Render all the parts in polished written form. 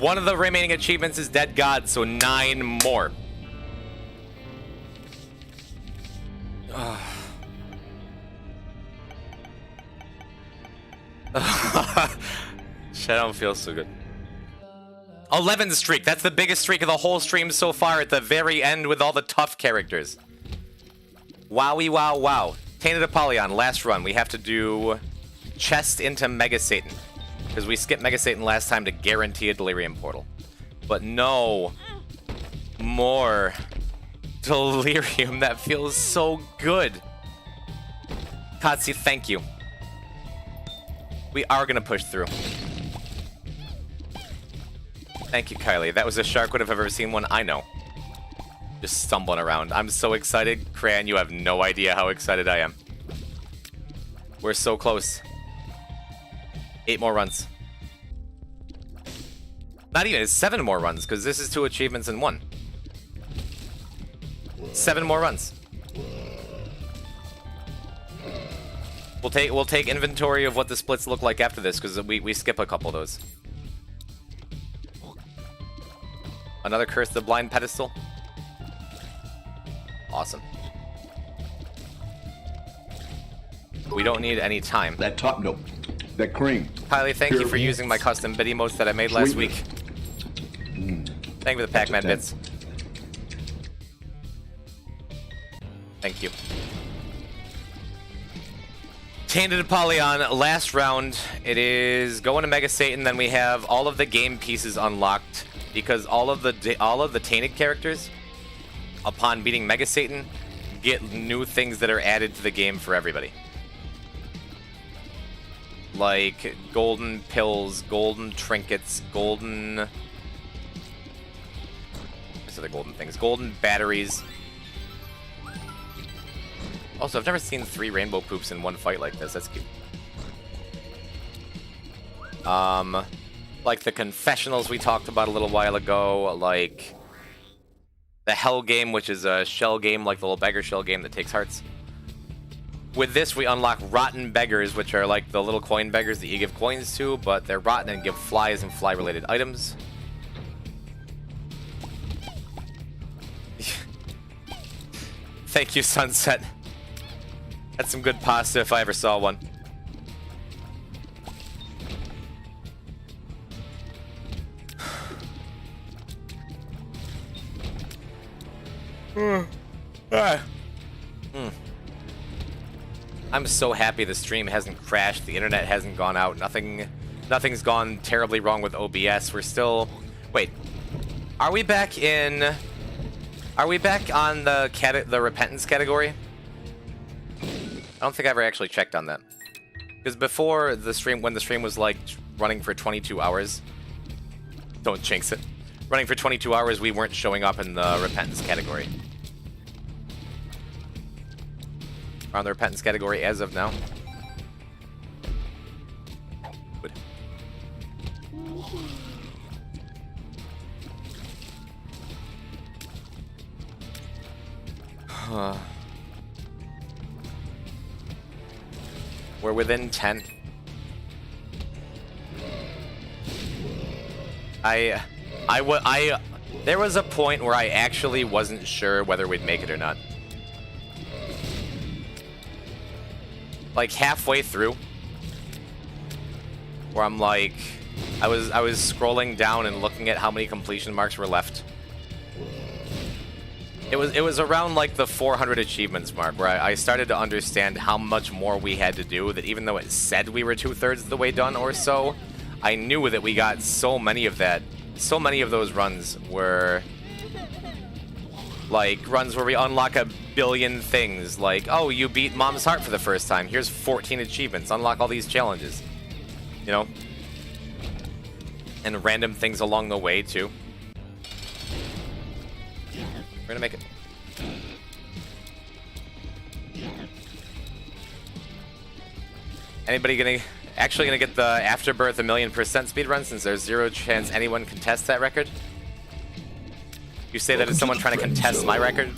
One of the remaining achievements is Dead God, so 9 more. Shit, I don't feel so good. 11 streak. That's the biggest streak of the whole stream so far at the very end with all the tough characters. Wowie wow wow. Tainted Apollyon, last run. We have to do chest into Mega Satan. Because we skipped Mega Satan last time to guarantee a Delirium portal. But no more Delirium. That feels so good. Katsi, thank you. We are going to push through. Thank you, Kylie. That was a shark would if I've ever seen one. I know. Just stumbling around. I'm so excited. Crayon, you have no idea how excited I am. We're so close. 8 more runs. Not even. It's 7 more runs, because this is 2 achievements in 1. 7 more runs. We'll take inventory of what the splits look like after this, because we skip a couple of those. Another Curse of the Blind pedestal. Awesome. We don't need any time. That top note. That cream. Kylie, thank you for using my custom bid emotes that I made last week. Thank you for the Pac-Man bits. Thank you. Tainted Apollyon, last round. It is going to Mega Satan, then we have all of the game pieces unlocked because all of the tainted characters, upon beating Mega Satan, get new things that are added to the game for everybody. Like golden pills, golden trinkets, golden... What's other golden things? Golden batteries. Also, I've never seen 3 rainbow poops in one fight like this. That's cute. Like the confessionals we talked about a little while ago, like the Hell game, which is a shell game, like the little beggar shell game that takes hearts. With this, we unlock rotten beggars, which are like the little coin beggars that you give coins to, but they're rotten and give flies and fly-related items. Thank you, Sunset. That's some good pasta if I ever saw one. I'm so happy the stream hasn't crashed, the internet hasn't gone out, nothing's gone terribly wrong with OBS. We're still... Wait. Are we back on the repentance category? I don't think I ever actually checked on that. Because before the stream, when the stream was like running for 22 hours, don't jinx it. Running for 22 hours, we weren't showing up in the repentance category. We're on the repentance category as of now. Good. We're within 10. There was a point where I actually wasn't sure whether we'd make it or not. Like halfway through, where I'm like, I was scrolling down and looking at how many completion marks were left. It was around like the 400 achievements mark where I started to understand how much more we had to do, that even though it said we were 2/3 of the way done or so, I knew that we got so many of those runs were like runs where we unlock a billion things, like, oh, you beat Mom's Heart for the first time, here's 14 achievements, unlock all these challenges, you know, and random things along the way too. We're gonna make it. Anybody actually gonna get the Afterbirth 1,000,000% speedrun, since there's 0 chance anyone can test that record? You say that as someone trying to contest my record?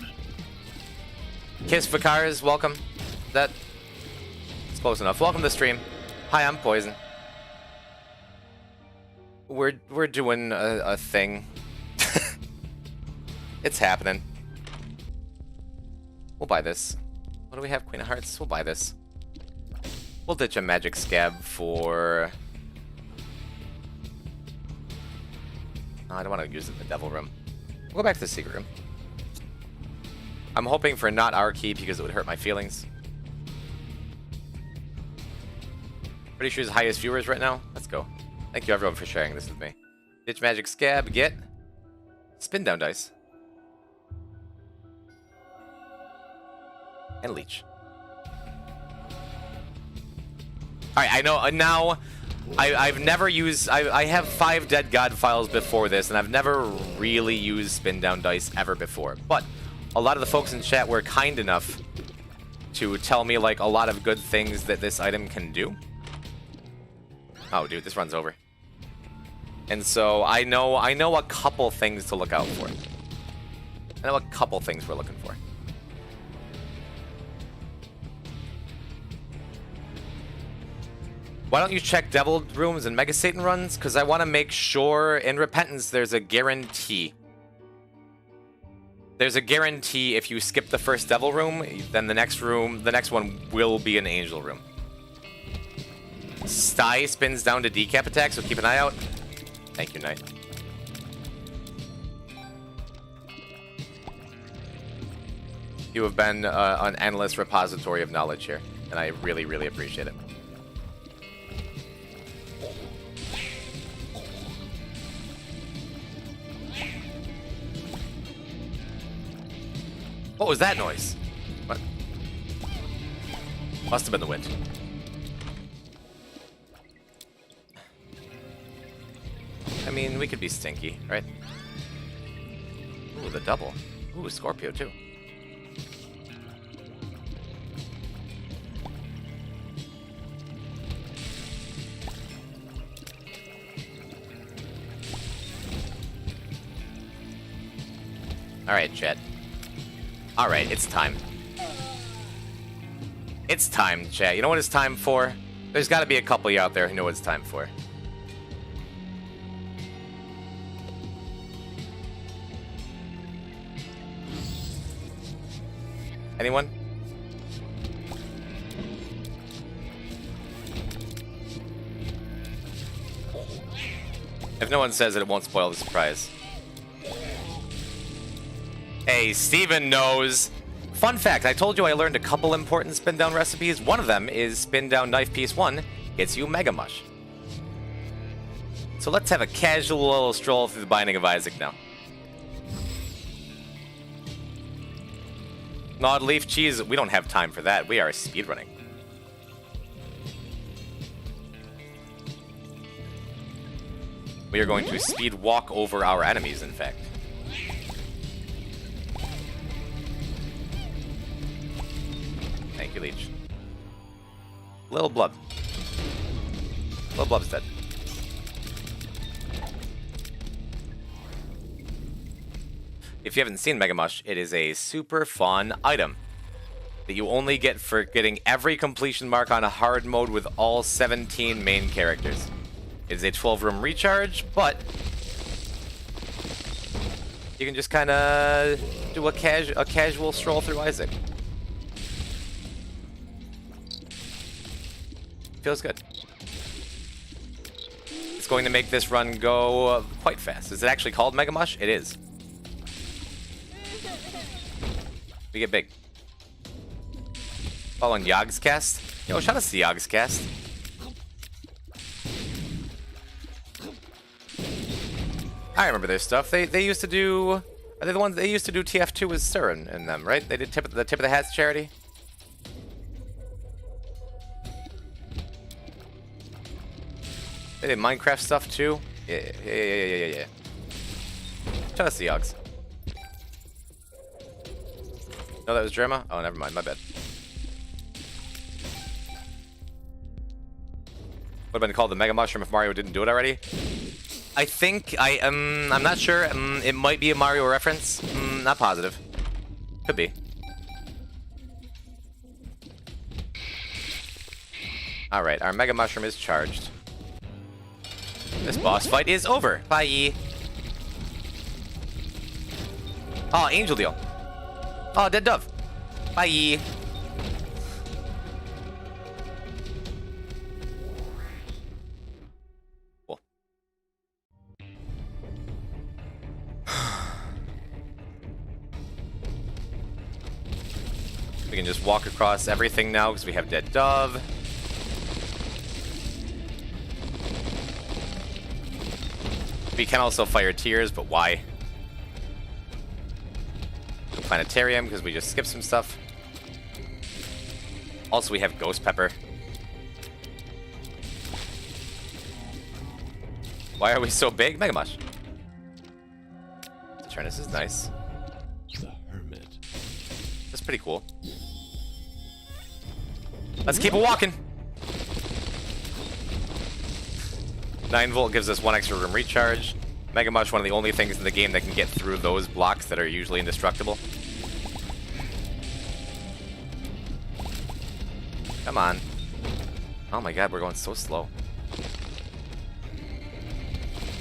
Kiss Vakars, welcome. That's close enough. Welcome to the stream. Hi, I'm Poison. We're doing a thing. It's happening. We'll buy this. What do we have? Queen of Hearts? We'll buy this. We'll ditch a magic scab for... No, I don't want to use it in the devil room. We'll go back to the secret room. I'm hoping for not our key because it would hurt my feelings. Pretty sure it's highest viewers right now. Let's go. Thank you everyone for sharing this with me. Ditch magic scab, get spin down dice. And leech. Alright, I know now I've never used I have 5 Dead God files before this, and I've never really used spin down dice ever before. But a lot of the folks in chat were kind enough to tell me like a lot of good things that this item can do. Oh dude, this runs over. And so I know a couple things to look out for. I know a couple things we're looking for. Why don't you check Devil Rooms and Mega Satan runs? Because I want to make sure in Repentance there's a guarantee. There's a guarantee if you skip the first Devil Room, then the next one will be an Angel Room. Sty spins down to decap attack, so keep an eye out. Thank you, Knight. You have been an endless repository of knowledge here, and I really, really appreciate it. What was that noise? What? Must have been the wind. I mean, we could be stinky, right? Ooh, the double. Ooh, Scorpio, too. Alright, chat. Alright, it's time. It's time, chat. You know what it's time for? There's gotta be a couple of you out there who know what it's time for. Anyone? If no one says it, it won't spoil the surprise. Hey, Steven knows. Fun fact, I told you I learned a couple important spin down recipes. One of them is spin down knife piece 1 gets you Mega Mush. So let's have a casual little stroll through the Binding of Isaac now. Gnawed leaf cheese, we don't have time for that. We are speedrunning. We are going to speed walk over our enemies, in fact. Thank you, Leech. Little Blub. Little Blub's dead. If you haven't seen Mega Mush, it is a super fun item that you only get for getting every completion mark on a hard mode with all 17 main characters. It is a 12-room recharge, but you can just kind of do a casual stroll through Isaac. Feels good. It's going to make this run go quite fast. Is it actually called Mega Mush? It is. We get big. Following Yogg's cast. Yo, shout out to Yogg's cast. I remember their stuff. They used to do. Are they the ones they used to do TF2 with Sir in them, right? They did the tip of the hats charity. They did Minecraft stuff too. Yeah. Shout out to Yogg's. No, that was Jerma? Oh, never mind. My bad. Would have been called the Mega Mushroom if Mario didn't do it already. I think I'm not sure. It might be a Mario reference. Not positive. Could be. All right, our Mega Mushroom is charged. This boss fight is over. Bye. Oh, angel deal. Oh, dead dove. Bye. Cool. We can just walk across everything now because we have dead dove. We can also fire tears, but why? The planetarium, because we just skipped some stuff. Also, we have Ghost Pepper. Why are we so big? Mega Mush. Saturnus is nice. The Hermit. That's pretty cool. Let's keep it walking. 9-volt gives us 1 extra room recharge. Mega Mush, one of the only things in the game that can get through those blocks that are usually indestructible. Come on. Oh my god, we're going so slow.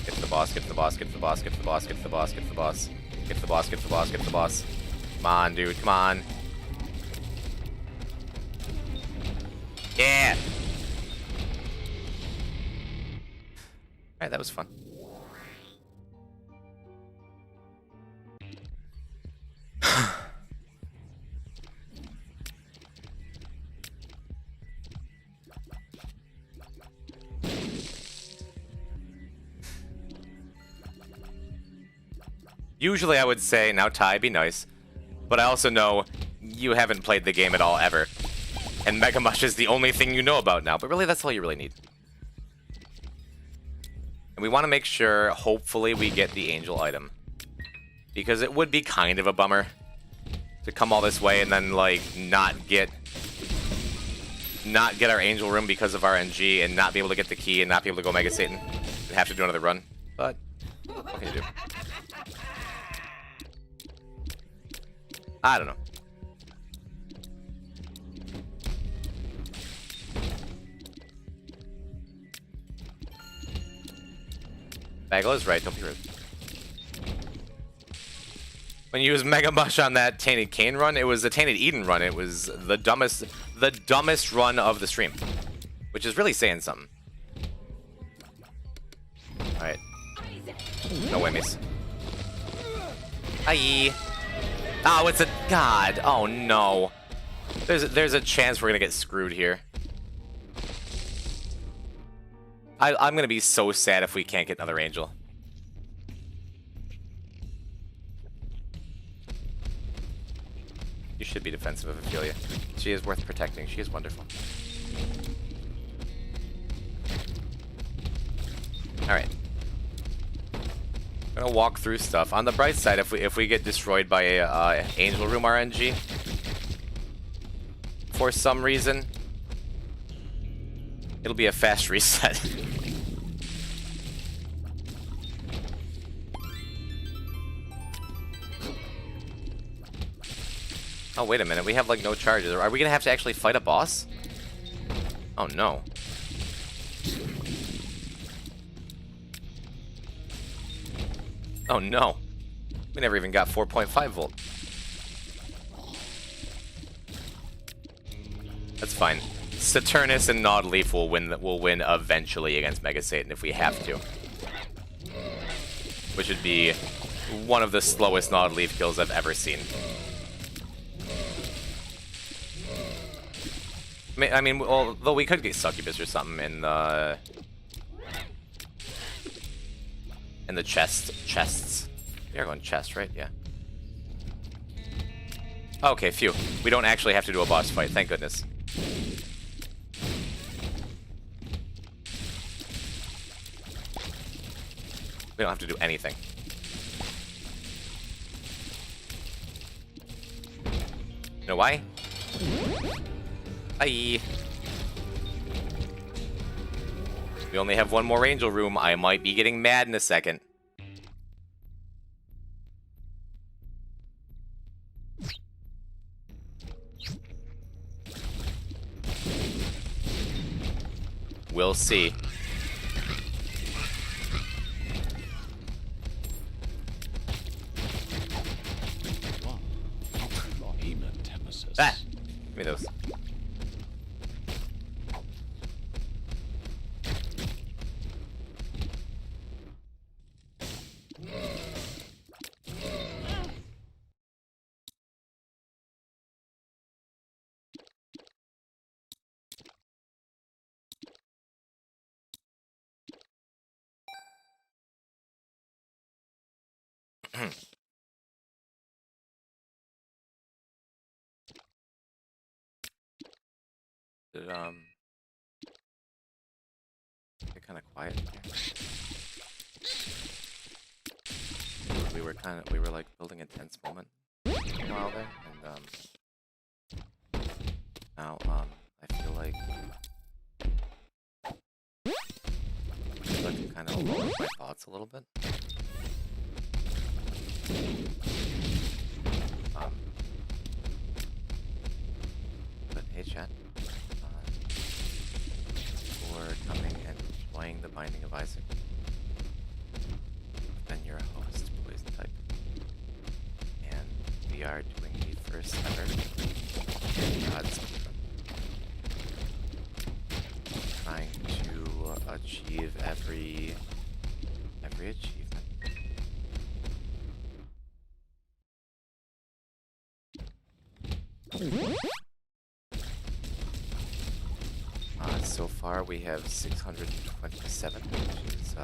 Get to the boss, get to the boss, get to the boss, get to the boss, get to the boss, get to the boss. Get to the boss, get to the boss, get to the boss. Come on, dude, come on. Yeah! Alright, that was fun. Usually I would say, now Ty, be nice. But I also know you haven't played the game at all ever. And Mega Mush is the only thing you know about now, but really that's all you really need. And we want to make sure, hopefully, we get the angel item. Because it would be kind of a bummer to come all this way and then, like, not get our angel room because of RNG and not be able to get the key and not be able to go Mega Satan and have to do another run. But, what can you do? I don't know. Bagel is right, don't be rude. When you use Mega Mush on that Tainted Cain run, it was the Tainted Eden run. It was the dumbest run of the stream. Which is really saying something. Alright. No way, miss. Hi. Oh, it's a god. Oh no. There's a chance we're gonna get screwed here. I'm gonna be so sad if we can't get another angel. You should be defensive of Ophelia. She is worth protecting. She is wonderful. Alright. I'm gonna walk through stuff. On the bright side, if we get destroyed by a Angel Room RNG for some reason, it'll be a fast reset. Oh, wait a minute. We have, like, no charges. Are we gonna have to actually fight a boss? Oh, no. Oh, no. We never even got 4.5 volt. That's fine. Saturnus and Nodleaf will win eventually against Mega Satan if we have to. Which would be one of the slowest Nodleaf kills I've ever seen. I mean, although we could get Succubus or something in the chests. We are going chest, right? Yeah. Okay, phew. We don't actually have to do a boss fight, thank goodness. We don't have to do anything. You know why? Bye. We only have one more angel room. I might be getting mad in a second. We'll see. Ah! Give me those. Did, get kind of quiet here. We were like building a tense moment a while there, and now I feel like I'm kind of lowering my thoughts a little bit. But hey, chat. For coming and enjoying the Binding of Isaac. I've been your host, Poison Type. And we are doing the first ever speedrun. Trying to achieve every achievement. So far we have 627, which is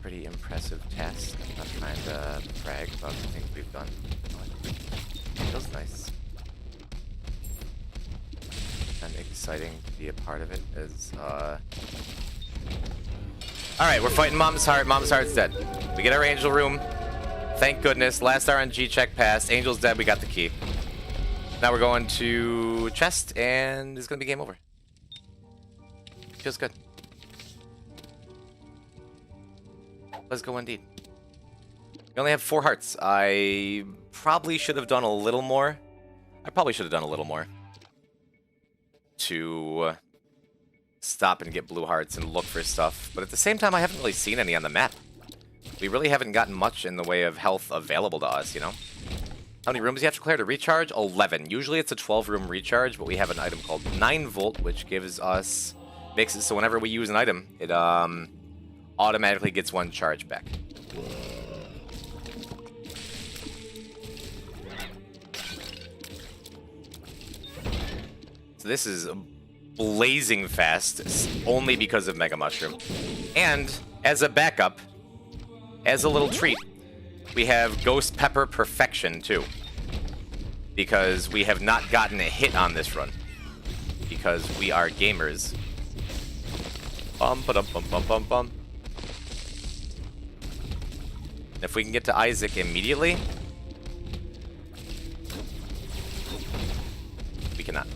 pretty impressive task. I'm not trying to brag about the things we've done. It feels nice. And exciting to be a part of it as Alright, we're fighting Mom's Heart. Mom's Heart's dead. We get our Angel room. Thank goodness. Last RNG check passed. Angel's dead, we got the key. Now we're going to chest, and it's gonna be game over. Feels good. Let's go indeed. We only have 4 hearts. I probably should have done a little more. To stop and get blue hearts and look for stuff. But at the same time, I haven't really seen any on the map. We really haven't gotten much in the way of health available to us, you know? How many rooms do you have to clear to recharge? 11. Usually it's a 12-room recharge, but we have an item called 9 Volt, which gives us... makes it so whenever we use an item, it automatically gets 1 charge back. So this is blazing fast, only because of Mega Mushroom. And, as a backup, as a little treat, we have Ghost Pepper Perfection, too. Because we have not gotten a hit on this run. Because we are gamers. Bum. If we can get to Isaac immediately... we cannot.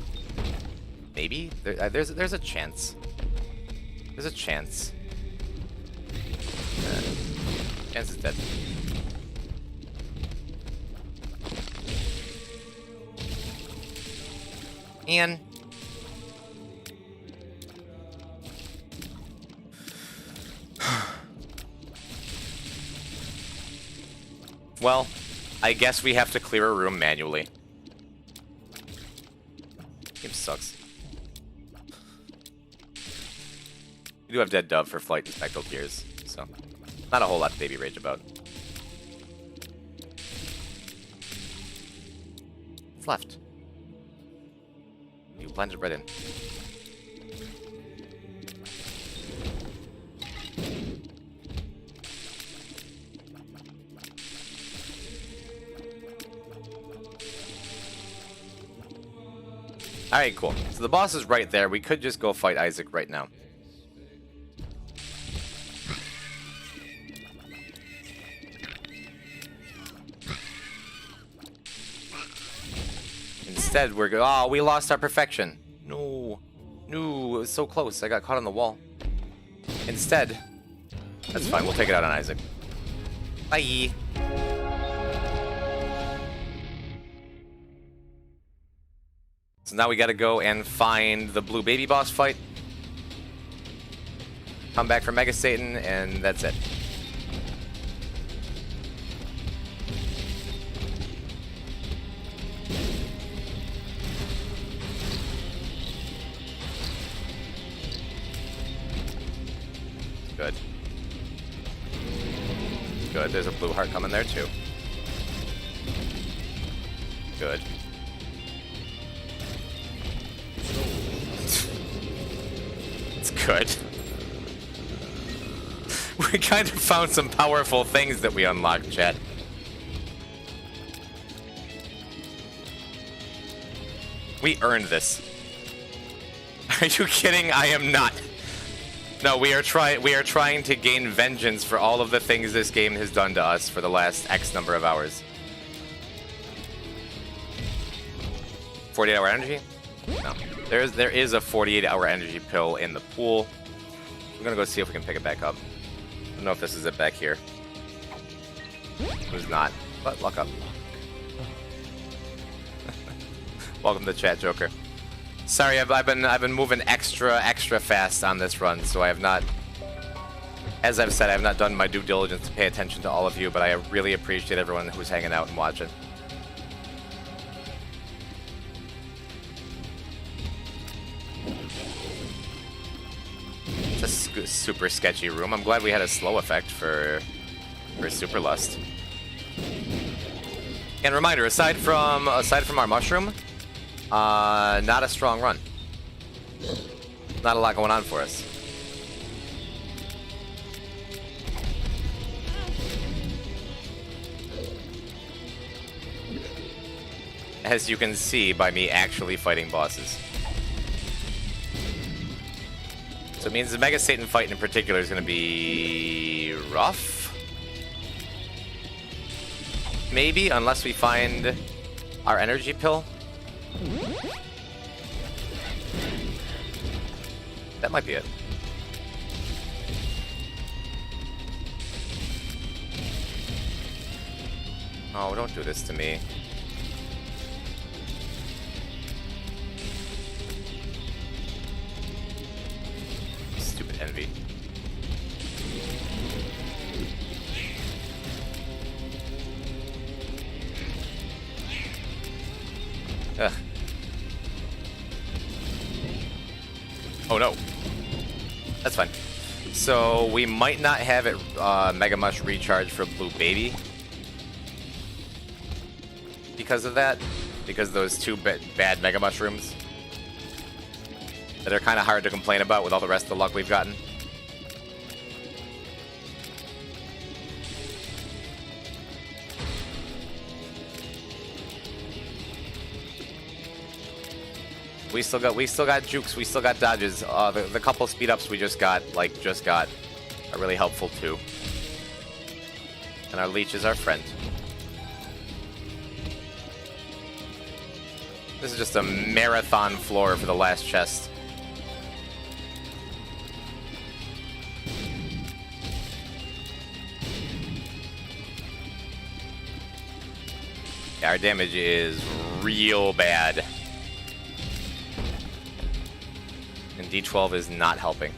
Maybe? There's a chance. There's a chance. Chance is dead. And well, I guess we have to clear a room manually. Game sucks. We do have Dead Dove for Flight and Spectral Tears, so not a whole lot to baby rage about. What's left? You blended right in. Alright, cool. So the boss is right there. We could just go fight Isaac right now. Instead, oh, we lost our perfection. No. No, it was so close. I got caught on the wall. Instead, that's fine. We'll take it out on Isaac. Bye. So now we gotta go and find the blue baby boss fight. Come back for Mega Satan, and that's it. Good. Good, there's a blue heart coming there too. Good. It's good. We kind of found some powerful things that we unlocked, chat. We earned this. Are you kidding? I am not. No, we are trying to gain vengeance for all of the things this game has done to us for the last X number of hours. 48-hour energy? No. There is a 48-hour energy pill in the pool. We're gonna go see if we can pick it back up. I don't know if this is it back here. It was not, but luck up. Welcome to chat, Joker. Sorry, I've been moving extra fast on this run, so I have not, as I've said, I have not done my due diligence to pay attention to all of you, but I really appreciate everyone who's hanging out and watching. It's a super sketchy room. I'm glad we had a slow effect for Super Lust. And reminder, aside from our mushroom, not a strong run. Not a lot going on for us. As you can see by me actually fighting bosses. So it means the Mega Satan fight in particular is going to be rough? Maybe, unless we find our energy pill. That might be it. Oh, don't do this to me. Stupid envy. Ugh. Oh no. That's fine. So we might not have it Mega Mush recharge for Blue Baby. Because of that. Because those two bad Mega Mushrooms. That are kind of hard to complain about with all the rest of the luck we've gotten. We still got jukes, we still got dodges. The couple speed ups we just got are really helpful too. And our leech is our friend. This is just a marathon floor for the last chest. Yeah, our damage is real bad. And D12 is not helping.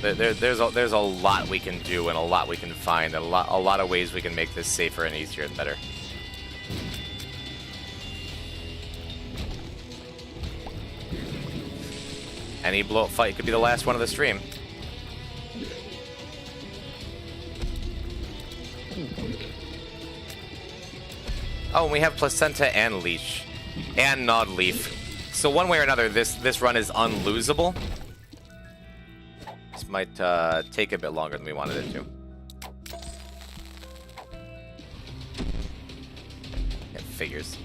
There's a lot we can do and a lot we can find, and a lot of ways we can make this safer and easier and better. Any blow-up fight could be the last one of the stream. Oh, and we have Placenta and Leash. And Gnawed Leaf. So one way or another, this run is unlosable. This might take a bit longer than we wanted it to. It figures.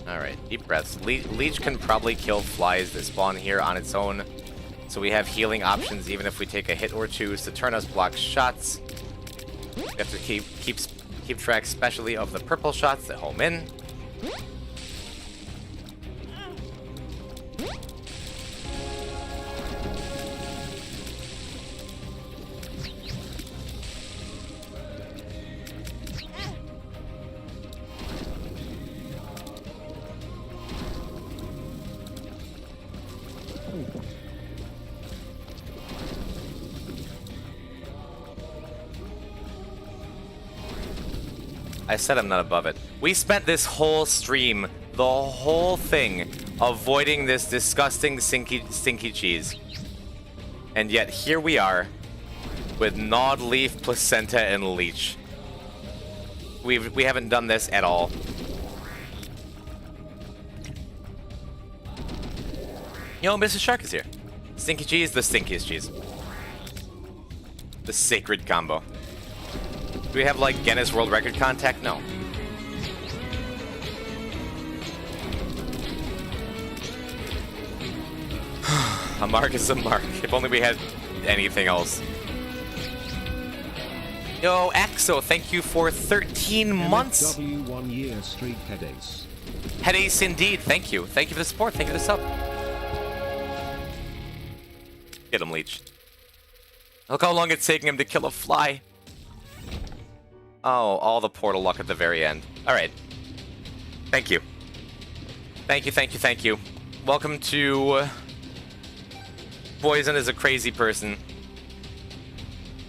Alright, deep breaths. Leech can probably kill flies that spawn here on its own. So we have healing options even if we take a hit or two to turn us block shots. We have to keep track especially of the purple shots that home in. I said I'm not above it. We spent this whole stream, the whole thing, avoiding this disgusting stinky cheese. And yet here we are, with Gnawed Leaf, Placenta, and Leech. We haven't done this at all. Yo, Mrs. Shark is here. Stinky cheese, the stinkiest cheese. The sacred combo. Do we have, like, Guinness World Record contact? No. A mark is a mark. If only we had anything else. Yo, Axo, thank you for 13 months. MFW 1 year streak headaches. Headaches indeed. Thank you. Thank you for the support. Thank you for the sub. Get him, Leech. Look how long it's taking him to kill a fly. Oh, all the portal luck at the very end. Alright. Thank you. Thank you, thank you, thank you. Welcome to... Poison is a crazy person.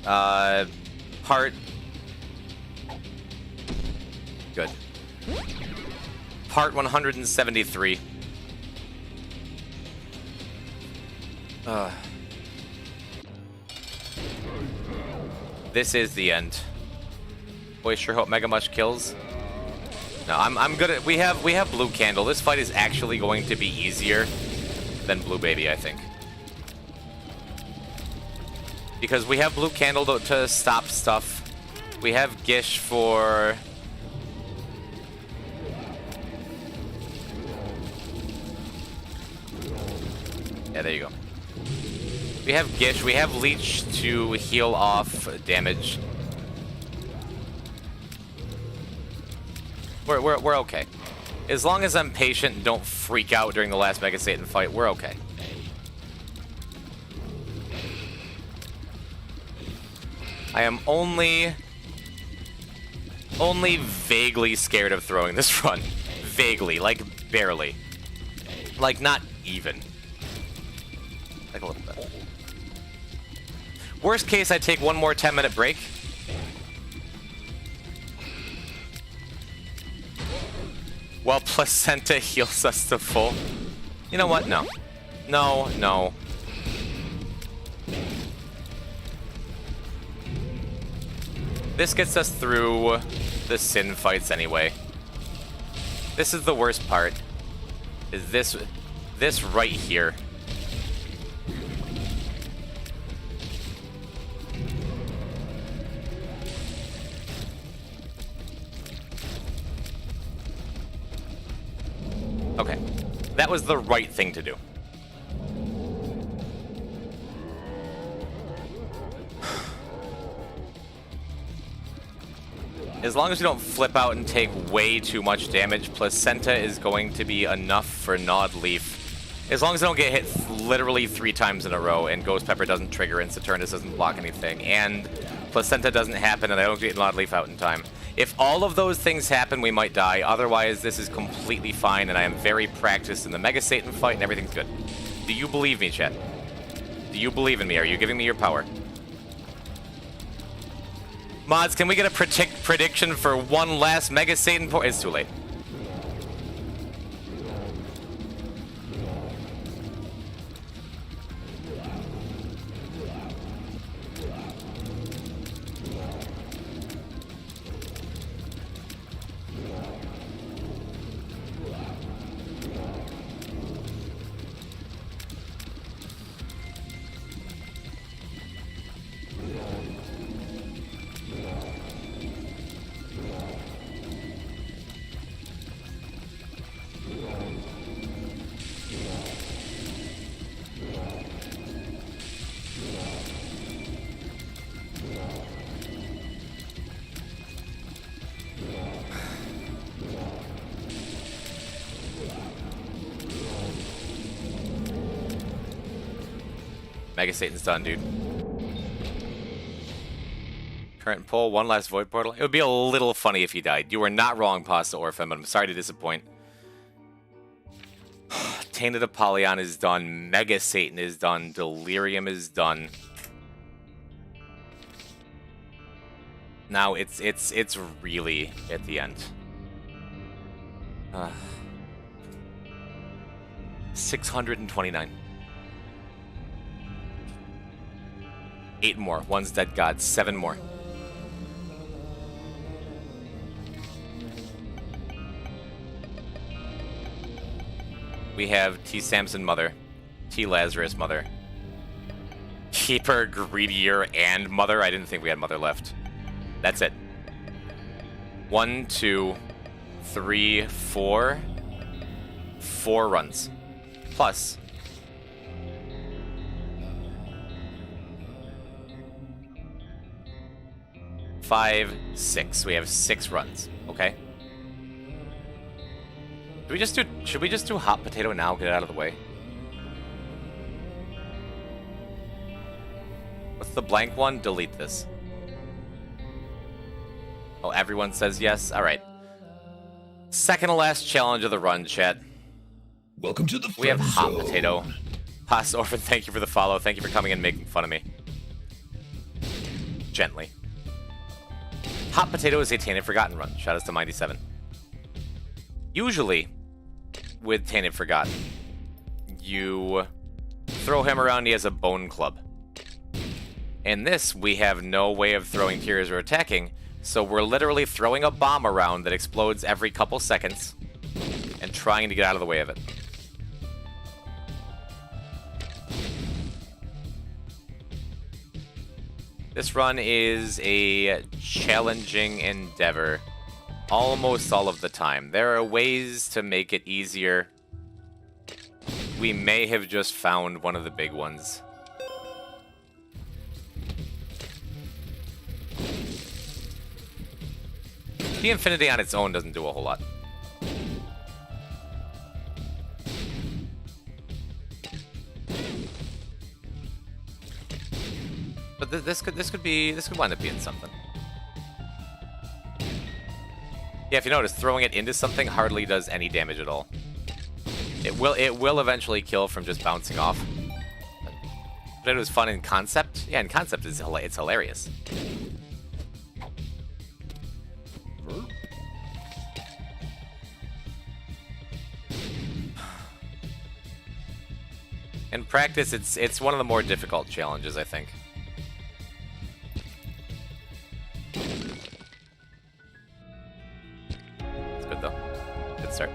Part... Good. Part 173. This is the end. Boy, sure hope Mega Mush kills. No, I'm good at... We have Blue Candle. This fight is actually going to be easier than Blue Baby, I think. Because we have Blue Candle to stop stuff. We have Gish for... Yeah, there you go. We have Gish, we have Leech to heal off damage. We're okay. As long as I'm patient and don't freak out during the last Mega Satan fight, we're okay. I am only vaguely scared of throwing this run. Vaguely, like barely. Like not even. Like a little bit. Worst case, I take one more 10-minute break. While Placenta heals us to full. You know what? No. No, no. This gets us through the Sin fights anyway. This is the worst part. Is this right here. Okay. That was the right thing to do. As long as we don't flip out and take way too much damage, Placenta is going to be enough for Gnawed Leaf. As long as I don't get hit literally 3 times in a row, and Ghost Pepper doesn't trigger, and Saturnus doesn't block anything, and Placenta doesn't happen, and I don't get Gnawed Leaf out in time. If all of those things happen, we might die. Otherwise, this is completely fine, and I am very practiced in the Mega Satan fight, and everything's good. Do you believe me, chat? Do you believe in me? Are you giving me your power? Mods, can we get a prediction for one last Mega Satan point? It's too late. Mega Satan's done, dude. Current poll, one last Void Portal. It would be a little funny if he died. You were not wrong, Pasta Orphan, but I'm sorry to disappoint. Tainted Apollyon is done. Mega Satan is done. Delirium is done. Now it's really at the end. 629. 8 more. One's dead god. 7 more. We have T. Samson Mother, T. Lazarus Mother, Keeper Greedier and Mother. I didn't think we had Mother left. That's it. 1, 2, 3, 4. 4 runs. Plus. Five, 6. We have 6 runs. Okay. Should we just do hot potato now? Get it out of the way. What's the blank one? Delete this. Oh, everyone says yes? Alright. Second to last challenge of the run, chat. Welcome to the We have friend hot zone. potato. Past Orphan, thank you for the follow. Thank you for coming and making fun of me. Gently. Hot potato is a Tainted Forgotten run. Shout out to Mighty7. Usually, with Tainted Forgotten, you throw him around, he has a bone club. In this, we have no way of throwing tears or attacking, so we're literally throwing a bomb around that explodes every couple seconds and trying to get out of the way of it. This run is a challenging endeavor almost all of the time. There are ways to make it easier. We may have just found one of the big ones. The Infinity on its own doesn't do a whole lot. But this could wind up being something. Yeah, if you notice, throwing it into something hardly does any damage at all. It will eventually kill from just bouncing off. But it was fun in concept. Yeah, in concept it's hilarious. In practice, it's one of the more difficult challenges, I think. It's good though. Good start.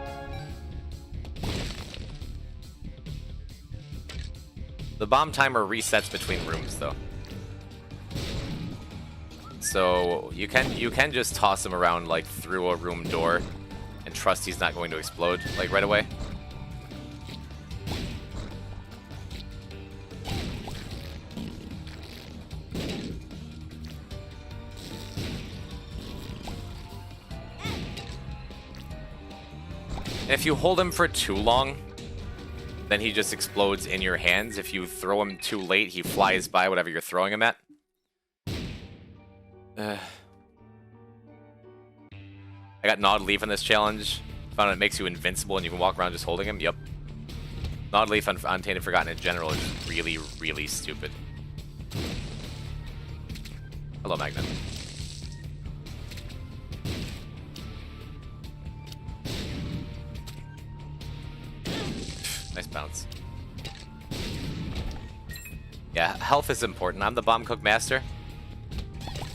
The bomb timer resets between rooms though. So you can just toss him around like through a room door and trust he's not going to explode like right away. If you hold him for too long, then he just explodes in your hands. If you throw him too late, he flies by whatever you're throwing him at. I got Gnawed Leaf in this challenge. Found it makes you invincible and you can walk around just holding him. Yep. Gnawed Leaf on Tainted Forgotten in general is really, really stupid. Hello, Magnet. Nice bounce. Yeah, health is important. I'm the Bomb Cook Master.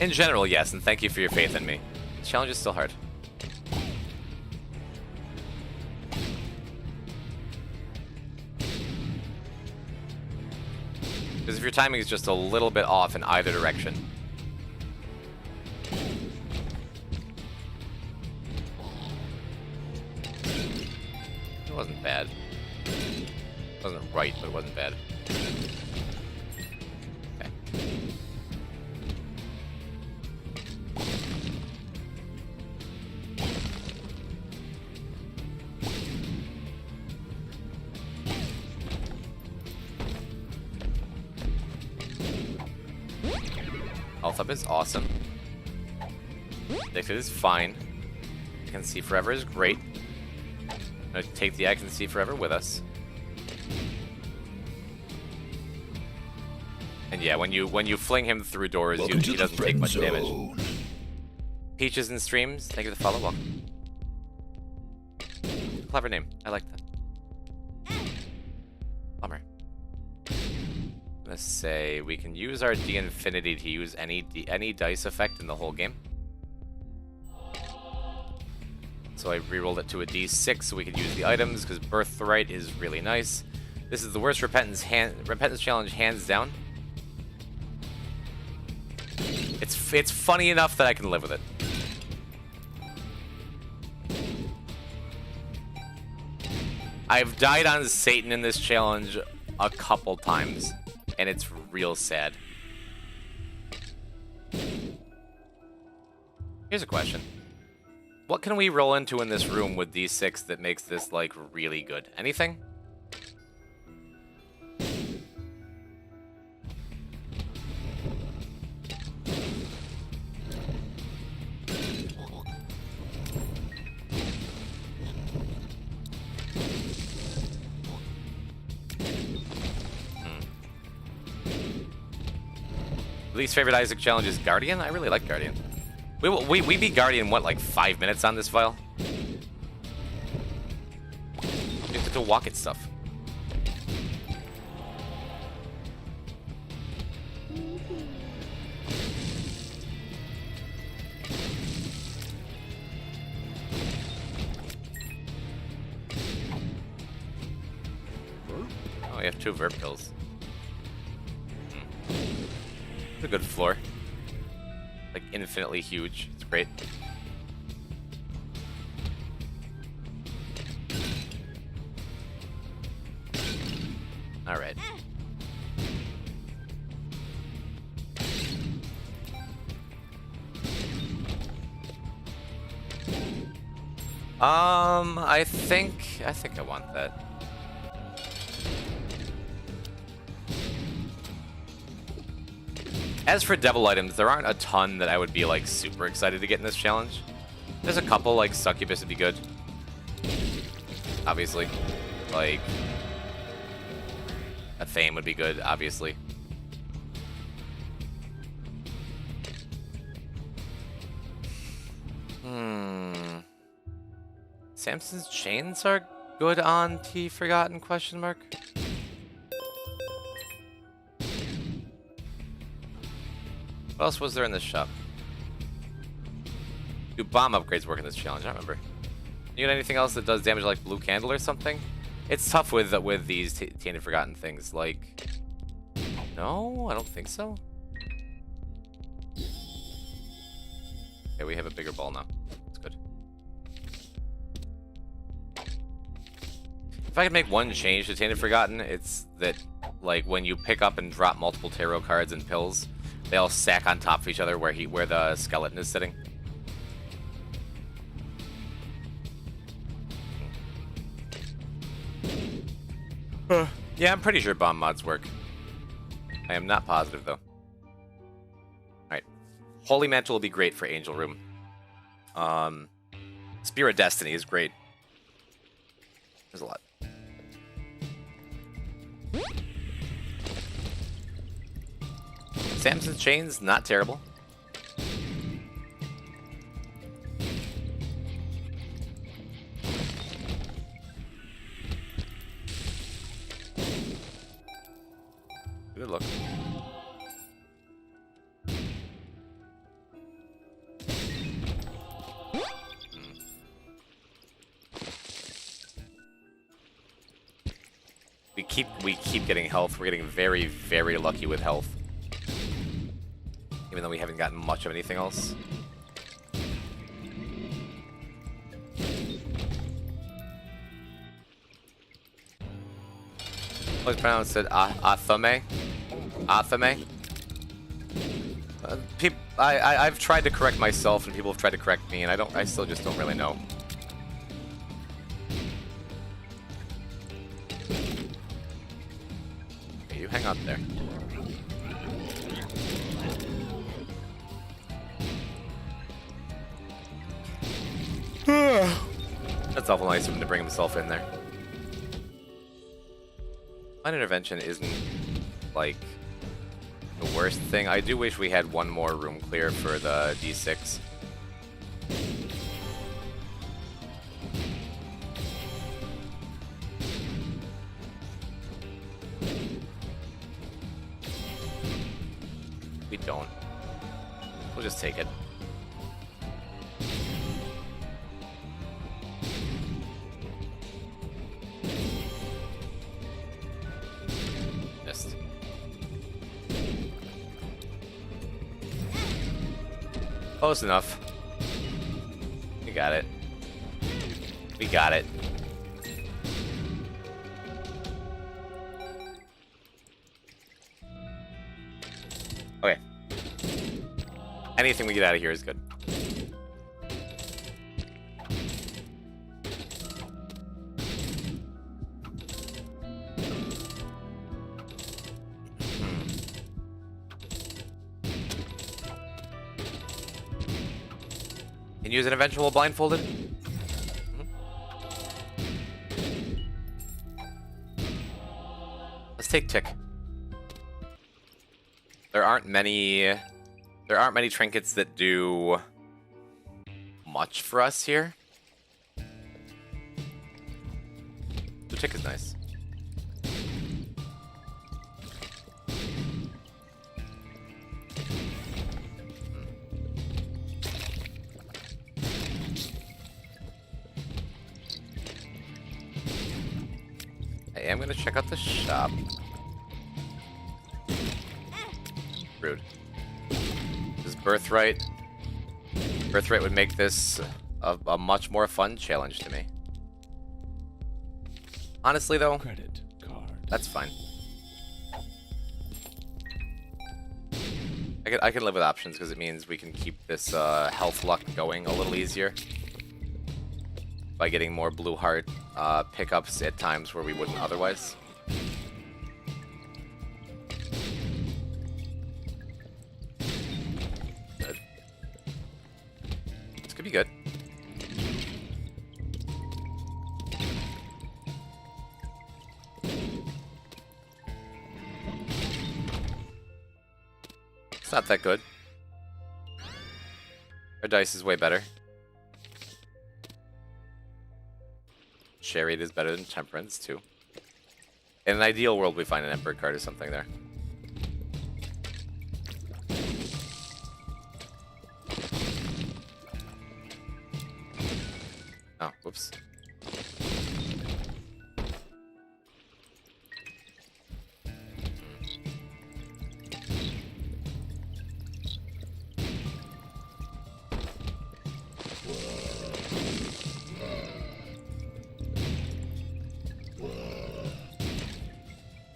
In general, yes, and thank you for your faith in me. This challenge is still hard. Because if your timing is just a little bit off in either direction. It wasn't bad. It wasn't right, but it wasn't bad. Okay. Health up is awesome. Addicted is fine. I Can See Forever is great. I'm gonna take the I Can See Forever with us. And yeah, when you fling him through doors, he doesn't take much damage. Peaches and Streams, thank you for the follow. Welcome. Clever name. I like that. Bummer. I'm gonna say we can use our D Infinity to use any dice effect in the whole game. So I rerolled it to a D6 so we could use the items because Birthright is really nice. This is the worst repentance challenge hands down. It's funny enough that I can live with it. I've died on Satan in this challenge a couple times, and it's real sad. Here's a question. What can we roll into in this room with D6 that makes this, like, really good? Anything? Least favorite Isaac challenge is Guardian? I really like Guardian. We beat Guardian, what, like 5 minutes on this file? You have to walk at stuff. Oh, you have 2 Verb pills. It's a good floor. Like, infinitely huge. It's great. Alright. I think I want that. As for devil items, there aren't a ton that I would be, like, super excited to get in this challenge. There's a couple, like, Succubus would be good. Obviously. Like, a Thame would be good, obviously. Samson's chains are good on T Forgotten, question mark? What else was there in this shop? Do bomb upgrades work in this challenge? I don't remember. You got anything else that does damage like Blue Candle or something? It's tough with these Tainted Forgotten things. Like, no, I don't think so. Okay, we have a bigger ball now. That's good. If I could make one change to Tainted Forgotten, it's that, like, when you pick up and drop multiple tarot cards and pills, they all stack on top of each other where the skeleton is sitting. Yeah, I'm pretty sure bomb mods work. I am not positive though. Alright. Holy Mantle will be great for Angel Room. Spear of Destiny is great. There's a lot. Samson's Chains, not terrible. Good look. We keep getting health. We're getting very, very lucky with health. Even though we haven't gotten much of anything else. Always pronounced it Athame. Athame. I've tried to correct myself, and people have tried to correct me, and I still just don't really know. Okay, you hang out there. That's awful nice of him to bring himself in there. Line intervention isn't, like, the worst thing. I do wish we had one more room clear for the D6. We don't. We'll just take it. Missed. Close enough. We got it. We got it. Okay. Anything we get out of here is good. Can you use an eventual blindfolded? Let's take Tick. There aren't many trinkets that do much for us here. The Tick is nice. I am gonna check out the shop. Rude. This is Birthright. Birthright would make this a much more fun challenge to me. Honestly, though, Credit card. that's fine. I can live with options because it means we can keep this health luck going a little easier by getting more blue heart pickups at times where we wouldn't otherwise. Good. This could be good. It's not that good. Our dice is way better. Chariot is better than Temperance, too. In an ideal world, we find an Emperor card or something there. Oh, whoops.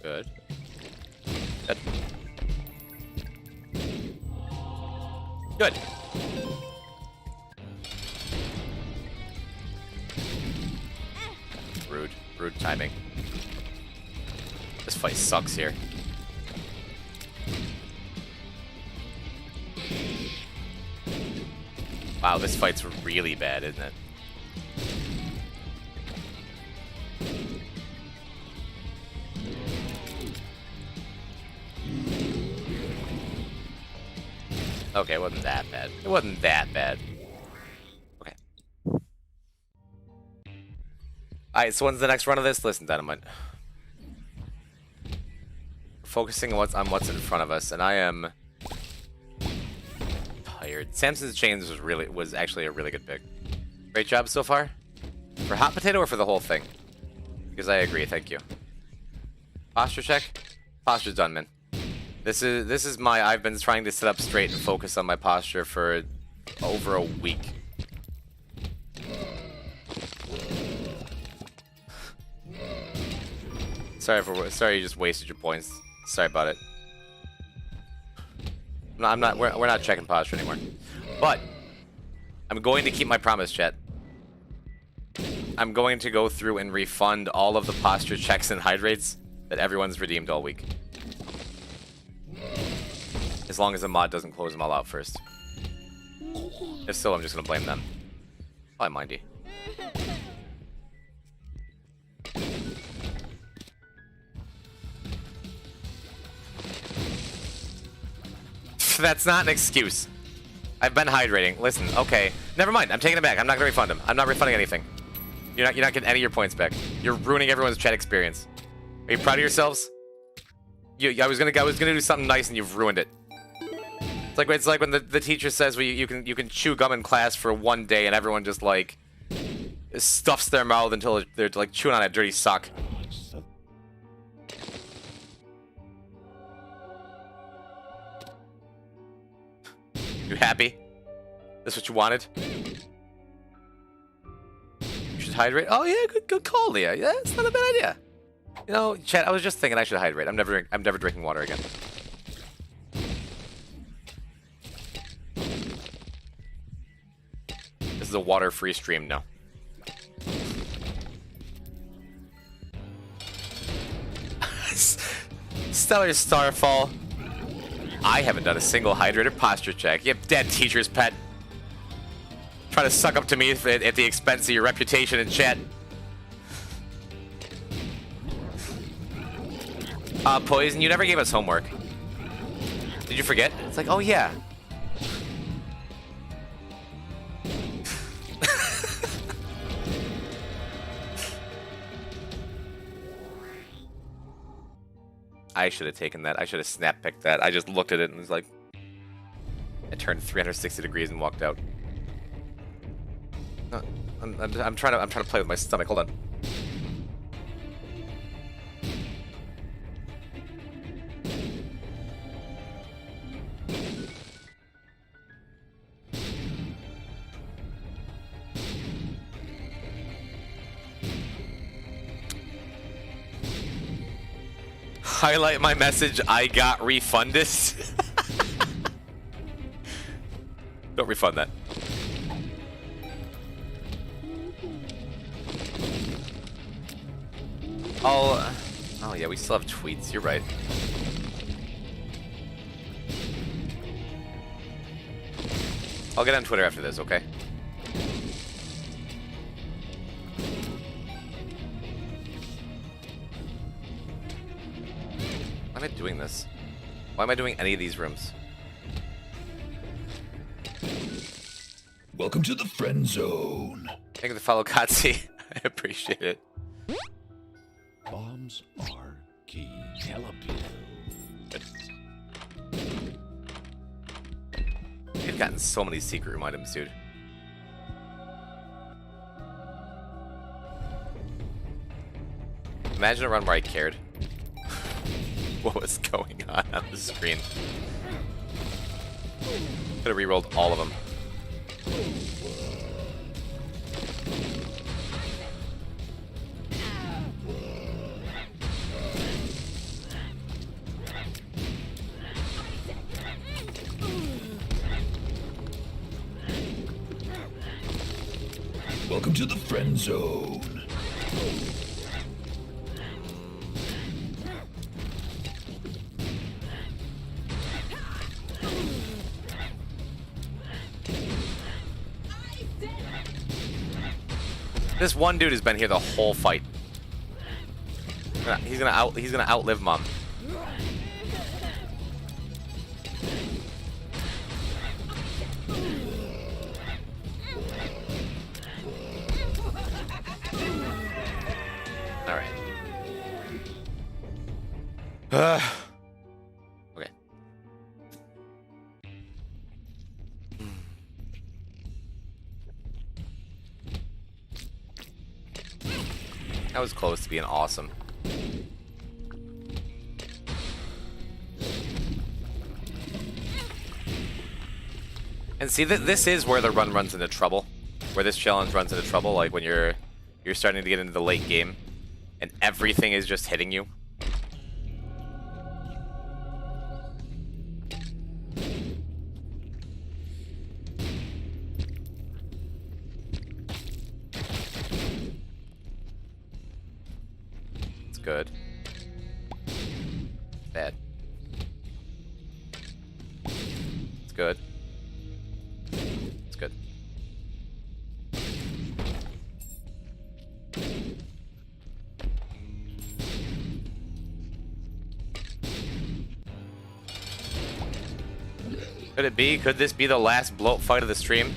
Good. Good. Good. Rude. Rude timing. This fight sucks here. Wow, this fight's really bad, isn't it? Okay, it wasn't that bad. It wasn't that bad. Okay. Alright, so when's the next run of this? Listen, Dynamite. Focusing on what's in front of us, and I am tired. Samson's Chains was actually a really good pick. Great job so far. For Hot Potato or for the whole thing? Because I agree, thank you. Posture check? Posture's done, man. This is I've been trying to sit up straight and focus on my posture for over a week. Sorry you just wasted your points. Sorry about it. No, we're not checking posture anymore. But I'm going to keep my promise, chat. I'm going to go through and refund all of the posture checks and hydrates that everyone's redeemed all week. As long as the mod doesn't close them all out first. If so, I'm just gonna blame them. I mind you. That's not an excuse. I've been hydrating. Listen, okay. Never mind. I'm taking it back. I'm not gonna refund him. I'm not refunding anything. You're not getting any of your points back. You're ruining everyone's chat experience. Are you proud of yourselves? I was gonna do something nice and you've ruined it. It's like when the teacher says, well, you can chew gum in class for 1 day and everyone just like stuffs their mouth until they're like chewing on a dirty sock. You happy? That's what you wanted? You should hydrate. Oh yeah, good call, Leah. Yeah, it's not a bad idea. You know, chat, I was just thinking I should hydrate. I'm never drinking water again. This is a water-free stream now. Stellar Starfall. I haven't done a single hydrated posture check. You dead teacher's pet. Trying to suck up to me at the expense of your reputation in chat. Poison, you never gave us homework. Did you forget? It's like, oh yeah. I should have taken that. I should have snap picked that. I just looked at it and was like, I turned 360 degrees and walked out. I'm trying to play with my stomach. Hold on. Highlight my message, I got refunded. Don't refund that. Oh yeah, we still have tweets, you're right. I'll get on Twitter after this, okay? Why am I doing this? Why am I doing any of these rooms? Welcome to the friend zone. Thank you for the follow, Kotzi. I appreciate it. Bombs are key. Telepil. We've gotten so many secret room items, dude. Imagine a run where I cared what was going on the screen. Could have re-rolled all of them. Welcome to the friend zone. This one dude has been here the whole fight. He's gonna outlive Mom. All right. Okay. That was close to being awesome. And see, this is where the run runs into trouble. Where this challenge runs into trouble, like when you're starting to get into the late game, and everything is just hitting you. Good. Bad. It's good. It's good. Could it be? Could this be the last bloat fight of the stream?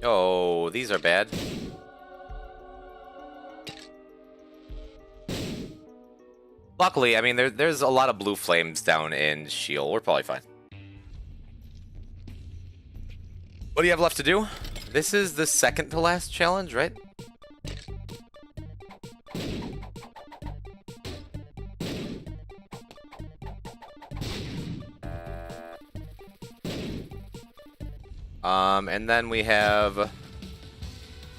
Oh, these are bad. Luckily, I mean, there's a lot of blue flames down in Shield. We're probably fine. What do you have left to do? This is the second to last challenge, right? And then we have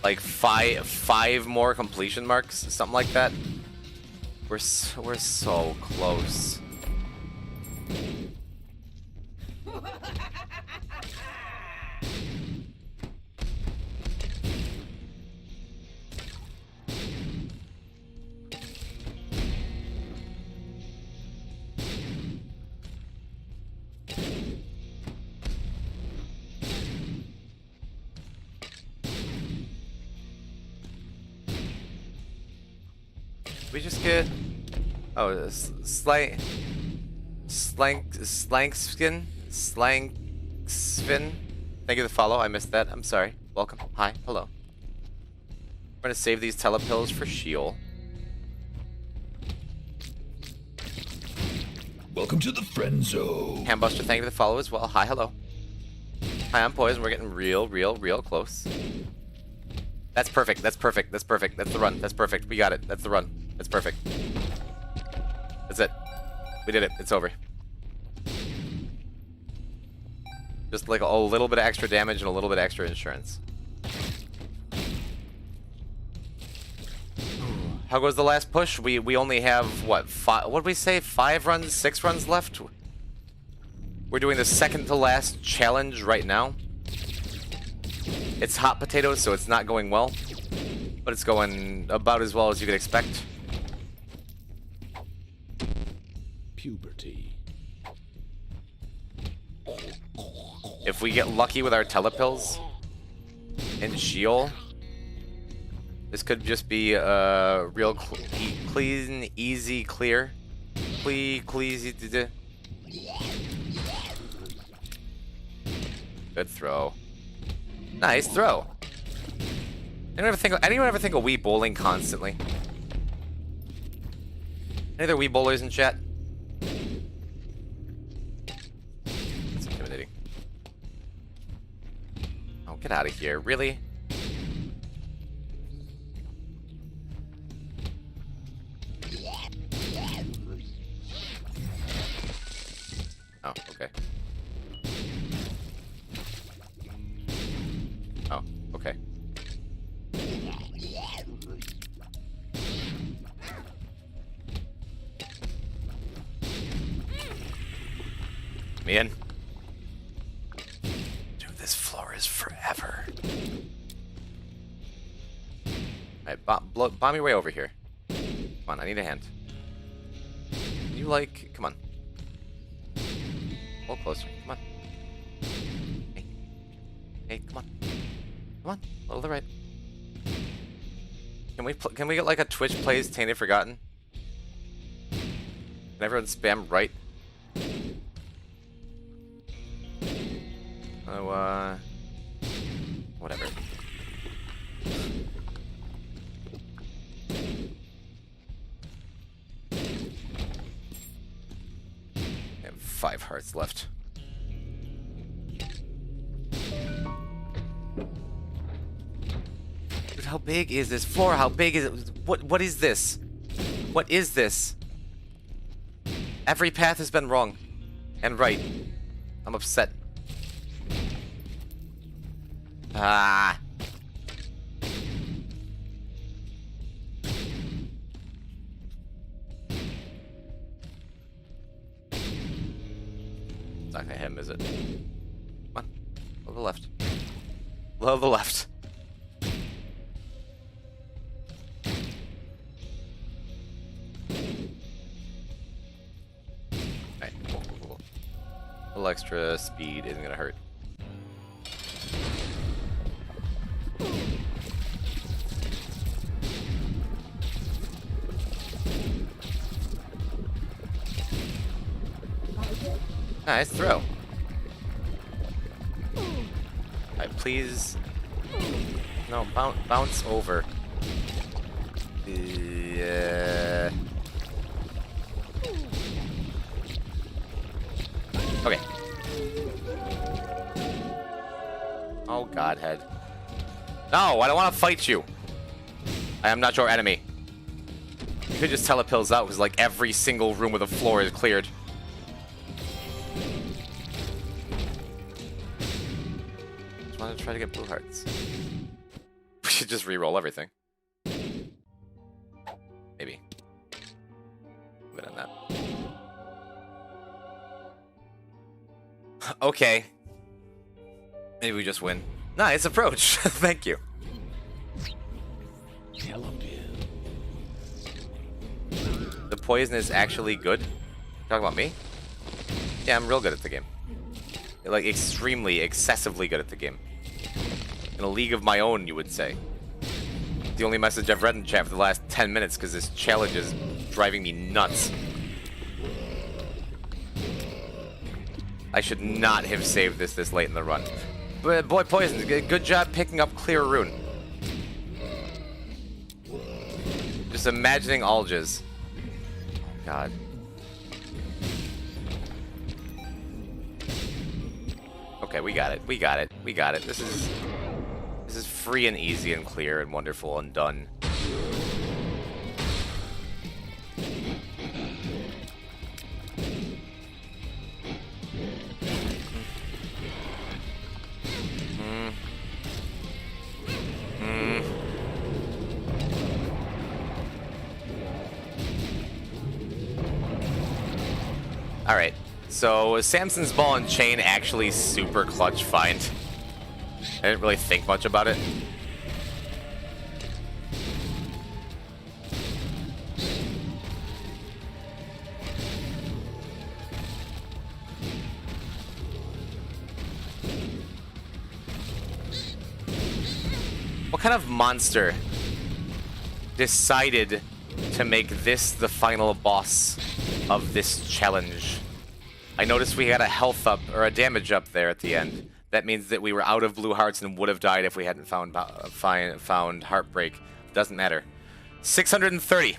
like five more completion marks, something like that. We're so close. We just get slankskin. Thank you for the follow. I missed that. I'm sorry. Welcome. Hi. Hello. We're gonna save these telepills for Sheol. Welcome to the friend zone. Hambuster, thank you for the follow as well. Hi. Hello. Hi. I'm Poison. We're getting real close. That's perfect. That's perfect. That's perfect. That's the run. That's perfect. We got it. That's the run. That's perfect. That's it. We did it. It's over. Just like a little bit of extra damage and a little bit of extra insurance. How goes the last push? We only have, what, what did we say? 5 runs, 6 runs left? We're doing the second to last challenge right now. It's hot potatoes, so it's not going well. But it's going about as well as you could expect. Puberty. If we get lucky with our telepills in Sheol, this could just be a real clean, easy, clear. Good throw. Nice throw. Anyone ever think of Wii bowling constantly? Any other Wii bowlers in chat? That's intimidating. Oh, get out of here. Really? Oh, okay. Oh, okay. Me in. Dude, this floor is forever. Alright, bomb your way over here. Come on, I need a hand. You like... Come on. A little closer. Come on. Hey. Hey, come on. Come on. A little to the right. Can we get like a Twitch plays Tainted Forgotten? Can everyone spam right? Oh, whatever. I have 5 hearts left. Dude, how big is this floor? How big is it? What is this? What is this? Every path has been wrong. And right. I'm upset. Ah. It's not gonna hit him, is it? Come on. Low to the left. Low to the left. A little extra speed isn't gonna hurt. Nice throw. Alright, please. No, bounce over. Yeah. Okay. Oh, Godhead. No, I don't want to fight you. I am not your enemy. You could just telepills out because, like, every single room with a floor is cleared. Just want to try to get blue hearts. We should just re-roll everything. Maybe. Good on that. Okay. Maybe we just win. Nice approach. Thank you. The poison is actually good. Talking about me? Yeah, I'm real good at the game. Like, extremely, excessively good at the game. In a league of my own, you would say. The only message I've read in chat for the last 10 minutes because this challenge is driving me nuts. I should not have saved this late in the run. But boy, Poison, good job picking up Clear Rune. Just imagining Alges. Oh, God. Okay, we got it. We got it. We got it. This is free and easy and clear and wonderful and done. Alright, so Samson's ball and chain actually super clutch find. I didn't really think much about it. What kind of monster decided to make this the final boss of this challenge? I noticed we had a health up, or a damage up there at the end. That means that we were out of blue hearts and would have died if we hadn't found Heartbreak. Doesn't matter. 630.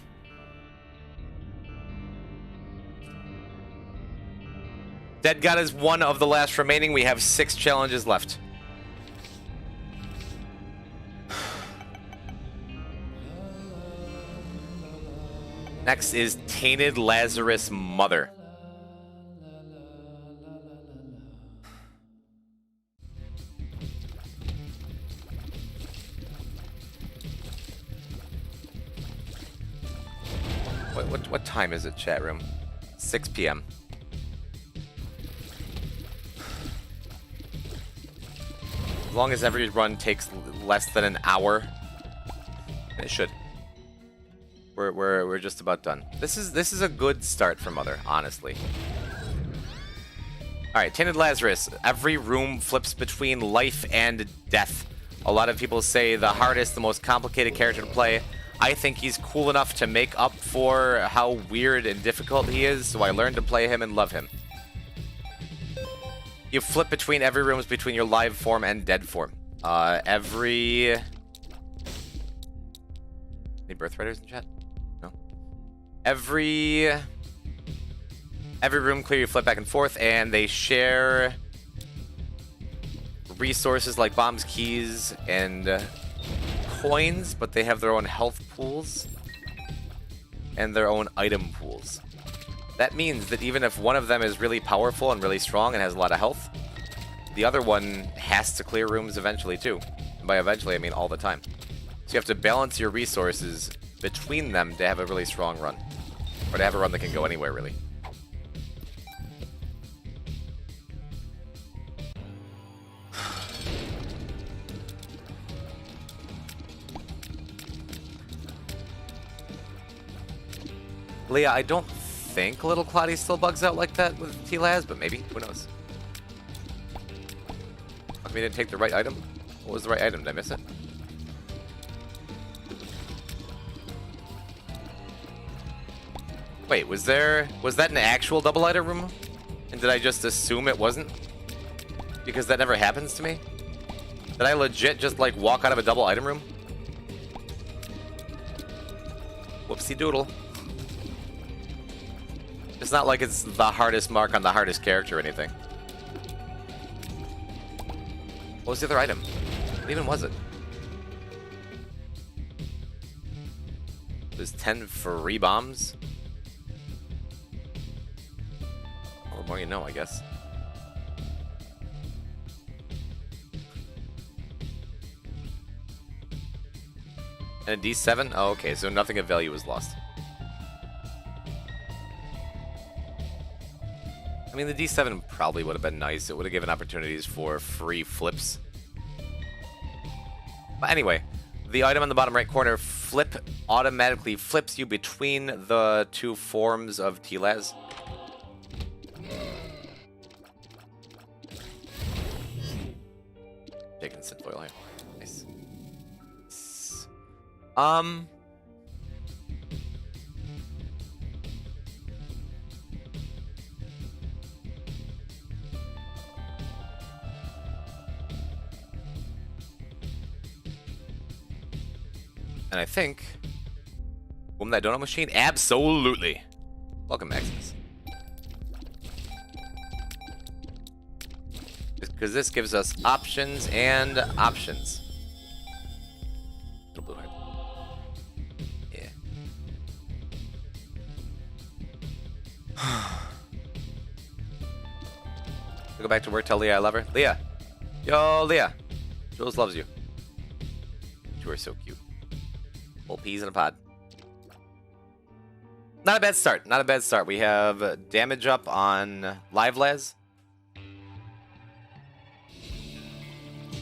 Dead God is one of the last remaining. We have 6 challenges left. Next is Tainted Lazarus Mother. What time is it, chat room? 6 p.m. As long as every run takes less than an hour, and it should. We're just about done. This is a good start for Mother, honestly. All right, Tainted Lazarus. Every room flips between life and death. A lot of people say the hardest, the most complicated character to play. I think he's cool enough to make up for how weird and difficult he is, so I learned to play him and love him. You flip between every room between your live form and dead form. Any birthriders in chat? No. Every room clear, you flip back and forth, and they share resources like bombs, keys, and coins, but they have their own health pools and their own item pools. That means that even if one of them is really powerful and really strong and has a lot of health, the other one has to clear rooms eventually too. And by eventually, I mean all the time. So you have to balance your resources between them to have a really strong run. Or to have a run that can go anywhere, really. Leah, I don't think Little Claudia still bugs out like that with T-Laz, but maybe. Who knows? I mean, didn't take the right item? What was the right item? Did I miss it? Wait, was that an actual double item room? And did I just assume it wasn't? Because that never happens to me? Did I legit just, like, walk out of a double item room? Whoopsie doodle. It's not like it's the hardest mark on the hardest character or anything. What was the other item? What even was it? There's 10 free bombs? Well, the more you know, I guess. And a D7? Oh, okay, so nothing of value was lost. I mean, the D7 probably would have been nice. It would have given opportunities for free flips. But anyway, the item on the bottom right corner, flip, automatically flips you between the two forms of TLAS. Taking synth oil here. Nice. And I think... Boom, that donut machine? Absolutely! Welcome, Maximus. Because this gives us options and options. Little blue heart. Yeah. Go back to work, tell Leah I love her. Leah! Yo, Leah! Jules loves you. You are so cute. Full peas in a pod. Not a bad start. Not a bad start. We have damage up on live las.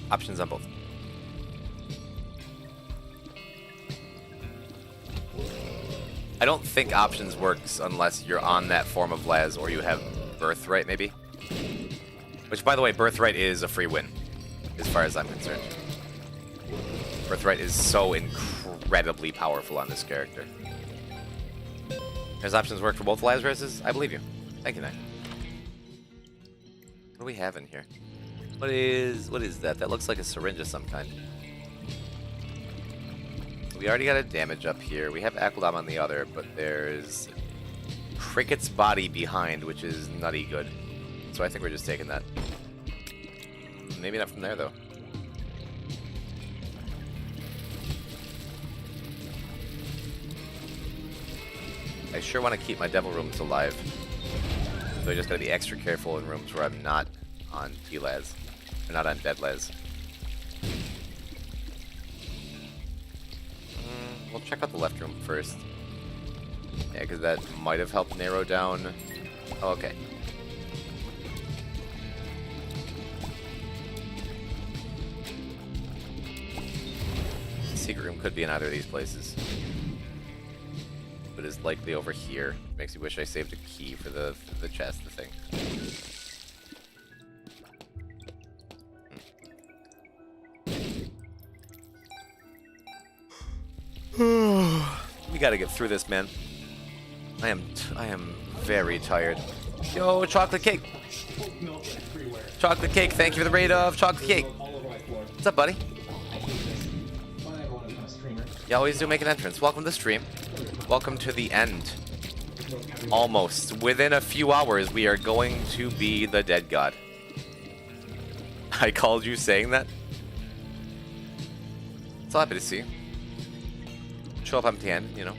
Options on both. I don't think options works unless you're on that form of las or you have birthright, maybe. Which, by the way, birthright is a free win, as far as I'm concerned. Birthright is so incredibly powerful on this character. Does options work for both Lazarus's? I believe you. Thank you, Nick. What do we have in here? What is that? That looks like a syringe of some kind. We already got a damage up here. We have Aquadom on the other, but there's Cricket's body behind, which is nutty good. So I think we're just taking that. Maybe not from there, though. I sure want to keep my devil rooms alive. So I just gotta be extra careful in rooms where I'm not on T-Laz. Or not on Dead-Laz. We'll check out the left room first. Yeah, because that might have helped narrow down... Oh, okay. Secret room could be in either of these places. But is likely over here. Makes me wish I saved a key for the chest, the thing. We gotta get through this, man. I am very tired. Yo, chocolate cake. Chocolate cake, thank you for the raid of chocolate cake. What's up, buddy? You always do make an entrance. Welcome to the stream. Welcome to the end. Almost. Within a few hours, we are going to be the dead god. I called you saying that? So happy to see you. Show up empty-handed, you know?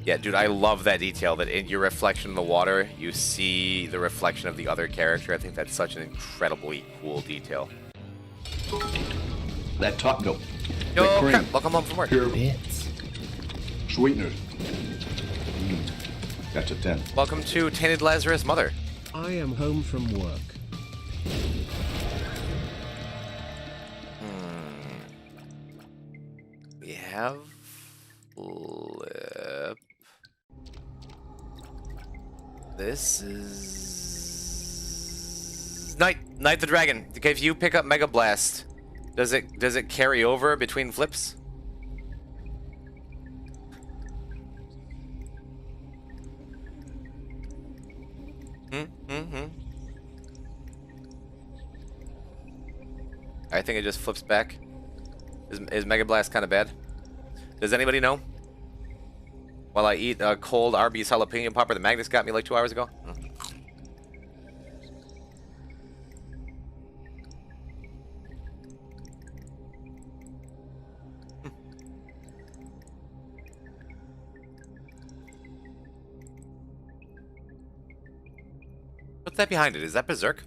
Yeah, dude, I love that detail, that in your reflection in the water, you see the reflection of the other character. I think that's such an incredibly cool detail. That taco. Yo, cream. crap, welcome home from work. Pure sweeteners. That's a 10. Welcome to Tainted Lazarus Mother. I am home from work. We have flip. This is Knight the Dragon. Okay, if you pick up Mega Blast, does it carry over between flips? I think it just flips back. Is Mega Blast kind of bad? Does anybody know? While I eat a cold Arby's jalapeno popper that Magnus got me like 2 hours ago. What's that behind it? Is that Berserk?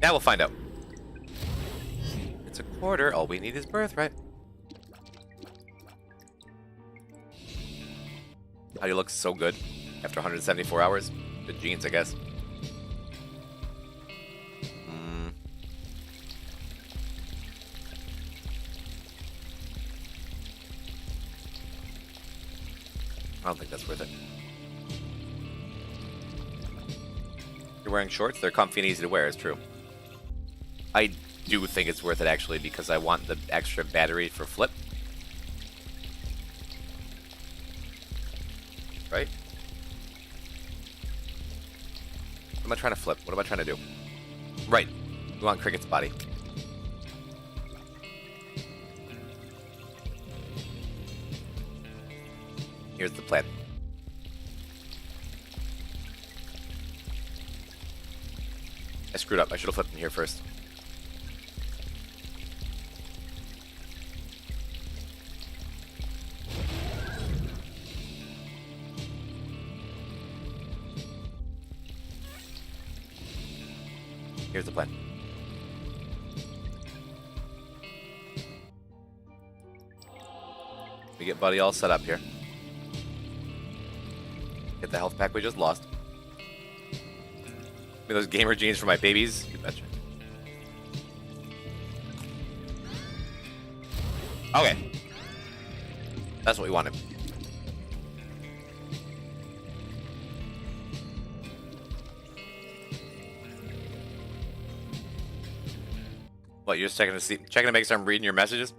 Yeah, we'll find out. It's a quarter. All we need is birthright. How do you look so good after 174 hours? Good genes, I guess. I don't think that's worth it. You're wearing shorts? They're comfy and easy to wear, it's true. I do think it's worth it, actually, because I want the extra battery for flip. Right? What am I trying to flip? What am I trying to do? Right. We want Cricket's body. Here's the plan. I screwed up. I should have flipped in here first. Here's the plan. We get Buddy all set up here. Get the health pack we just lost. Give me those gamer jeans for my babies. You betcha. Okay. That's what we wanted. What, you're just checking to make sure I'm reading your messages?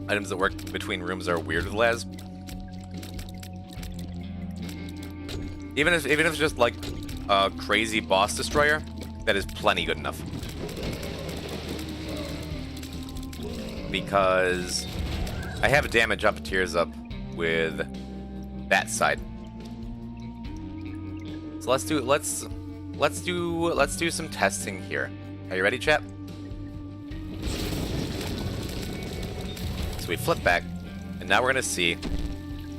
Items that work between rooms are weird with Laz. Even if it's just like a crazy boss destroyer, that is plenty good enough. Because I have damage up, tears up with that side. So let's do some testing here. Are you ready, chat? So we flip back, and now we're gonna see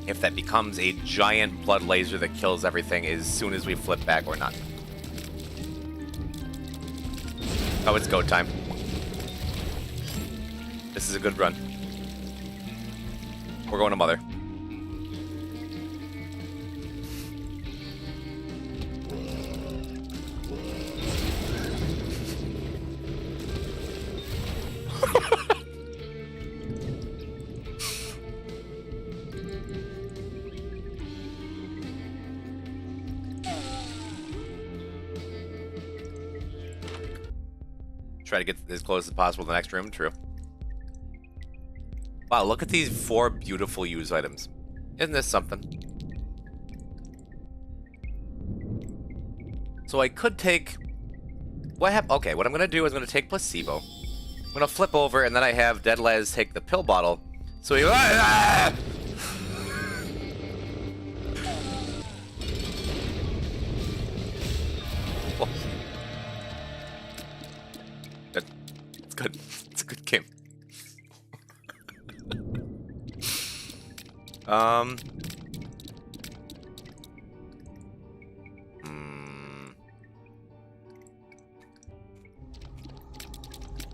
if that becomes a giant blood laser that kills everything as soon as we flip back or not. Oh, it's go time. This is a good run. We're going to Mother. Try to get as close as possible to the next room. True. Wow, look at these 4 beautiful used items. Isn't this something? So I could take... Okay, what I'm going to do is I'm going to take placebo. I'm going to flip over, and then I have Dead Laz take the pill bottle. So he... It's good. It's a good game.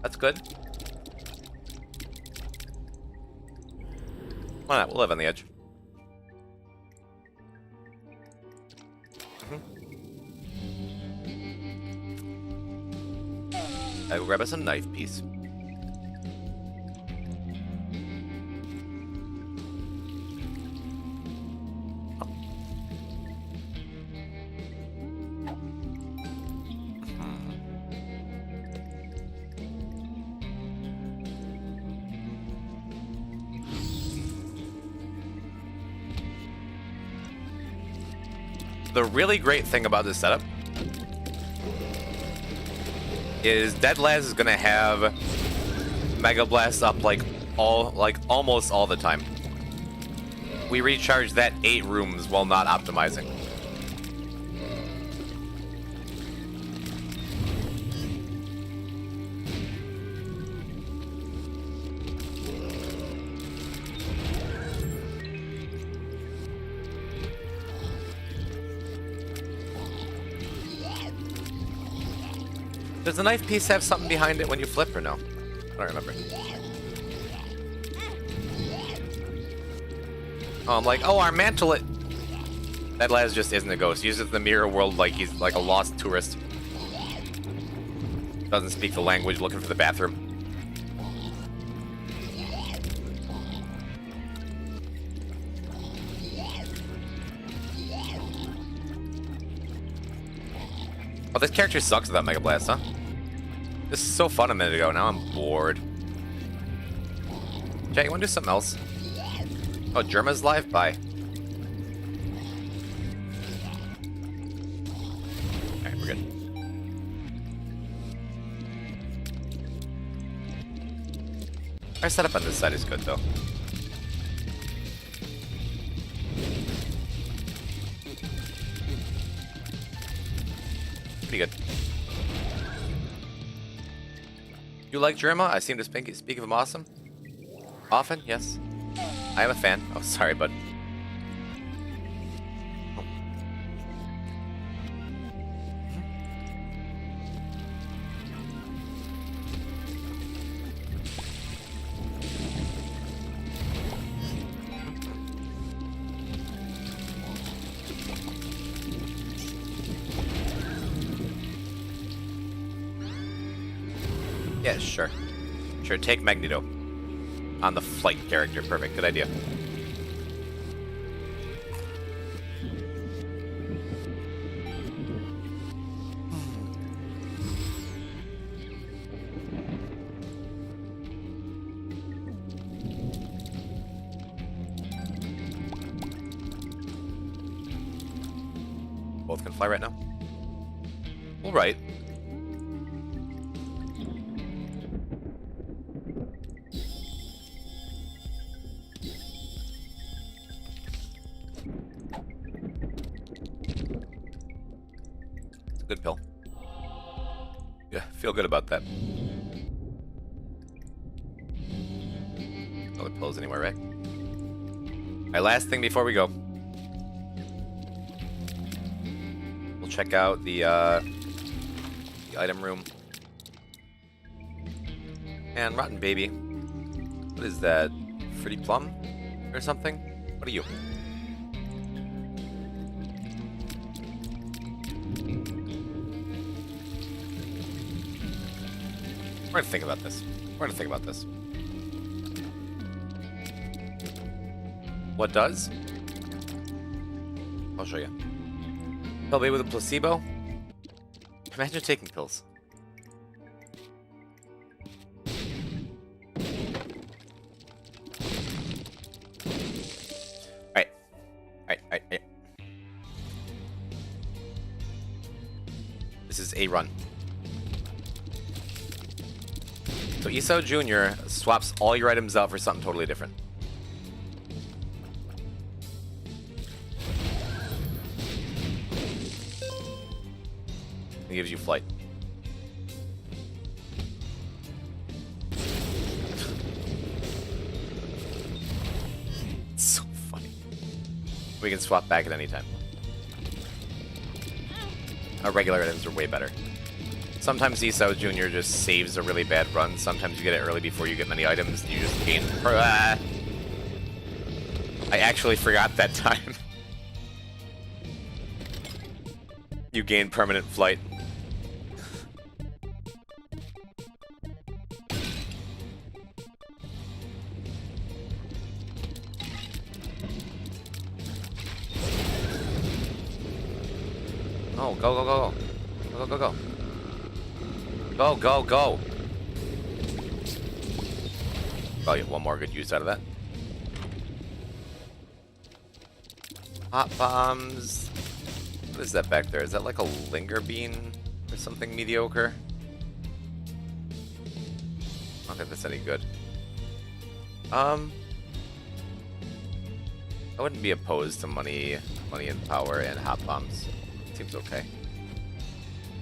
That's good. Why not? We'll live on the edge. I will grab us a knife piece. The really great thing about this setup is Dead Laz is gonna have Mega Blast up almost all the time. We recharge that 8 rooms while not optimizing. Does the knife piece have something behind it when you flip or no? I don't remember. Oh, I'm like, oh, our mantle it. That Laz just isn't a ghost. He uses the mirror world like he's like a lost tourist. Doesn't speak the language, looking for the bathroom. Oh, this character sucks without Mega Blast, huh? This is so fun a minute ago, now I'm bored. Jay, you wanna do something else? Oh, Germa's live? Bye. Alright, we're good. Our setup on this side is good, though. Pretty good. You like Germa? I seem to speak of him awesome. Often, yes. I am a fan. Oh, sorry, bud. Oh. Yeah, sure. Sure, take Magneto. On the flight character. Perfect, good idea. Both can fly right now? All right. Good pill. Yeah, feel good about that. Other pills anywhere, right? Alright, last thing before we go. We'll check out the item room. And Rotten Baby. What is that? Fruity Plum? Or something? What are you? We're gonna think about this. We're gonna think about this. What does? I'll show you. Pill baby with a placebo? Imagine taking pills. Alright. This is a run. So Iso Jr. swaps all your items out for something totally different. It gives you flight. It's so funny. We can swap back at any time. Our regular items are way better. Sometimes Iso Jr. just saves a really bad run. Sometimes you get it early before you get many items. And you just gain... I actually forgot that time. You gain permanent flight. Oh, go, go, go, go. Go, go, go. Go, go, go. Probably get one more good use out of that. Hot bombs. What is that back there? Is that like a linger bean or something mediocre? I don't think that's any good. I wouldn't be opposed to money and power and hot bombs. Seems okay.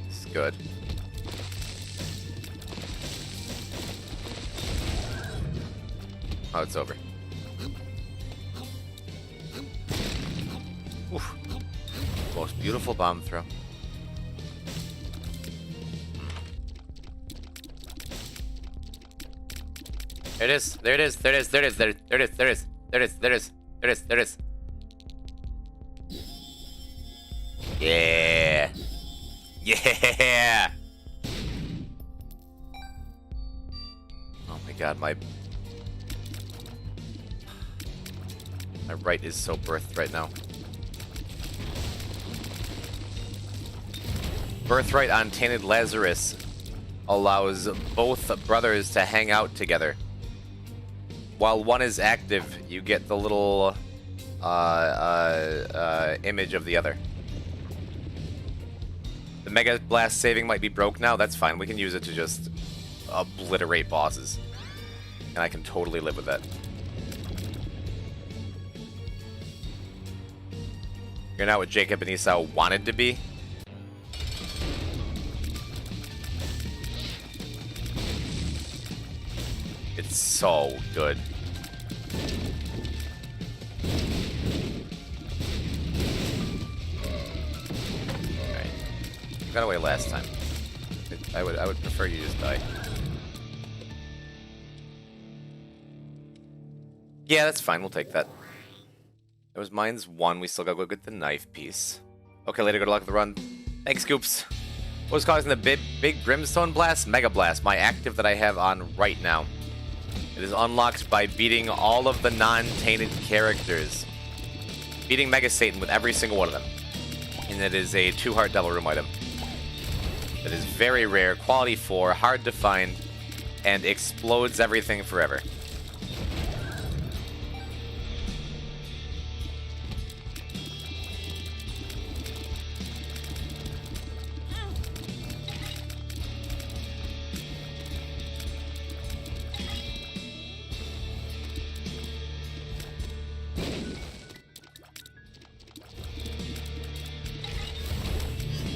It's good. Oh, it's over. Oof. Most beautiful bomb throw. There it is. There it is. There it is. There it is. There it is. There it is. There it is. There it is. There it is. There it is. Yeah. Yeah. Oh my god, my right is so birthed right now. Birthright on Tainted Lazarus allows both brothers to hang out together. While one is active, you get the little image of the other. The Mega Blast saving might be broke now. That's fine. We can use it to just obliterate bosses. And I can totally live with that. You're not what Jacob and Esau wanted to be. It's so good. Alright. You got away last time. I would prefer you just die. Yeah, that's fine. We'll take that. That was mine's one. We still gotta go get the knife piece. Okay, later, good luck with the run. Thanks, Scoops. What was causing the big Brimstone Blast? Mega Blast, my active that I have on right now. It is unlocked by beating all of the non-tainted characters. Beating Mega Satan with every single one of them. And it is a 2-heart Devil Room item. It is very rare, quality 4, hard to find, and explodes everything forever.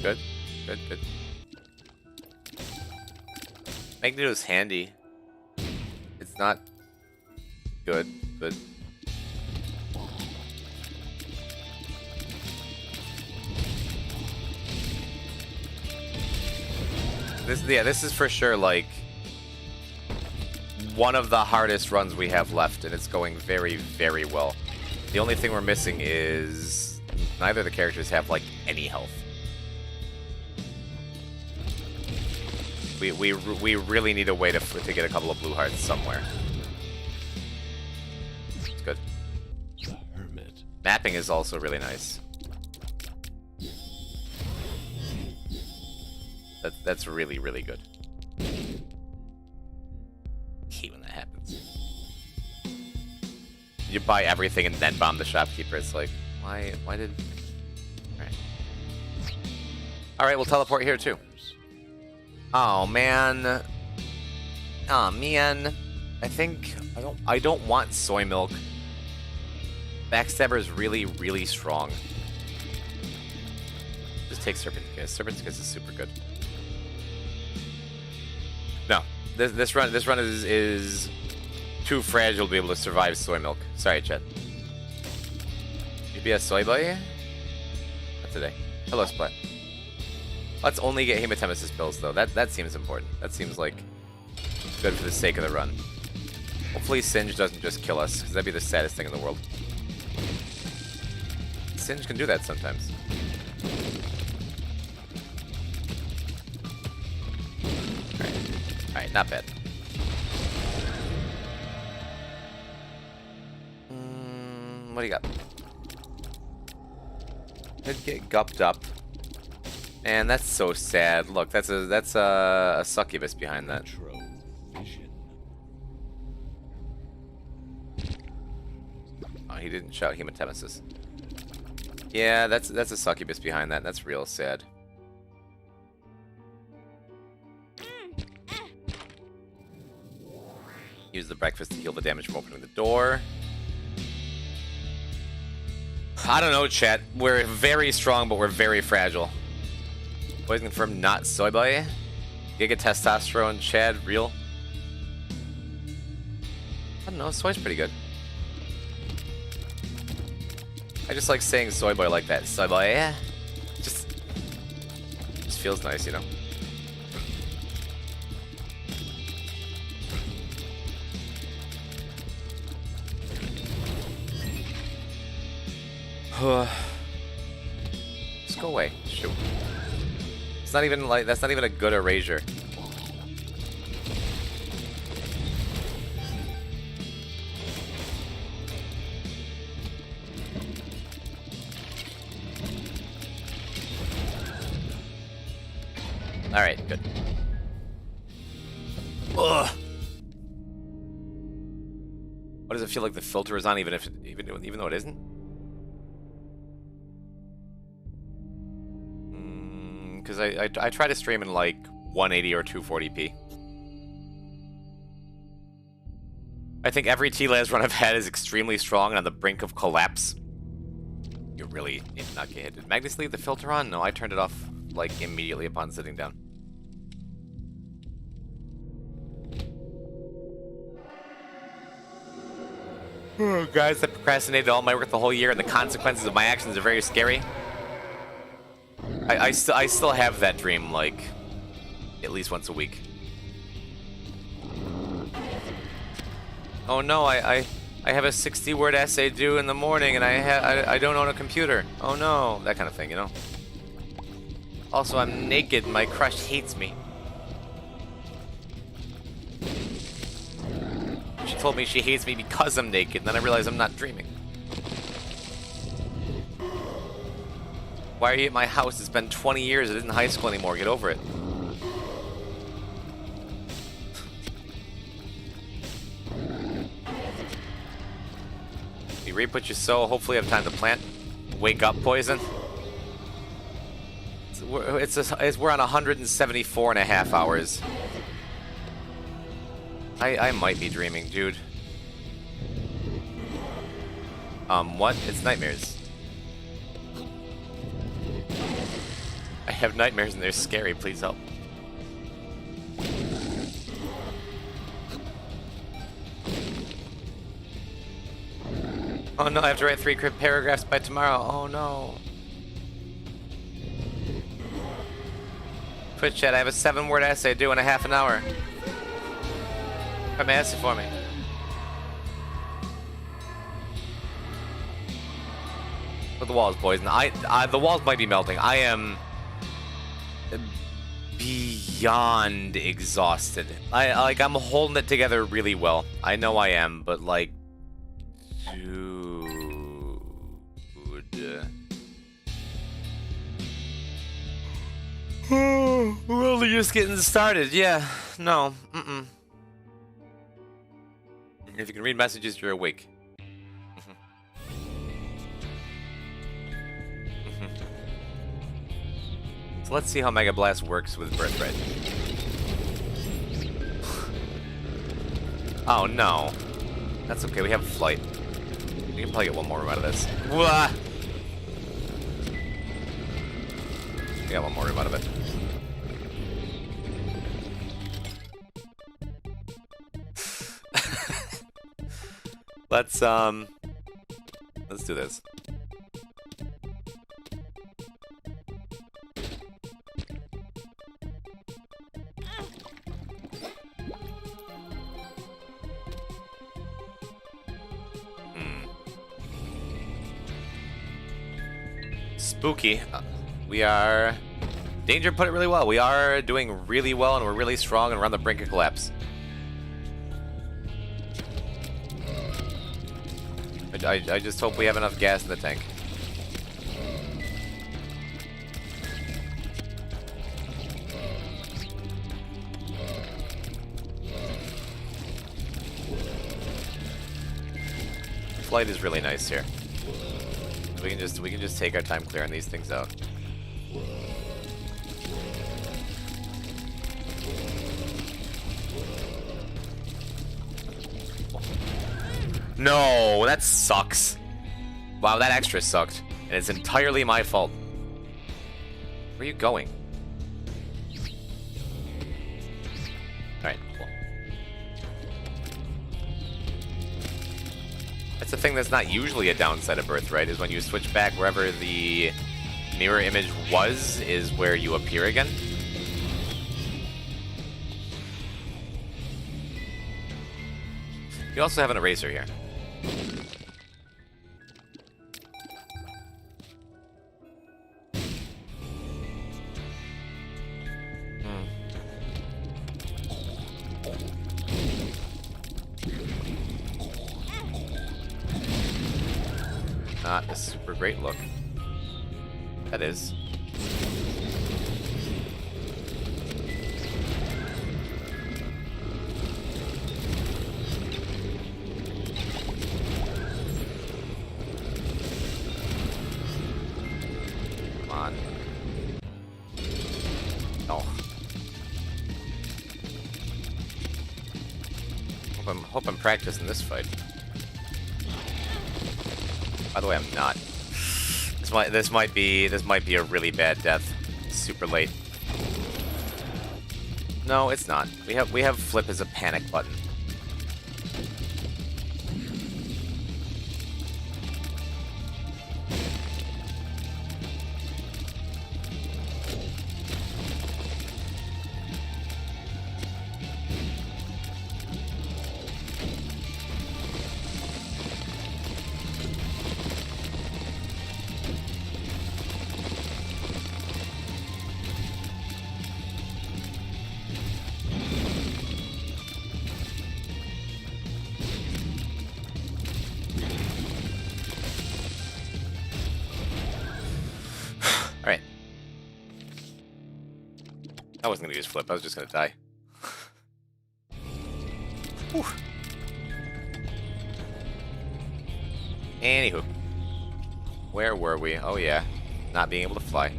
Good, good, good. Magneto's handy. It's not good, but this is for sure like one of the hardest runs we have left, and it's going very, very well. The only thing we're missing is neither of the characters have like any health. We really need a way to get a couple of blue hearts somewhere. It's good. The Hermit. Mapping is also really nice. That's really, really good. Hate when that happens. You buy everything and then bomb the shopkeeper. It's like, why did... Alright. Alright, we'll teleport here too. Oh man. Oh man. I think I don't want soy milk. Backstabber is really, really strong. Just take Serpent Kiss. Serpent Kiss is super good. No. This run is too fragile to be able to survive soy milk. Sorry, Chet. You be a soy boy? Not today. Hello, Splat. Let's only get hematemesis pills, though. That seems important. That seems like good for the sake of the run. Hopefully Singe doesn't just kill us, because that'd be the saddest thing in the world. Singe can do that sometimes. Alright, not bad. What do you got? Could get gupped up. Man, that's so sad. Look, that's a succubus behind that. Retro vision. Oh, he didn't shout hematemesis. Yeah, that's a succubus behind that. That's real sad. Use the breakfast to heal the damage from opening the door. I don't know, chat. We're very strong, but we're very fragile. Poison confirmed, not soy boy. Giga testosterone, Chad, real. I don't know, soy's pretty good. I just like saying soy boy like that. Soy boy. Just feels nice, you know. Just go away. Shoot. It's not even like, that's not even a good erasure. Alright, good. Ugh. What does it feel like the filter is on even though it isn't? Because I try to stream in like 180 or 240p. I think every T-Laz run I've had is extremely strong and on the brink of collapse. You really need to not get hit. Did Magnus leave the filter on? No, I turned it off like immediately upon sitting down. Oh, guys, I procrastinated all my work the whole year and the consequences of my actions are very scary. I still have that dream, like, at least once a week. Oh no, I have a 60-word essay due in the morning and I don't own a computer. Oh no, that kind of thing, you know? Also, I'm naked, my crush hates me. She told me she hates me because I'm naked, and then I realized I'm not dreaming. Why are you at my house? It's been 20 years. It isn't high school anymore. Get over it. You re-put your soul. Hopefully I have time to plant. Wake up, poison. We're on 174 and a half hours. I might be dreaming, dude. What? It's nightmares. I have nightmares and they're scary, please help. Oh no, I have to write 3 paragraphs by tomorrow. Oh no. Twitch chat, I have a 7-word essay due in a half an hour. Write my essay for me. But the walls, boys. The walls might be melting. I am beyond exhausted. I'm holding it together really well. I know I am, but like, dude. We're only just getting started. Yeah. No. If you can read messages, you're awake. So let's see how Mega Blast works with Birthright. Oh no. That's okay, we have flight. We can probably get one more room out of this. Wah! We got one more room out of it. Let's do this. Spooky. We are... Danger put it really well. We are doing really well and we're really strong and we're on the brink of collapse. I just hope we have enough gas in the tank. flight is really nice here. We can just take our time clearing these things out. No, that sucks. Wow, that extra sucked. And it's entirely my fault. Where are you going? Alright, cool. That's the thing that's not usually a downside of Birthright, is when you switch back wherever the mirror image was, is where you appear again. You also have an eraser here. Not a super great look. That is. Come on. Oh. Hope I'm practicing this fight. By the way, I'm not. This might be a really bad death. Super late. No, it's not. We have flip as a panic button. Alright. I wasn't gonna use flip, I was just gonna die. Whew. Anywho. Where were we? Oh yeah. Not being able to fly.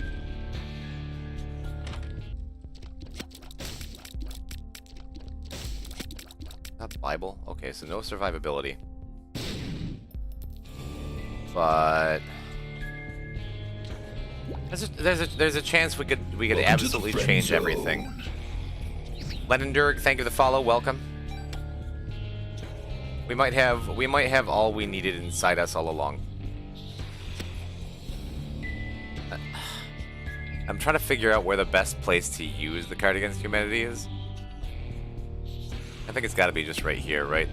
Not Bible? Okay, so no survivability. But there's a chance we could absolutely change everything. Lenendurg, thank you for the follow. Welcome. We might have all we needed inside us all along. I'm trying to figure out where the best place to use the card against humanity is. I think it's got to be just right here, right?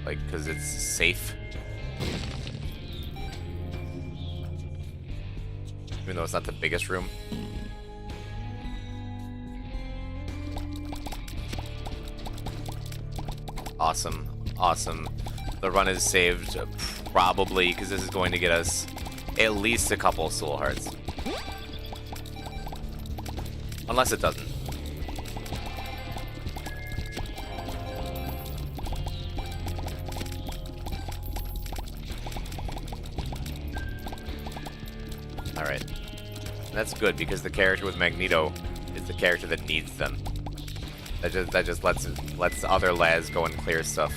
Like, because it's safe. Even though it's not the biggest room. Awesome. Awesome. The run is saved, probably, because this is going to get us at least a couple of soul hearts. Unless it doesn't. Alright. That's good, because the character with Magneto is the character that needs them. That just lets other lads go and clear stuff.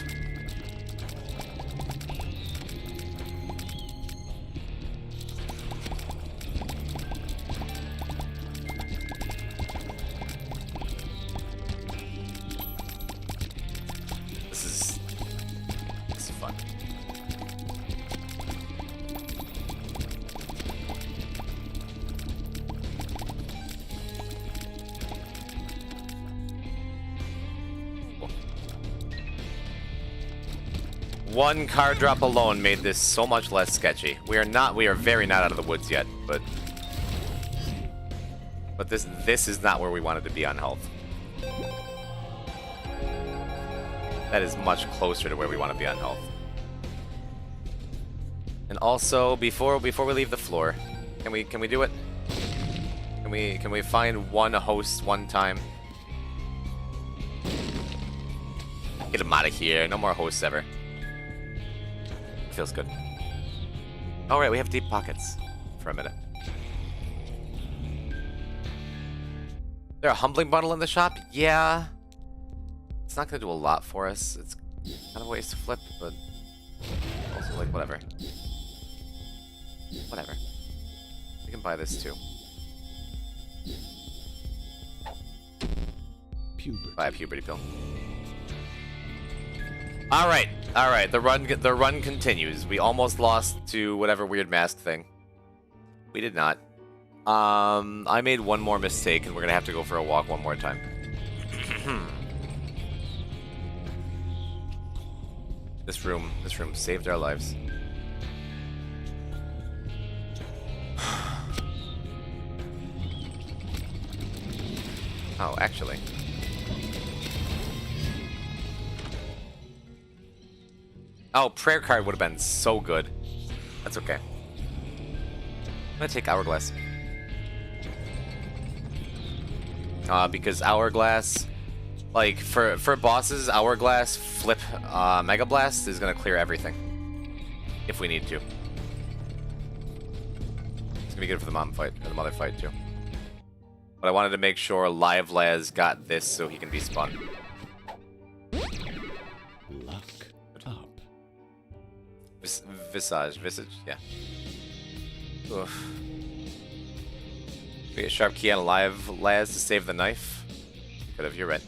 This is fun. One card drop alone made this so much less sketchy. We are very not out of the woods yet, but this is not where we wanted to be on health. That is much closer to where we want to be on health. And also, before we leave the floor, can we do it? Can we find one host one time? Get him out of here. No more hosts ever. Feels good. All right, we have deep pockets for a minute. There a humbling bundle in the shop? Yeah. It's not gonna do a lot for us. It's kind of a waste to flip, but also like whatever. Whatever. We can buy this too. Puberty. Buy a puberty pill. All right. The run continues. We almost lost to whatever weird mask thing. We did not. I made one more mistake, and we're gonna have to go for a walk one more time. This room saved our lives. Oh, actually. Oh, prayer card would have been so good. That's okay. I'm gonna take Hourglass. Because Hourglass, like, for bosses, Hourglass, flip, Mega Blast is gonna clear everything. If we need to. It's gonna be good for the mom fight, or the mother fight, too. But I wanted to make sure Live Laz got this so he can be spun. Luck up. Visage, yeah. Oof. We get Sharp Key on Live Laz to save the knife. Could have, you're right.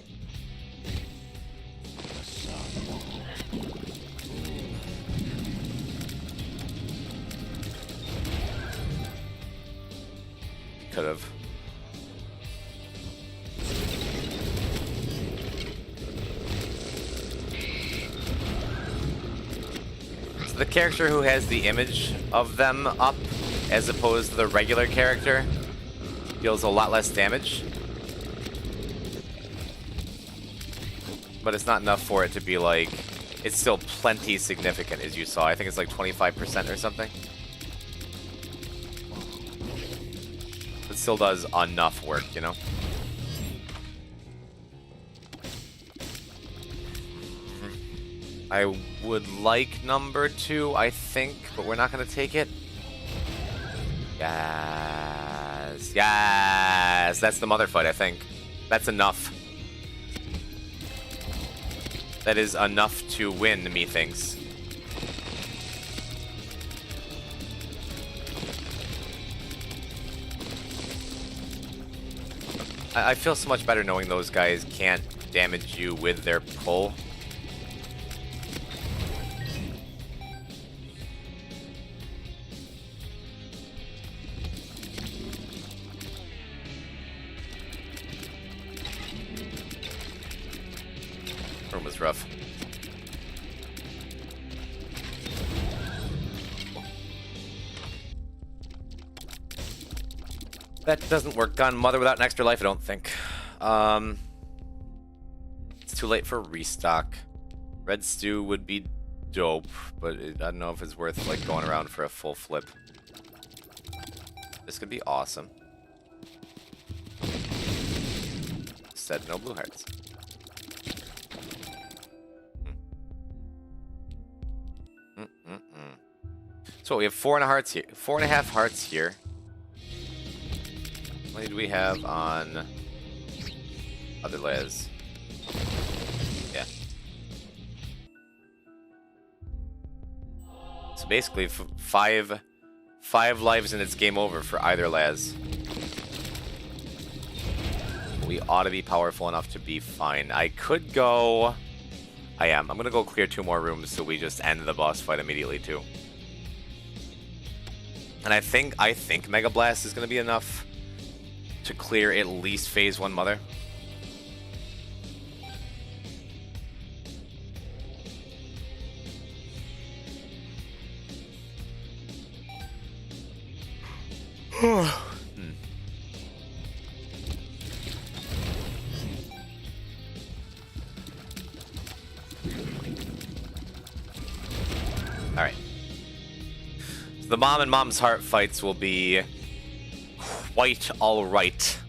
Could have. So the character who has the image of them up, as opposed to the regular character, deals a lot less damage. But it's not enough for it to be like, it's still plenty significant, as you saw. I think it's like 25% or something. It still does enough work, you know? I would like number 2, I think, but we're not going to take it. Yes. Yes! That's the mother fight, I think. That's enough. That is enough to win, methinks. I feel so much better knowing those guys can't damage you with their pull. Room was rough. That doesn't work on Mother without an extra life, I don't think. It's too late for restock. Red Stew would be dope, but I don't know if it's worth like going around for a full flip. This could be awesome. Said no blue hearts. So we have 4.5 hearts here. 4.5 hearts here. How many do we have on other Laz? Yeah. So basically, five lives and it's game over for either Laz. We ought to be powerful enough to be fine. I could go... I am. I'm gonna go clear 2 more rooms so we just end the boss fight immediately too. And I think Mega Blast is gonna be enough to clear at least phase 1 Mother. Alright. So the Mom and Mom's Heart fights will be quite alright.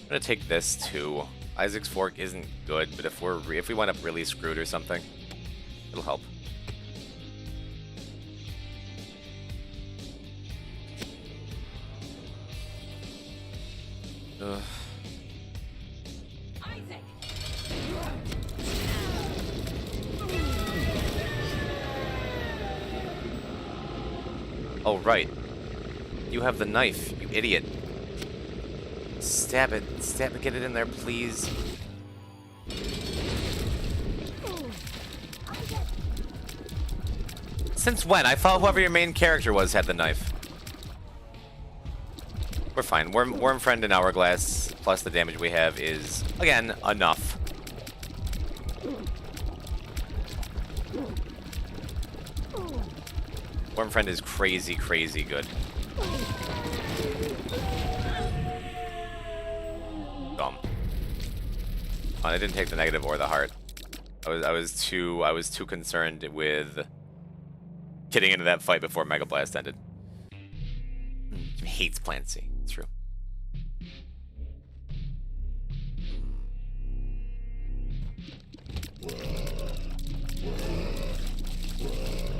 I'm gonna take this too. Isaac's Fork isn't good, but if we wind up really screwed or something, it'll help. Ugh. Oh, right. You have the knife, you idiot. Stab it. Stab it. Get it in there, please. Since when? I thought whoever your main character was had the knife. We're fine. Worm Friend and Hourglass, plus the damage we have is, again, enough. Worm Friend is crazy, crazy good. Dumb. Oh, I didn't take the negative or the heart. I was too concerned with getting into that fight before Mega Blast ended. He hates Plancy. It's true.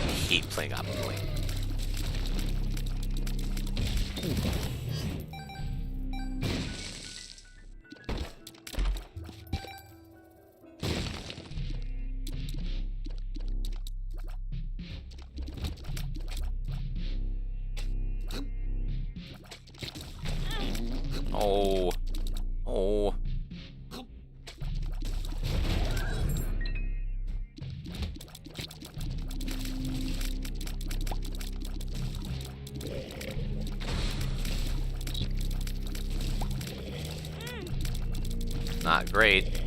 I hate playing optimally. Oh. Oh. Not great.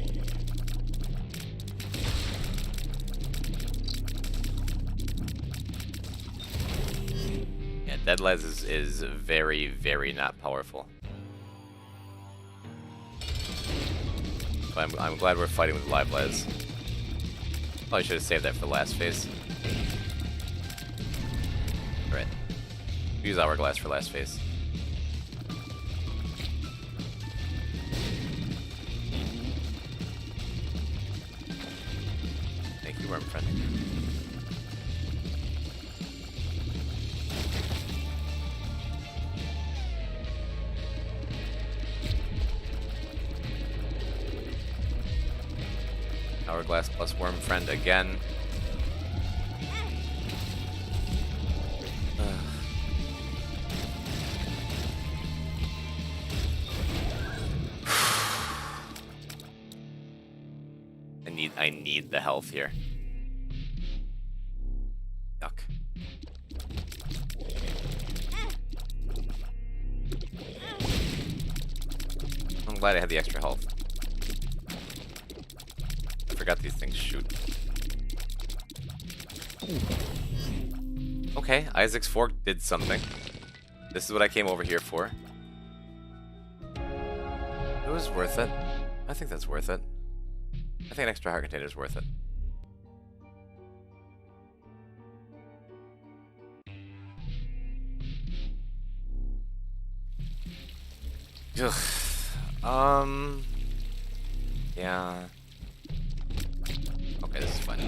Yeah, Dead Les is very, very not powerful. But I'm glad we're fighting with live Les. Probably should have saved that for the last phase. Alright. Use Hourglass for last phase. Thank you, Worm Friend. Hourglass plus Worm Friend again. I need the health here. Yuck. I'm glad I had the extra health. I forgot these things shoot. Okay, Isaac's Fork did something. This is what I came over here for. It was worth it. I think that's worth it. I think an extra heart container is worth it. Ugh. Yeah. Okay, this is fine.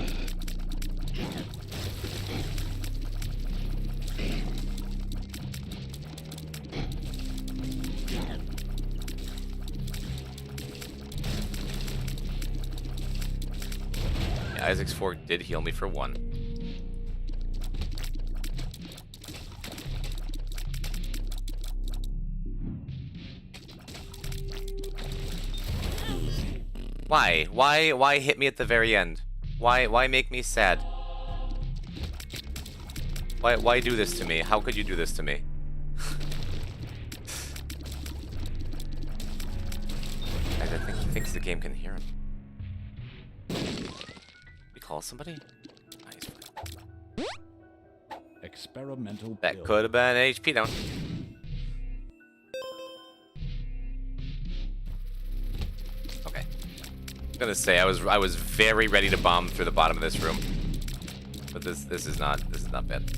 Yeah, Isaac's Fork did heal me for 1. Why? Why hit me at the very end? Why make me sad? Why do this to me? How could you do this to me? Guys, I think he thinks the game can hear him. We call somebody? Oh, he's fine. Experimental That build. could have been HP down. Okay. I'm gonna say I was very ready to bomb through the bottom of this room. But this is not bad.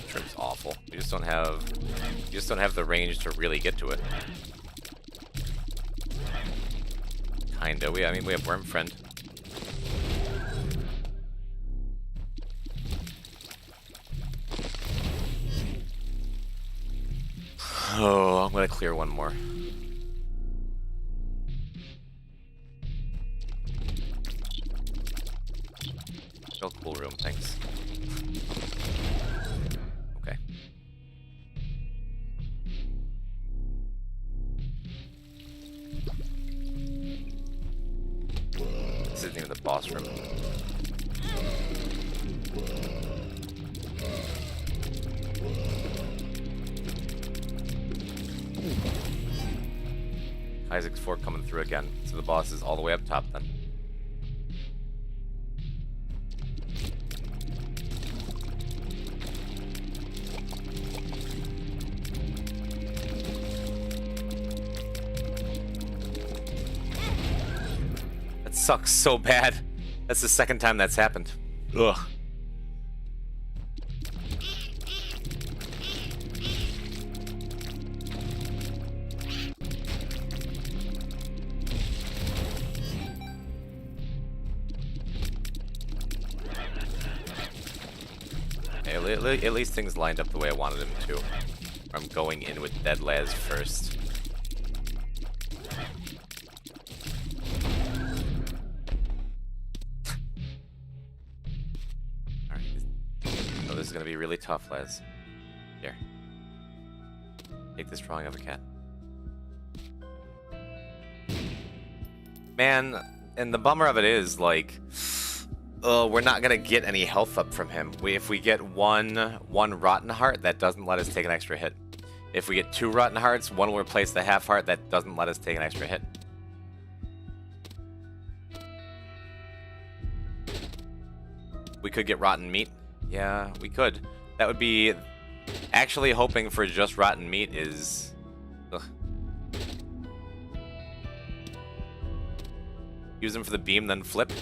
Trip's awful. You just don't have the range to really get to it. Kinda. I mean, we have Worm Friend. Oh, I'm gonna clear one more. Real cool room, thanks. Okay. This isn't even the boss room. Isaac's Fork coming through again, so the boss is all the way up top then. That sucks so bad. That's the second time that's happened. Ugh. At least things lined up the way I wanted them to. I'm going in with Dead Laz first. Alright. Oh, this is gonna be really tough, Laz. Here. Take this drawing of a cat. Man, and the bummer of it is, like... we're not gonna get any health up from him. If we get one rotten heart, that doesn't let us take an extra hit. If we get 2 rotten hearts, one will replace the half heart, that doesn't let us take an extra hit. We could get rotten meat. Yeah, we could. That would be... Actually hoping for just rotten meat is... Ugh. Use them for the beam, then flip.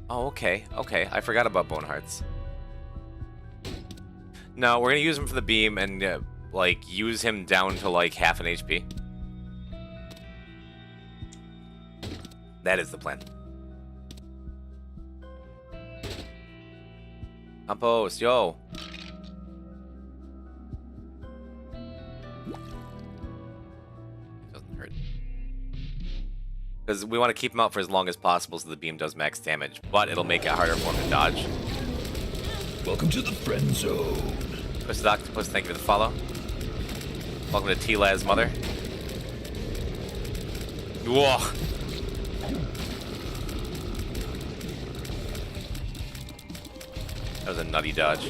Oh, okay. Okay, I forgot about Bone Hearts. No, we're gonna use him for the beam and, like, use him down to, like, half an HP. That is the plan. Compost, yo! Doesn't hurt. Because we want to keep him out for as long as possible so the beam does max damage, but it'll make it harder for him to dodge. Welcome to the friend zone. Twisted Octopus, thank you for the follow. Welcome to T-Laz Mother. Whoa! That was a nutty dodge.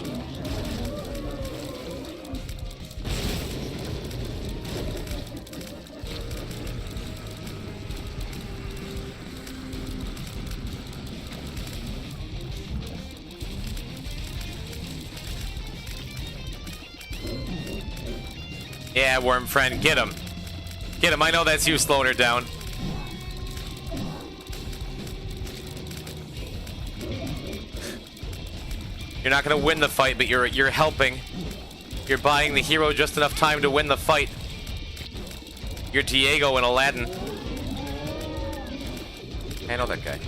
Yeah, Worm Friend, get him. Get him, I know that's you slowing her down. You're not gonna win the fight, but you're helping. You're buying the hero just enough time to win the fight. You're Diego and Aladdin. I know that guy.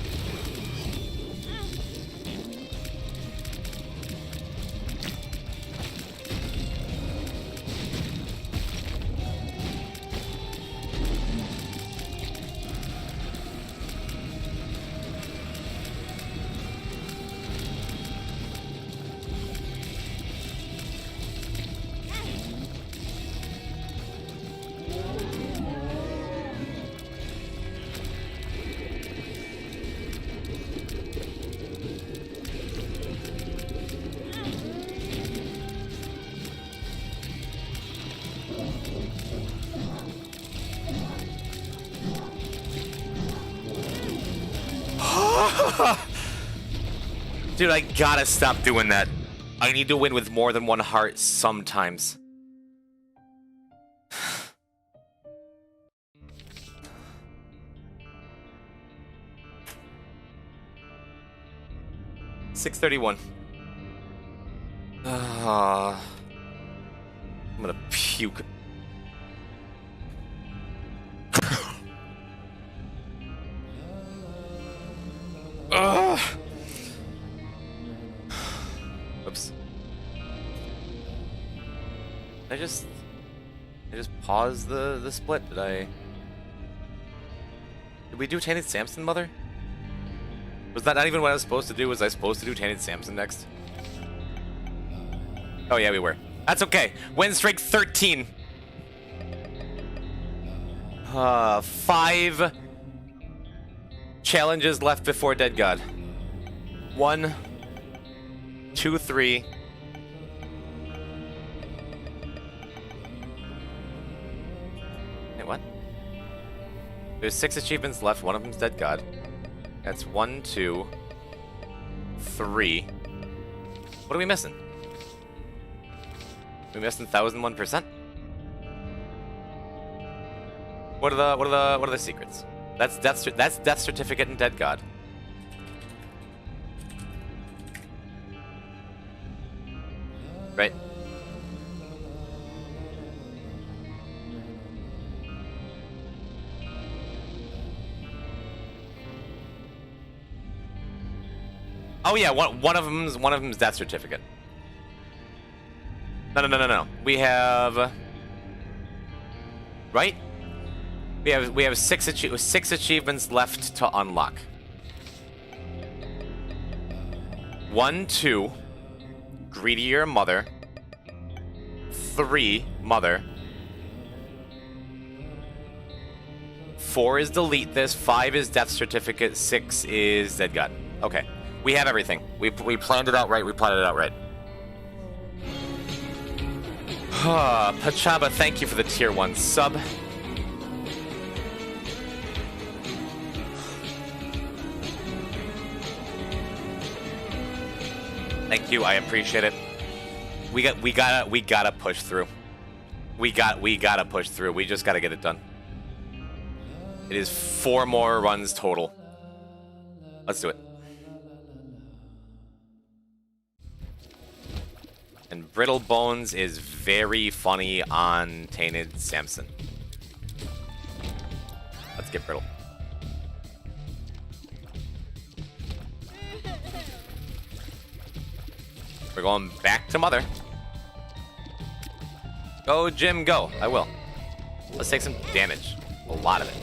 Dude, I gotta stop doing that. I need to win with more than 1 heart sometimes. $631. I'm gonna puke. I just paused the split. Did we do Tainted Samson, Mother? Was that not even what I was supposed to do? Was I supposed to do Tainted Samson next? Oh yeah, we were. That's okay. Win streak 13. 5 challenges left before Dead God. 1, 2, 3. Wait, what? There's 6 achievements left. One of them's Dead God. That's 1, 2, 3. What are we missing? We missing 1001%. What are the secrets? That's death certificate and Dead God. Right. Oh yeah, one of them's death certificate. No. We have right. We have 6 achievements left to unlock. 1, 2, greedier mother. 3, mother. 4 is delete this. 5 is death certificate. 6 is Dead God. Okay, we have everything. We planned it out right. We plotted it out right. Pachaba, thank you for the tier 1 sub. Thank you, I appreciate it. We gotta push through. We gotta push through. We just gotta get it done. It is 4 more runs total. Let's do it. And Brittle Bones is very funny on Tainted Samson. Let's get Brittle. We're going back to Mother. Go, Jim, go. I will. Let's take some damage. A lot of it.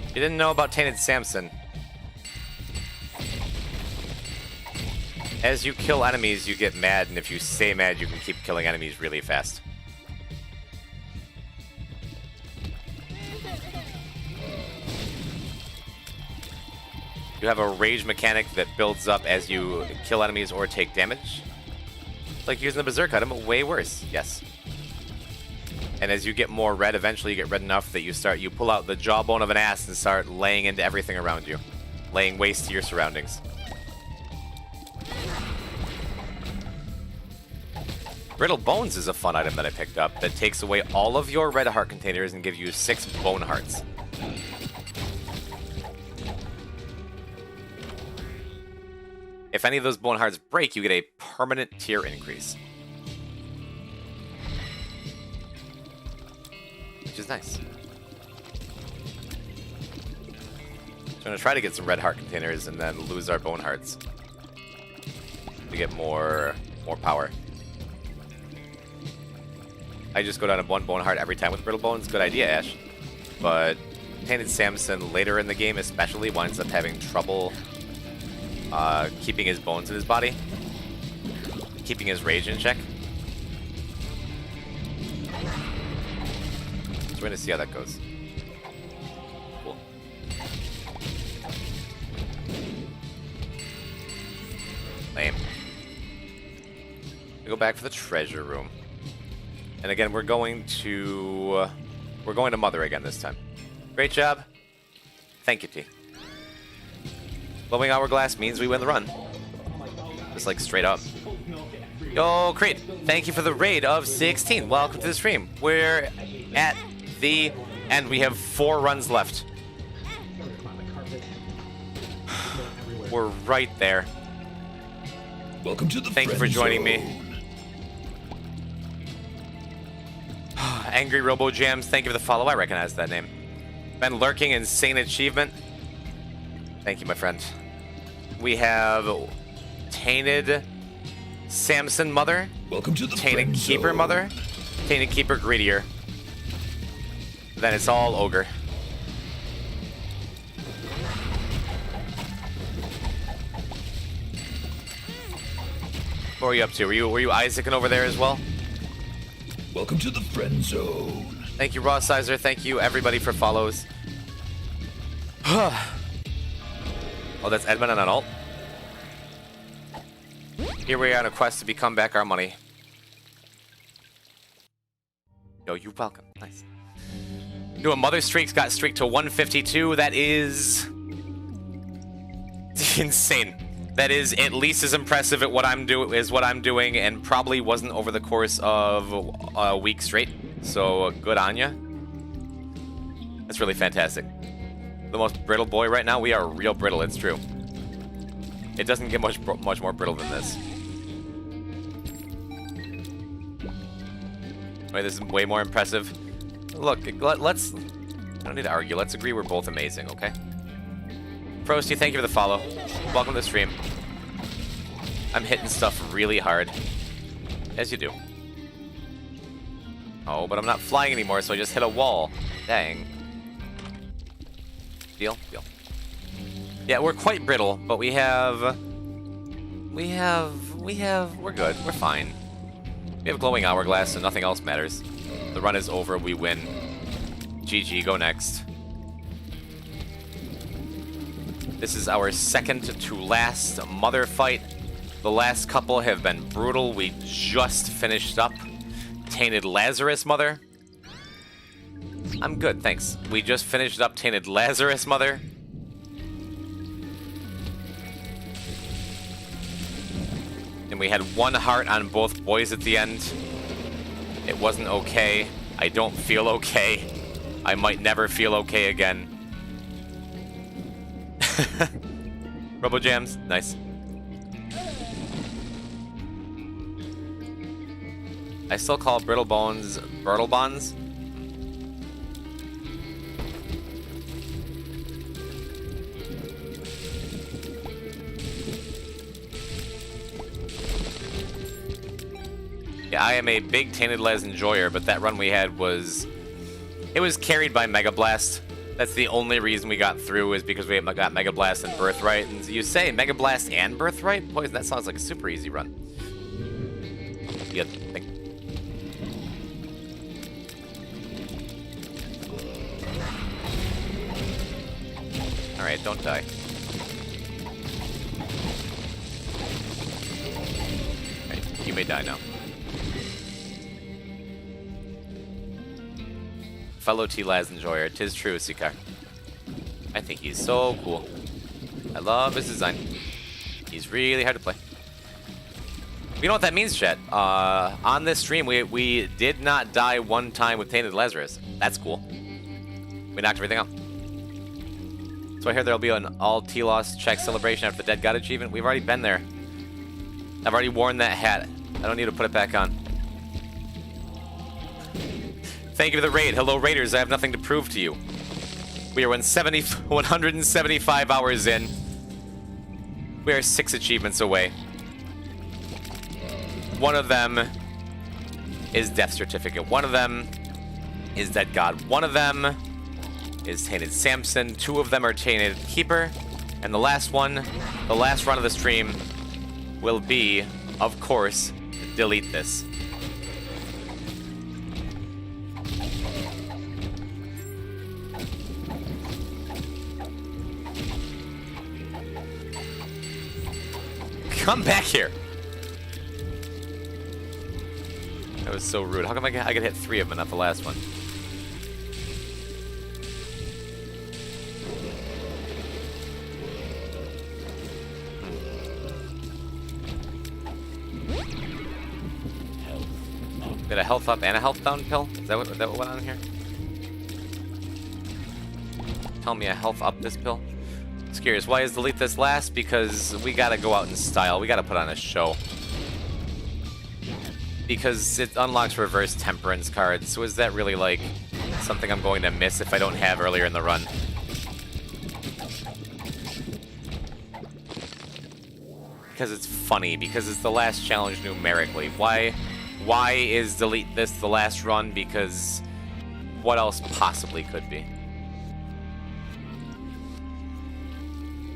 You didn't know about Tainted Samson. As you kill enemies, you get mad, and if you stay mad, you can keep killing enemies really fast. You have a rage mechanic that builds up as you kill enemies or take damage. Like using the Berserk item, but way worse. Yes. And as you get more red, eventually you get red enough that you pull out the jawbone of an ass and start laying into everything around you. Laying waste to your surroundings. Brittle Bones is a fun item that I picked up that takes away all of your red heart containers and gives you 6 bone hearts. If any of those bone hearts break, you get a permanent tier increase. Which is nice. So I'm going to try to get some red heart containers and then lose our bone hearts to get more power. I just go down to 1 bone heart every time with Brittle Bones. Good idea, Ash. But Tainted Samson later in the game especially winds up having trouble keeping his bones in his body. Keeping his rage in check. So we're going to see how that goes. Cool. Lame. We go back for the treasure room. And again, we're going to Mother again this time. Great job. Thank you, T. Glowing hourglass means we win the run. Just like straight up. Yo, Creed, thank you for the raid of 16. Welcome to the stream. We're at the end. We have 4 runs left. We're right there. Welcome to the Thank you for joining me. Angry Robo Jams, thank you for the follow. I recognize that name. Been lurking, insane achievement. Thank you, my friend. We have Tainted Samson Mother. Welcome to the Tainted friend Keeper zone. Mother. Tainted Keeper Greedier. Then it's all Ogre. What were you up to? Were you Isaacing over there as well? Welcome to the friend zone. Thank you, Raw Sizer. Thank you, everybody, for follows. Oh, that's Edmund on an alt. Here we are on a quest to become back our money. Yo, you're welcome. Nice. Doing Mother Streaks, got streaked to 152. That is insane. That is at least as impressive at what I'm doing, and probably wasn't over the course of a week straight. So good on ya. That's really fantastic. The most brittle boy right now. We are real brittle. It's true. It doesn't get much more brittle than this. Wait, this is way more impressive. Look, let's. I don't need to argue. Let's agree we're both amazing. Okay. Frosty, thank you for the follow. Welcome to the stream. I'm hitting stuff really hard. As you do. Oh, but I'm not flying anymore, so I just hit a wall. Dang. Deal? Deal. Yeah, we're quite brittle, but we're good. We're fine. We have glowing hourglass, so nothing else matters. The run is over, we win. GG, go next. This is our second to last Mother fight. The last couple have been brutal. We just finished up Tainted Lazarus Mother. I'm good, thanks. We just finished up Tainted Lazarus Mother. And we had one heart on both boys at the end. It wasn't okay. I don't feel okay. I might never feel okay again. Robo Jams, nice. I still call Brittle Bones Brittle Bonds. Yeah, I am a big Tainted Les enjoyer, but that run we had was... It was carried by Mega Blast. That's the only reason we got through, is because we got Mega Blast and Birthright. And you say Mega Blast and Birthright? Boy, that sounds like a super easy run. You think? Alright, don't die. Right, you may die now. Fellow T-Laz enjoyer, 'tis true, Sikar. I think he's so cool. I love his design. He's really hard to play. You know what that means, chat? On this stream, we did not die one time with Tainted Lazarus. That's cool. We knocked everything out. So I hear there'll be an all T-Loss check celebration after the Dead God achievement. We've already been there. I've already worn that hat. I don't need to put it back on. Thank you for the raid. Hello, Raiders. I have nothing to prove to you. We are 175 hours in. We are 6 achievements away. One of them is Death Certificate. One of them is Dead God. One of them is Tainted Samson. 2 of them are Tainted Keeper. And the last one, the last run of the stream, will be, of course, delete this. Come back here. That was so rude. How come I could hit 3 of them, not the last one? Did a health up and a health down pill? Is that what went on here? Tell me a health up this pill. It's curious. Why is delete this last? Because we gotta go out in style. We gotta put on a show. Because it unlocks reverse temperance cards. So is that really like Something I'm going to miss if I don't have earlier in the run. Because it's funny, because it's the last challenge numerically. Why is delete this the last run? Because what else possibly could be?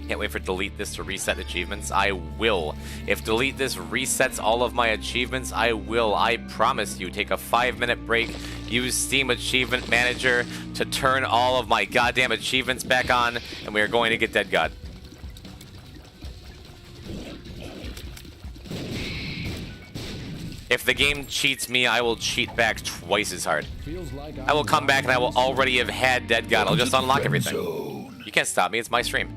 Can't wait for delete this to reset achievements. I will. If delete this resets all of my achievements, I will. I promise you. Take a 5-minute break. Use Steam Achievement Manager to turn all of my goddamn achievements back on, and we are going to get Dead God. If the game cheats me, I will cheat back twice as hard. I will come back and I will already have had Dead God. I'll just unlock everything. You can't stop me. It's my stream.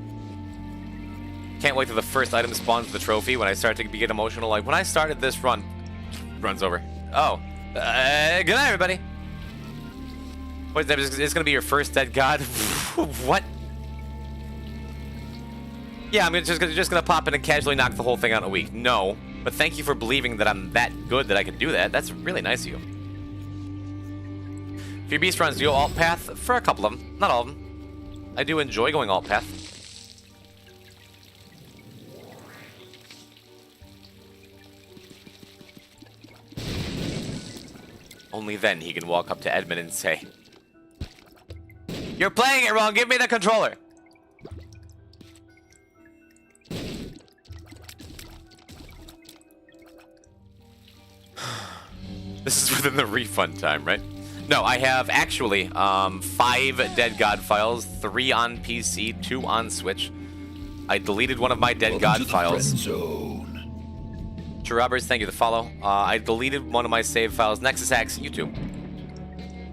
Can't wait till the first item spawns with the trophy when I start to get emotional. Like, when I started this run... Run's over. Oh. Good night, everybody. What is that? It's gonna be your first Dead God? What? Yeah, I'm just gonna pop in and casually knock the whole thing out in a week. No. But thank you for believing that I'm that good that I can do that. That's really nice of you. For your beast runs, do you go alt path? For a couple of them. Not all of them. I do enjoy going alt path. Only then he can walk up to Edmund and say, "You're playing it wrong, give me the controller!" This is within the refund time, right? No, I have actually 5 Dead God files, 3 on PC, 2 on Switch. I deleted one of my Dead God files. True Roberts, thank you for the follow. I deleted one of my save files. Nexus X, YouTube.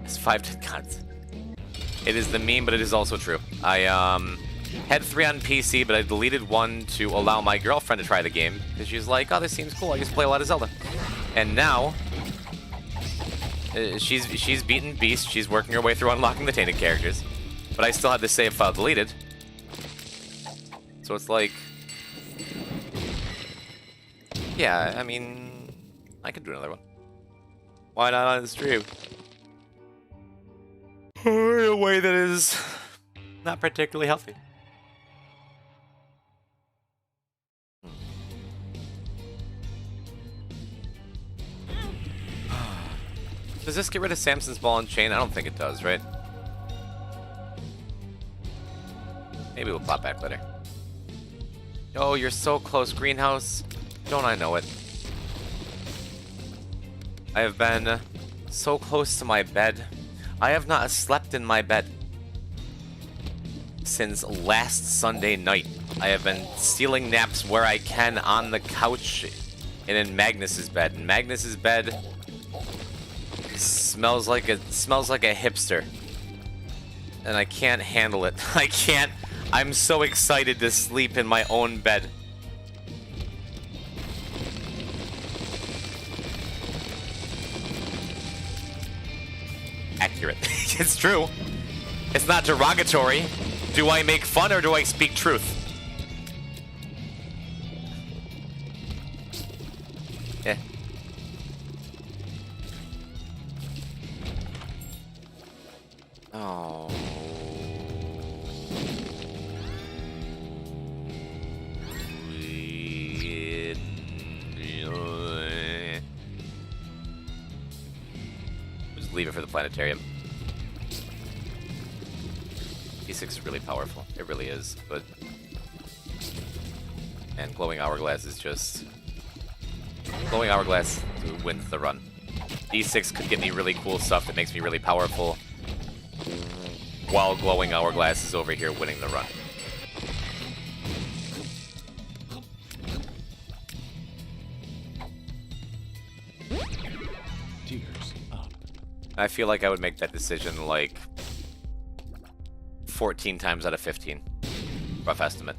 It's 5 Dead Gods. It is the meme, but it is also true. I had 3 on PC, but I deleted one to allow my girlfriend to try the game because she's like, "Oh, this seems cool. I used to play a lot of Zelda." And now she's beaten Beast. She's working her way through unlocking the tainted characters, but I still have the save file deleted. So it's like, yeah, I mean, I could do another one. Why not on the stream? In a way that is not particularly healthy. Does this get rid of Samson's ball and chain? I don't think it does, right? Maybe we'll pop back later. Oh, you're so close, greenhouse. Don't I know it? I have been so close to my bed. I have not slept in my bed since last Sunday night. I have been stealing naps where I can on the couch and in Magnus's bed. And Magnus's bed smells like a hipster. And I can't handle it. I can't. I'm so excited to sleep in my own bed. Accurate. It's true. It's not derogatory. Do I make fun or do I speak truth? Yeah. Oh. Just leave it for the planetarium. D6 is really powerful. It really is, but... And Glowing Hourglass is just... Glowing Hourglass wins the run. D6 could get me really cool stuff that makes me really powerful, while Glowing Hourglass is over here winning the run. Tears up. I feel like I would make that decision like 14 times out of 15. Rough estimate.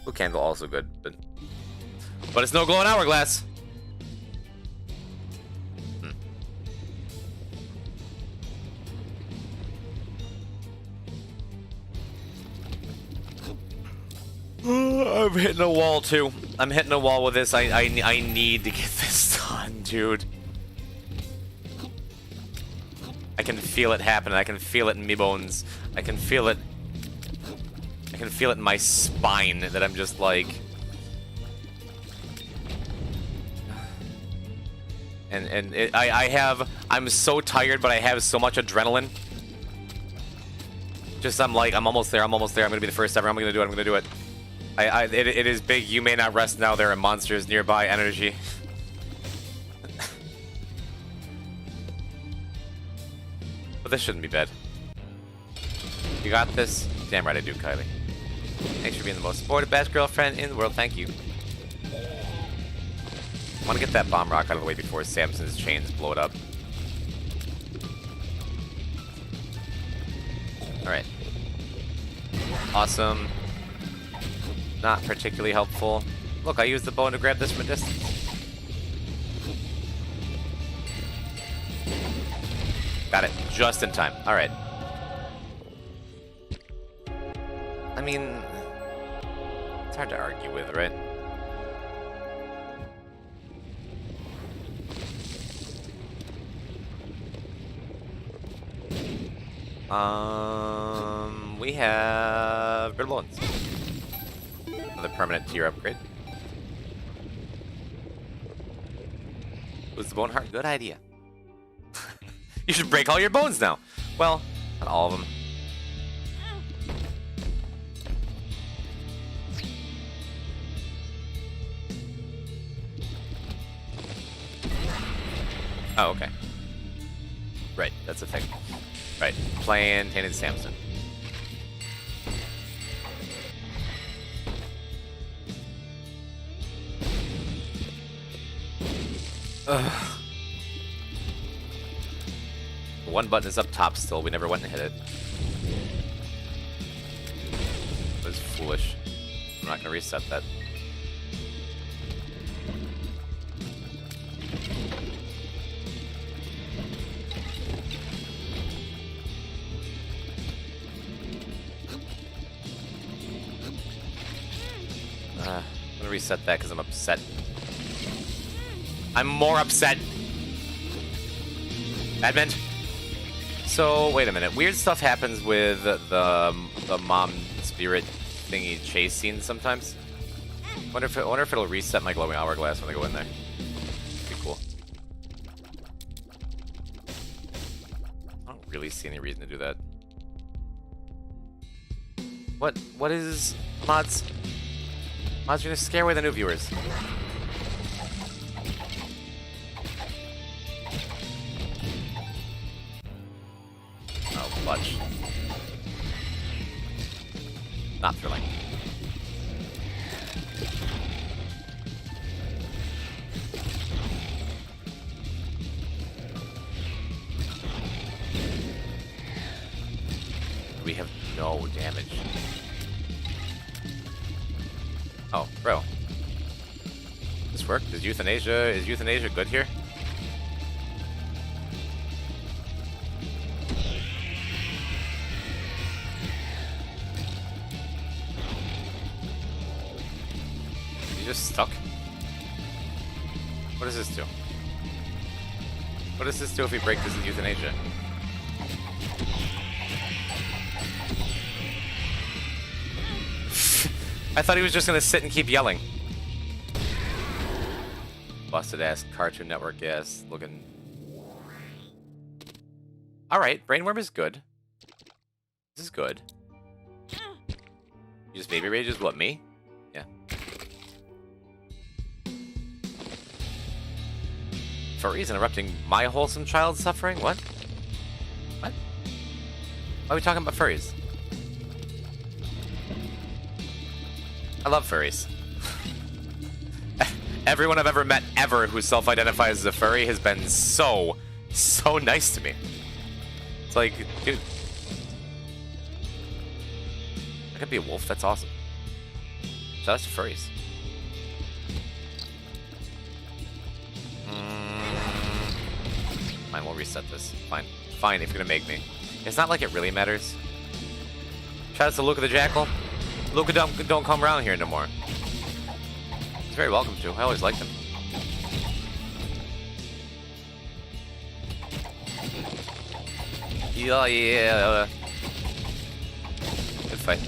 Blue Candle also good, but it's no Glowing Hourglass. I'm hitting a wall too. I'm hitting a wall with this. I need to get this done, dude. I can feel it happen. I can feel it in me bones. I can feel it. I can feel it in my spine that I'm just like. I'm so tired, but I have so much adrenaline. I'm almost there. I'm gonna be the first ever. I'm gonna do it. It is big. You may not rest now. There are monsters nearby. Energy. But this shouldn't be bad. You got this? Damn right I do, Kylie. Thanks for being the most supportive best girlfriend in the world. Thank you. I want to get that bomb rock out of the way before Samson's chains blow it up. Alright. Awesome. Not particularly helpful. Look, I used the bone to grab this from a distance. Got it. Just in time. Alright. I mean, it's hard to argue with, right? We have Brittle Bones. Another permanent tier upgrade. Was the bone heart? Good idea. You should break all your bones now. Well, not all of them. Oh, okay. Right, that's a thing. Right, playing Tainted Samson. Ugh. One button is up top still. We never went and hit it. It was foolish. I'm not gonna reset that. I'm gonna reset that because I'm upset. I'm more upset. Advent. So wait a minute. Weird stuff happens with the mom spirit thingy chase scene sometimes. Wonder if it'll reset my glowing hourglass when I go in there. Be cool. I don't really see any reason to do that. What is mods? Mods are gonna scare away the new viewers. Oh, clutch. Not thrilling. We have no damage. Oh, bro. This work? Is euthanasia good here? You just stuck? What does this do? What does this do if we break this in euthanasia? I thought he was just gonna sit and keep yelling. Busted ass Cartoon Network ass looking. Alright, Brainworm is good. This is good. You just baby rages? What, me? Yeah. Furries interrupting my wholesome child suffering? What? What? Why are we talking about furries? I love furries. Everyone I've ever met ever who self-identifies as a furry has been so nice to me. It's like, dude. I could be a wolf, that's awesome. Shout out to furries. Fine, we'll reset this. Fine. Fine, if you're gonna make me. It's not like it really matters. Shout out to Luca the Jackal. Luca don't come around here no more. He's very welcome to. I always liked him. Yeah, yeah. Good fight.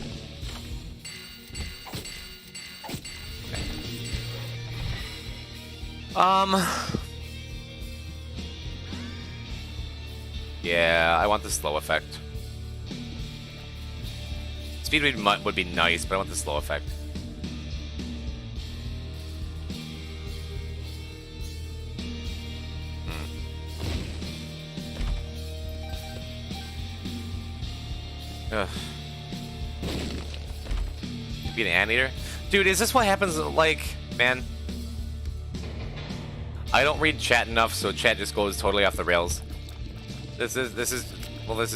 Yeah, I want the slow effect. Speed read would be nice, but I want the slow effect. Ugh. Be an anteater? Dude, is this what happens, like, man? I don't read chat enough, so chat just goes totally off the rails. This is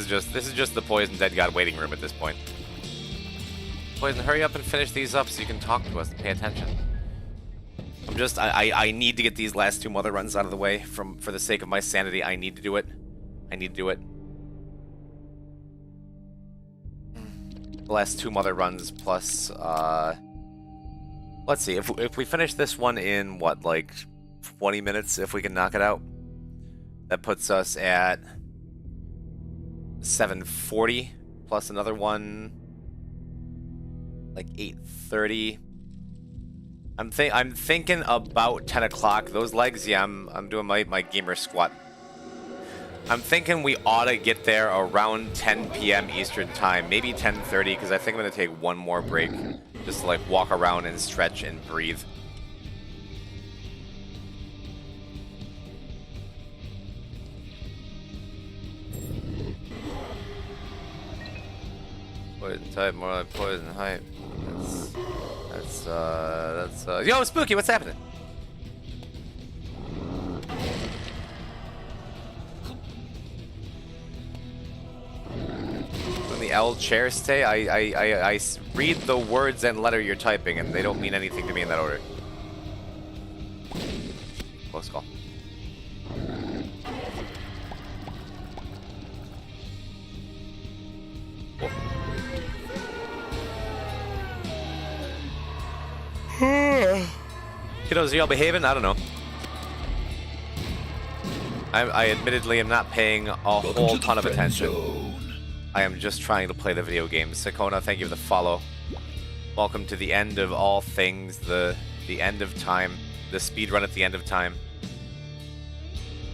just the Poison Dead God waiting room at this point. Poison, hurry up and finish these up so you can talk to us and pay attention. I need to get these last two mother runs out of the way for the sake of my sanity. I need to do it. I need to do it. The last two mother runs plus, let's see, if we finish this one in, what, like 20 minutes, if we can knock it out, that puts us at 740, plus another one, like 830. I'm thinking about 10 o'clock. Those legs, yeah, I'm doing my gamer squat. I'm thinking we ought to get there around 10 p.m. Eastern time, maybe 10:30, because I think I'm going to take one more break, just to like walk around and stretch and breathe. Poison type, more like poison hype. That's yo, Spooky, what's happening? When the L chair stay, I read the words and letter you're typing, and they don't mean anything to me in that order. Close call. Cool. Kiddos, are y'all behaving? I don't know. I admittedly am not paying a whole ton of attention. I am just trying to play the video game. Sakona, thank you for the follow. Welcome to the end of all things, the end of time, the speed run at the end of time.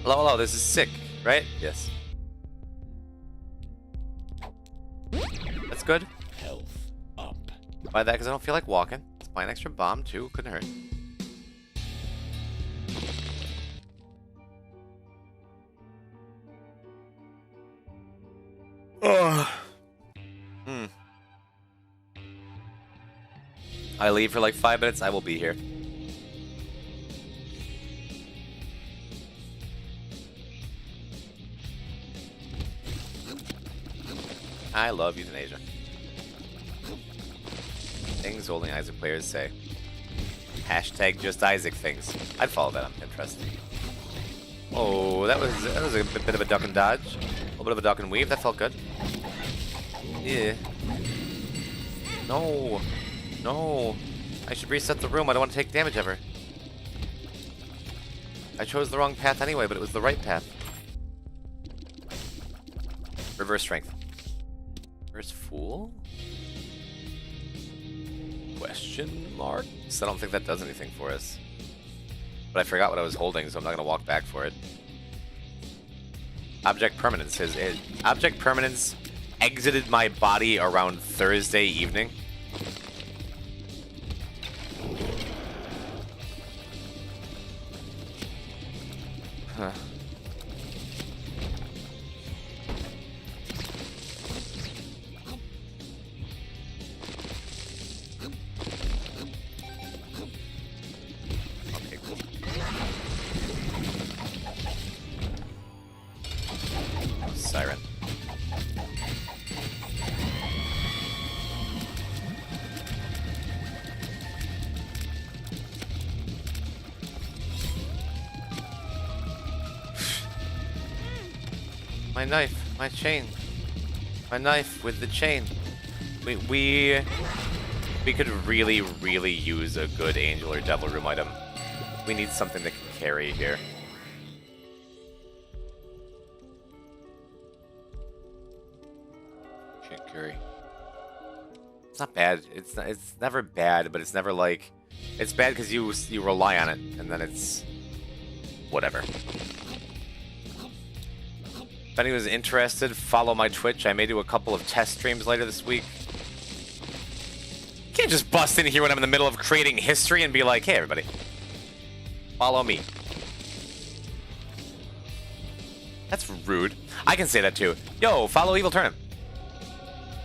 Hello, hello, this is sick, right? Yes. That's good. Health up. Buy that because I don't feel like walking. Let's buy an extra bomb too, couldn't hurt. I leave for like 5 minutes, I will be here. I love euthanasia. Things only Isaac players say. Hashtag just Isaac things. I'd follow that on Pinterest. Oh, that was a bit of a duck and dodge. A little bit of a duck and weave. That felt good. Yeah. No. No. I should reset the room. I don't want to take damage ever. I chose the wrong path anyway, but it was the right path. Reverse strength. Reverse fool? Question mark? So I don't think that does anything for us. But I forgot what I was holding, so I'm not going to walk back for it. Object permanence. Object permanence exited my body around Thursday evening. Huh. Okay, cool. Siren. My knife, my chain. My knife with the chain. We could really use a good angel or devil room item. We need something that can carry here. Fury. It's not bad. It's never bad, but it's never like... It's bad because you rely on it, and then it's... whatever. If anyone's interested, follow my Twitch. I may do a couple of test streams later this week. You can't just bust in here when I'm in the middle of creating history and be like, hey, everybody. Follow me. That's rude. I can say that too. Yo, follow Evil Turnip.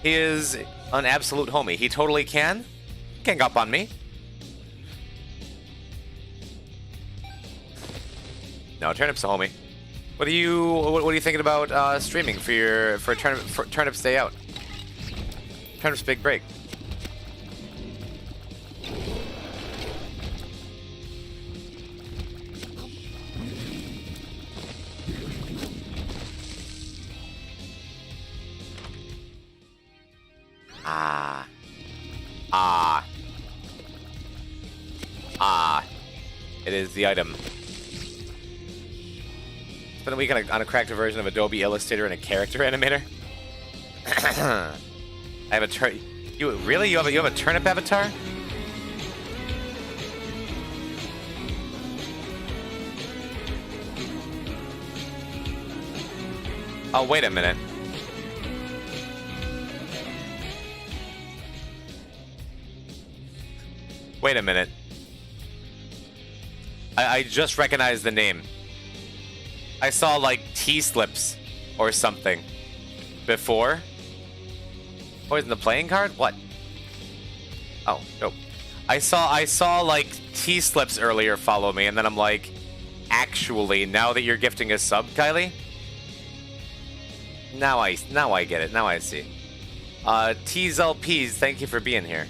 He is an absolute homie. He totally can. Gang up on me. No, Turnip's a homie. What are you thinking about streaming for Turnip's Day Out? Turnip's big break. It is the item. Spent a week on a cracked version of Adobe Illustrator and a character animator. I have a you have a turnip avatar? Oh, wait a minute. Wait a minute. I just recognized the name. I saw like T-slips or something before. Poison the playing card? What? Oh, nope. I saw like T-slips earlier follow me, and then I'm like, actually, now that you're gifting a sub, Kylie? Now I get it. Now I see. T's LPs, thank you for being here.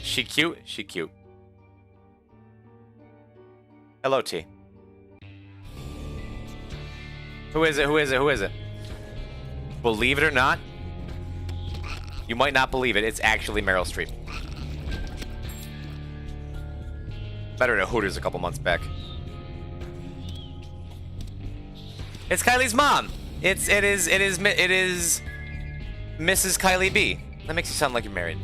She cute? She cute. Hello, T. Who is it? Who is it? Who is it? Believe it or not, you might not believe it, it's actually Meryl Streep. Better than Hooters a couple months back. It's Kylie's mom. It is Mrs. Kylie B. That makes you sound like you're married.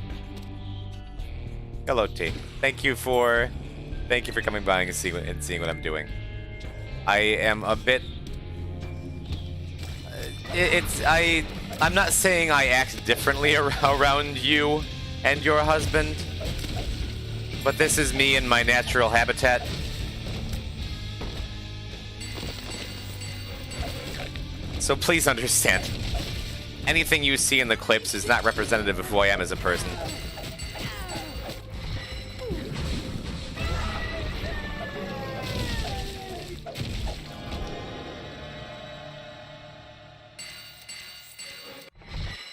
Hello, T. Thank you for coming by and seeing what I'm doing. I am a bit. I'm not saying I act differently around you and your husband, but this is me in my natural habitat. So please understand, anything you see in the clips is not representative of who I am as a person.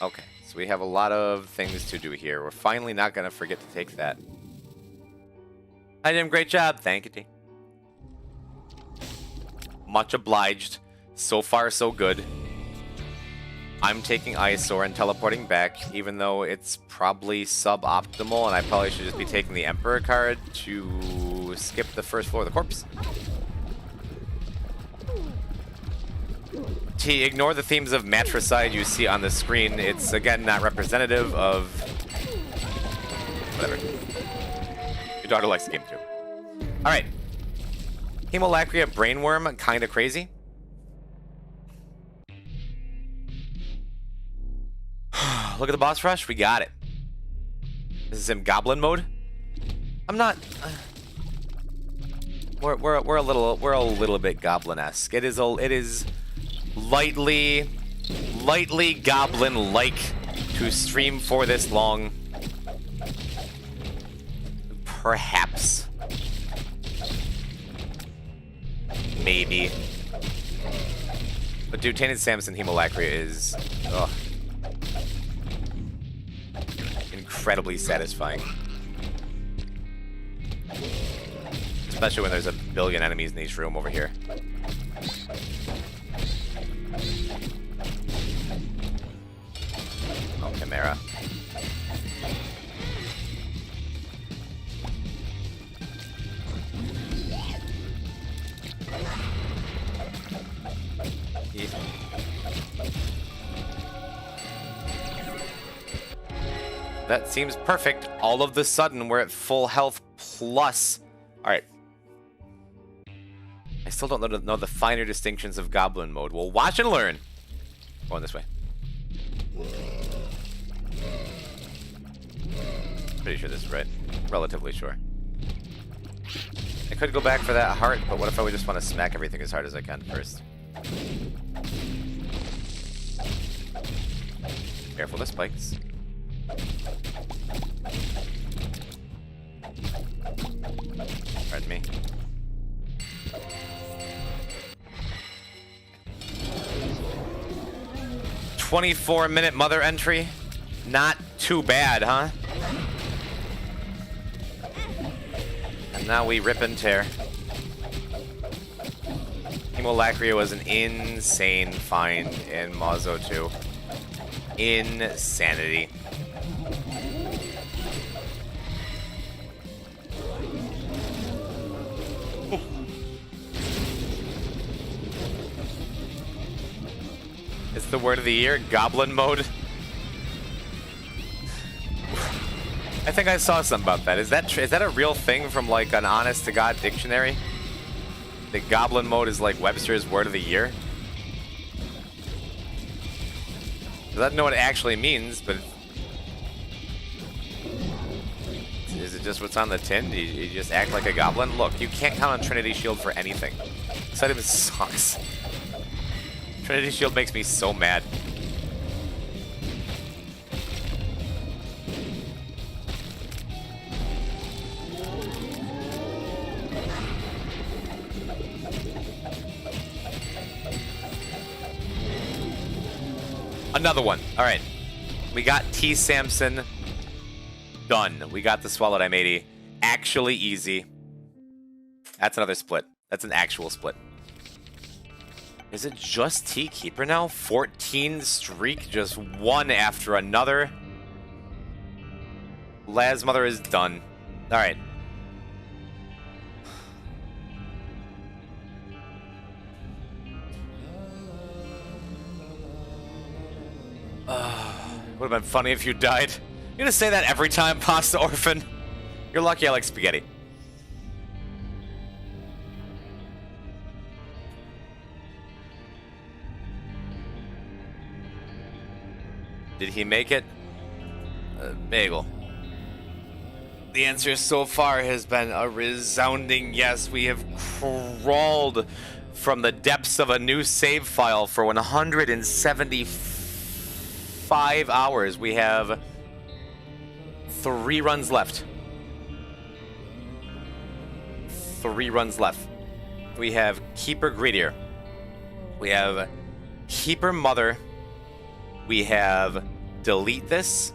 Okay, so we have a lot of things to do here. We're finally not going to forget to take that. I did a great job. Thank you, T. Much obliged. So far, so good. I'm taking Eyesore and teleporting back, even though it's probably suboptimal, and I probably should just be taking the Emperor card to skip the first floor of the corpse. T, ignore the themes of matricide you see on the screen. It's, again, not representative of... whatever. Your daughter likes the game, too. Alright. Hemolacria Brainworm, kinda crazy. Look at the boss rush. We got it. This is in Goblin mode. I'm not... We're a little bit Goblin-esque. It is lightly Goblin-like to stream for this long. Perhaps. Maybe. But dude, Tainted Samson Hemolacria is... ugh. Incredibly satisfying. Especially when there's a billion enemies in each room over here. Oh, Chimera. That seems perfect. All of the sudden, we're at full health plus. All right. I still don't know the finer distinctions of goblin mode. We'll watch and learn. Going this way. Pretty sure this is right. Relatively sure. I could go back for that heart, but what if I would just want to smack everything as hard as I can first? Careful, the spikes. Pardon me. "24-minute mother entry. Not too bad, huh? And now we rip and tear. Hemolacria was an insane find in Mazo 2. Insanity. It's the word of the year, goblin mode. I think I saw something about that. Is that a real thing from like an honest to God dictionary? The goblin mode is like Webster's word of the year? I don't know what it actually means, but is it just what's on the tin? You just act like a goblin? Look, you can't count on Trinity Shield for anything. This item sucks. Trinity Shield makes me so mad. Another one. All right. We got T. Samson. Done. We got the Swallowed M80. Actually easy. That's another split. That's an actual split. Is it just T Keeper now? 14 streak, just one after another. Laz Mother is done. All right. Would have been funny if you died. You're gonna say that every time, Pasta Orphan. You're lucky I like spaghetti. Did he make it? Bagel. The answer so far has been a resounding yes. We have crawled from the depths of a new save file for 175 hours. We have 3 runs left. 3 runs left. We have Keeper Greedier. We have Keeper Mother. We have Delete This.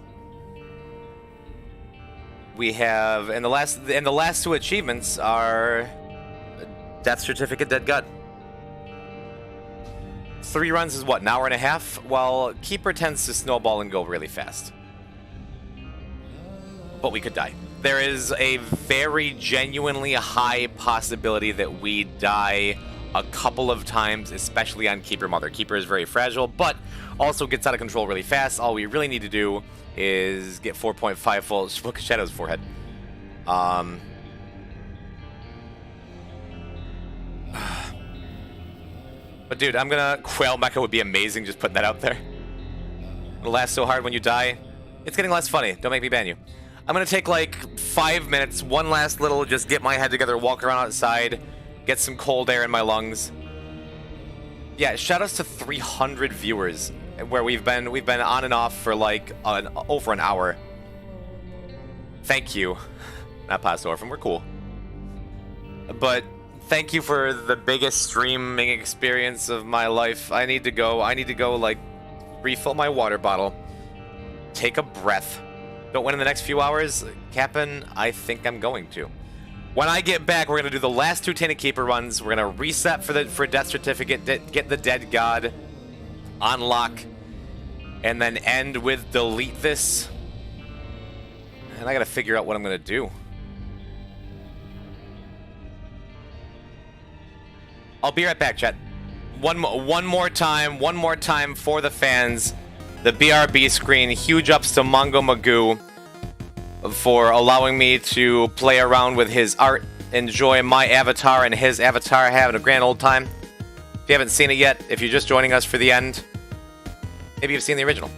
We have, and the last 2 achievements are Death Certificate, Dead Gut. 3 runs is what, an hour and a half? Well, Keeper tends to snowball and go really fast. But we could die. There is a very genuinely high possibility that we die a couple of times, especially on Keeper Mother. Keeper is very fragile, but also gets out of control really fast. All we really need to do is get 4.5 full. Look at Shadow's forehead. But dude, I'm gonna... Quail Mecha would be amazing, just putting that out there. It'll last so hard when you die. It's getting less funny. Don't make me ban you. I'm gonna take like 5 minutes, one last little, just get my head together, walk around outside, get some cold air in my lungs. Yeah, shoutouts to 300 viewers, where we've been on and off for like over an hour. Thank you. Not Pasta Orphan, we're cool. But thank you for the biggest streaming experience of my life. I need to go like refill my water bottle, take a breath. Don't win in the next few hours, Cap'n, I think I'm going to. When I get back, we're gonna do the last 2 Tainted Keeper runs. We're gonna reset for Death Certificate, get the Dead God, unlock, and then end with Delete This. And I gotta figure out what I'm gonna do. I'll be right back, chat. One more time for the fans. The BRB screen. Huge ups to Mongo Magoo for allowing me to play around with his art, enjoy my avatar and his avatar, having a grand old time. If you haven't seen it yet, if you're just joining us for the end, maybe you've seen the original.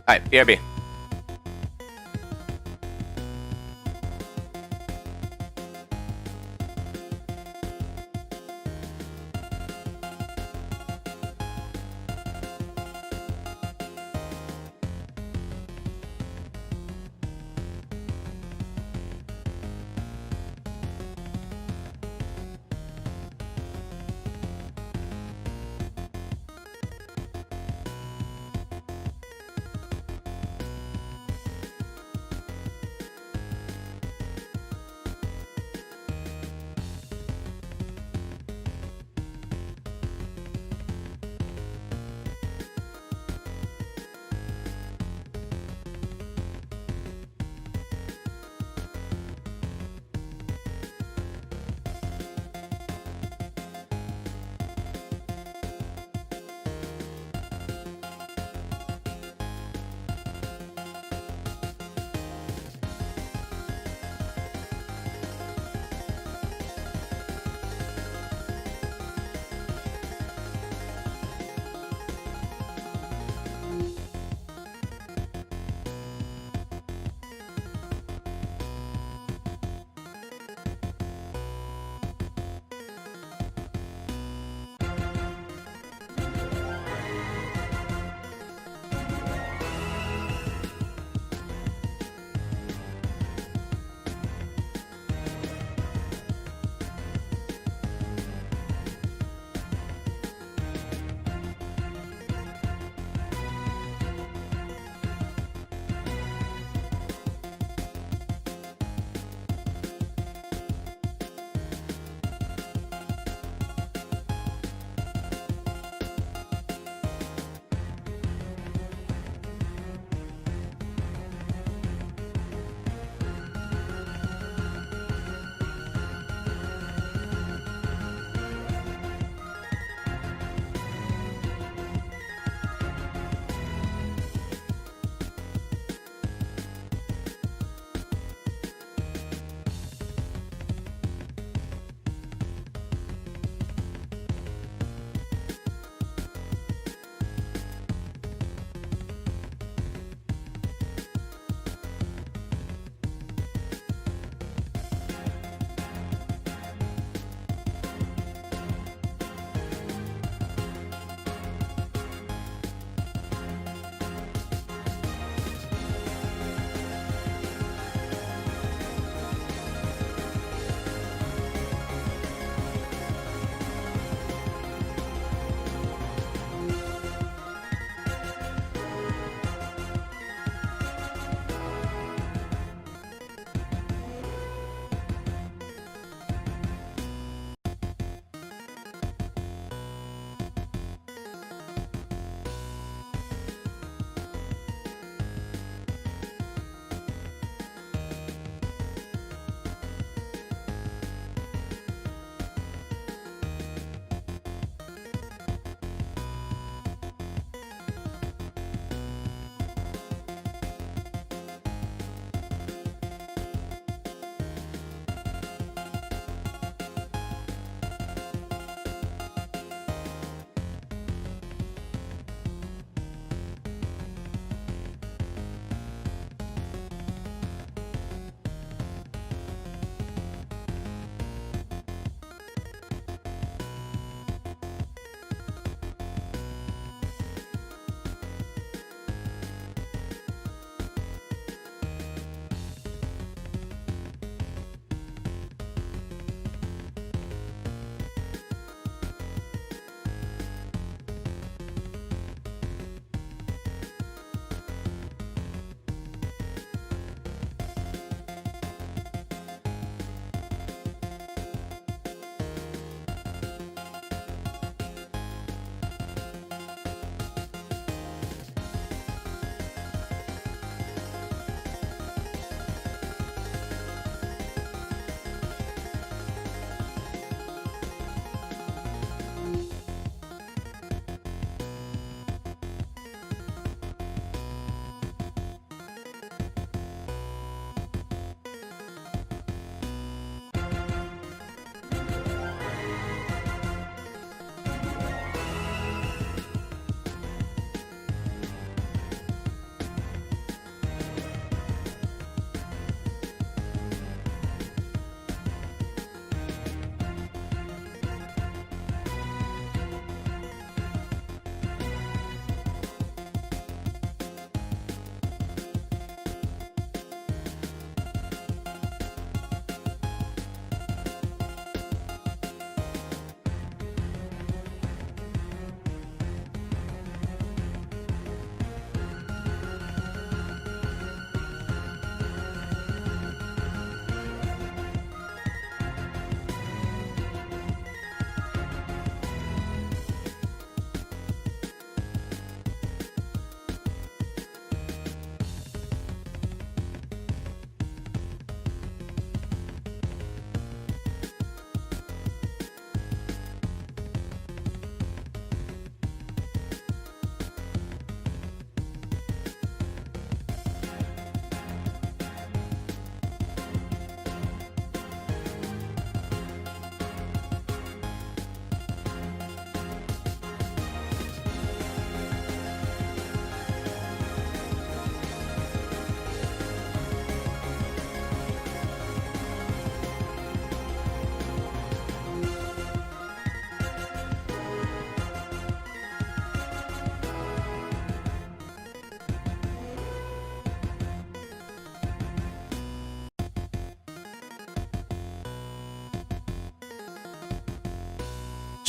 Alright, BRB.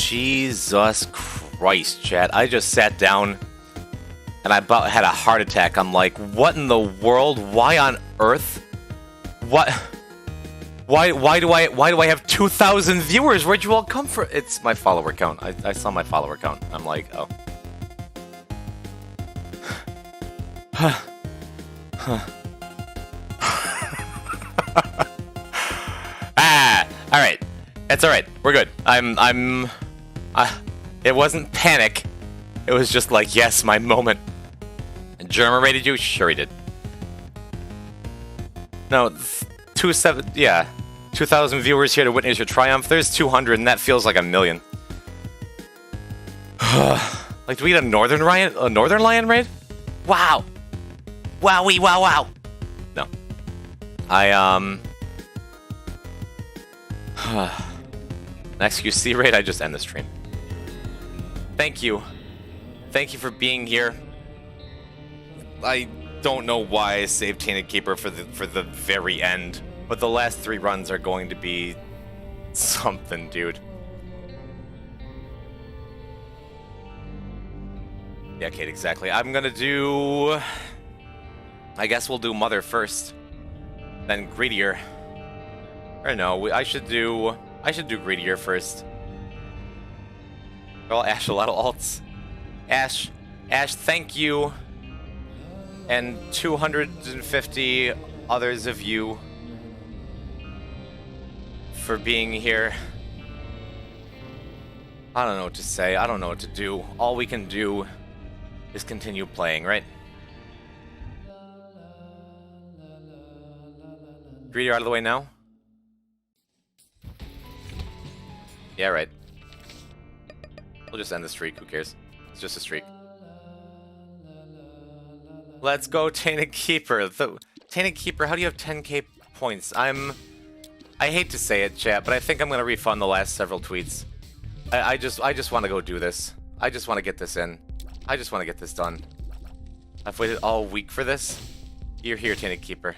Jesus Christ, chat. I just sat down and I about had a heart attack. I'm like, what in the world? Why on earth? What? Why do I have 2,000 viewers? Where'd you all come from? It's my follower count. I saw my follower count. I'm like, oh. All right. It's all right. We're good. It wasn't panic. It was just like, yes, my moment. And German rated you? Sure he did. No, 2,000 viewers here to witness your triumph. There's 200, and that feels like a million. Like, do we get a Northern Lion raid? Wow. Wowie, wow, wow. No. Next QC raid, I just end the stream. Thank you. Thank you for being here. I don't know why I saved Tainted Keeper for the very end, but the last 3 runs are going to be something, dude. Yeah, Kate, exactly. I'm gonna do... I guess we'll do Mother first, then Greedier. Or no, I should do Greedier first. Well, Ash, a lot of alts. Ash, thank you. And 250 others of you for being here. I don't know what to say. I don't know what to do. All we can do is continue playing, right? Greedier out of the way now? Yeah, right. We'll just end the streak. Who cares? It's just a streak. Let's go, Tainted Keeper. Tainted Keeper, how do you have 10k points? I hate to say it, chat, but I think I'm gonna refund the last several tweets. I just want to go do this. I just want to get this in. I just want to get this done. I've waited all week for this. You're here, Tainted Keeper.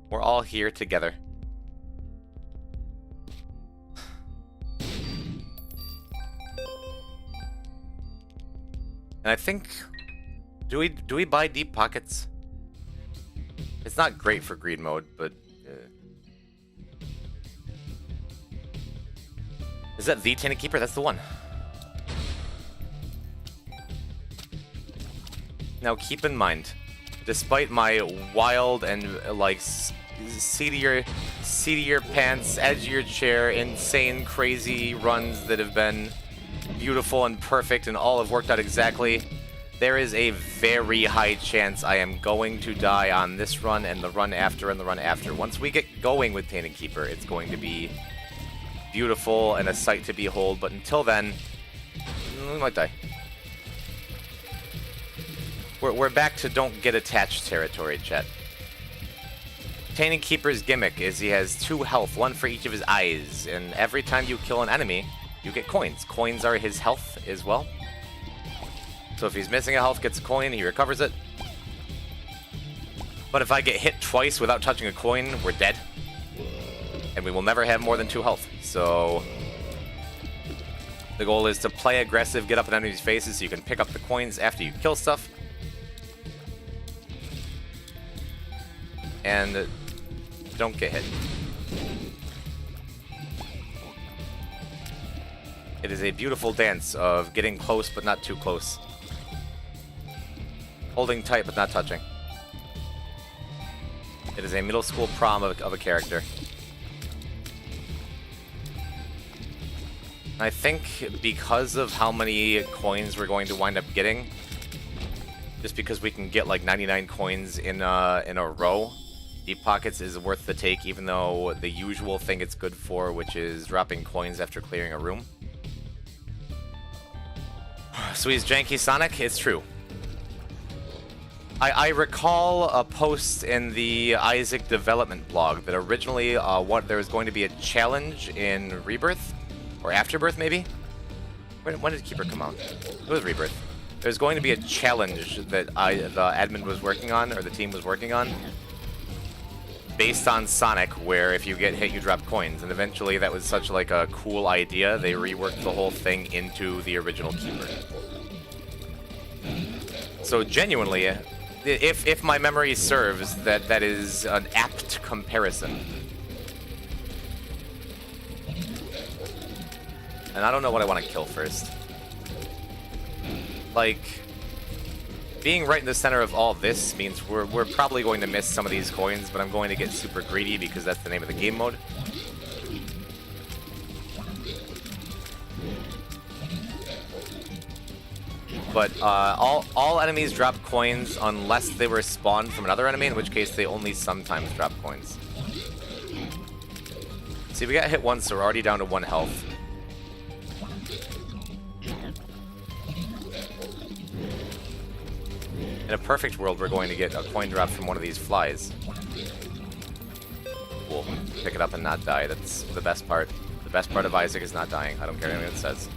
We're all here together. And I think, do we buy deep pockets? It's not great for greed mode, but is that the Tainted Keeper? That's the one. Now keep in mind, despite my wild and like seedier pants, edgier chair, insane, crazy runs that have been beautiful and perfect and all have worked out exactly, there is a very high chance I am going to die on this run and the run after and the run after. Once we get going with Tainted Keeper, it's going to be beautiful and a sight to behold, but until then, we might die. We're back to don't get attached territory, chat. Tainted Keeper's gimmick is he has 2 health, 1 for each of his eyes, and every time you kill an enemy, you get coins. Coins are his health as well. So if he's missing a health, gets a coin, he recovers it. But if I get hit twice without touching a coin, we're dead. And we will never have more than 2 health. So the goal is to play aggressive, get up in enemies' faces so you can pick up the coins after you kill stuff. And don't get hit. It is a beautiful dance of getting close but not too close. Holding tight but not touching. It is a middle school prom of a character. I think because of how many coins we're going to wind up getting, just because we can get like 99 coins in a row, Deep Pockets is worth the take, even though the usual thing it's good for, which is dropping coins after clearing a room. So he's janky Sonic? It's true. I recall a post in the Isaac development blog that originally there was going to be a challenge in Rebirth, or Afterbirth maybe? When did Keeper come out? It was Rebirth. There's going to be a challenge that the admin was working on, or the team was working on, based on Sonic, where if you get hit, you drop coins. And eventually that was such like a cool idea, they reworked the whole thing into the original Keeper. So genuinely, if my memory serves, that is an apt comparison. And I don't know what I want to kill first. Like, being right in the center of all this means we're probably going to miss some of these coins, but I'm going to get super greedy because that's the name of the game mode. But all enemies drop coins unless they were spawned from another enemy, in which case they only sometimes drop coins. See, we got hit once, so we're already down to 1 health. In a perfect world, we're going to get a coin drop from one of these flies. We'll pick it up and not die. That's the best part. The best part of Isaac is not dying. I don't care what anyone says.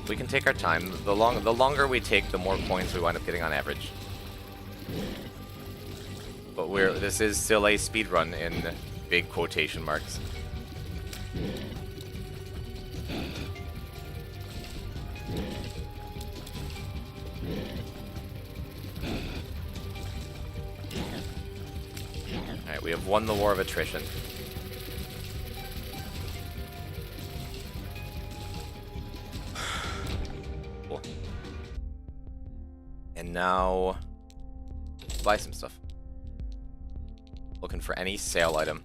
We can take our time. The longer we take, the more coins we wind up getting on average. But this is still a speedrun in big quotation marks. Alright, we have won the war of attrition. Cool. And now, buy some stuff. Looking for any sale item.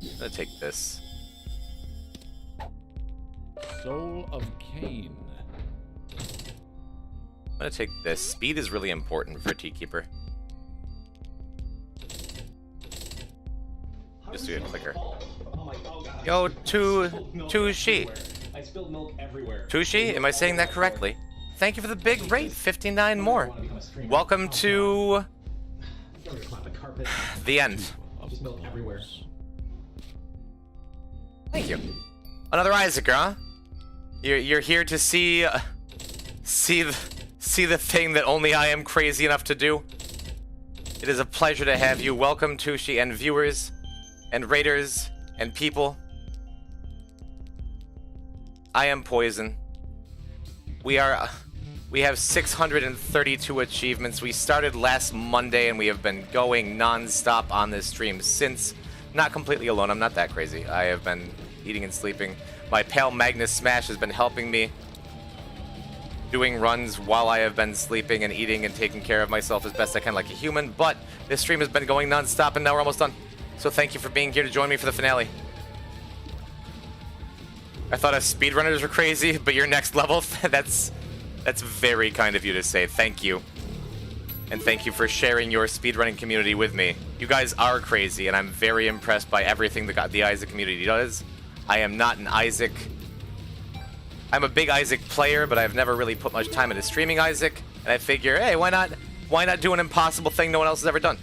I'm gonna take this. Soul of Cain. I'm gonna take this. Speed is really important for a Tea-Keeper. Just do a clicker. Yo, Tushi. I spilled milk everywhere. Tushi, am I saying that correctly? Thank you for the big rate, 59 more. Welcome to the end. Just milk everywhere. Thank you. Another Isaac, huh? You're here to see the thing that only I am crazy enough to do. It is a pleasure to have you. Welcome, Tushi, and viewers, and raiders, and people. I am Poison. We have 632 achievements. We started last Monday, and we have been going non-stop on this stream since. Not completely alone. I'm not that crazy. I have been eating and sleeping. My pal Magnus Smash has been helping me, doing runs while I have been sleeping and eating and taking care of myself as best I can like a human. But this stream has been going non-stop, and now we're almost done. So thank you for being here to join me for the finale. I thought us speedrunners were crazy, but you're next level. That's very kind of you to say. Thank you. And thank you for sharing your speedrunning community with me. You guys are crazy, and I'm very impressed by everything the Isaac community does. I am not an Isaac. I'm a big Isaac player, but I've never really put much time into streaming Isaac. And I figure, hey, why not do an impossible thing no one else has ever done?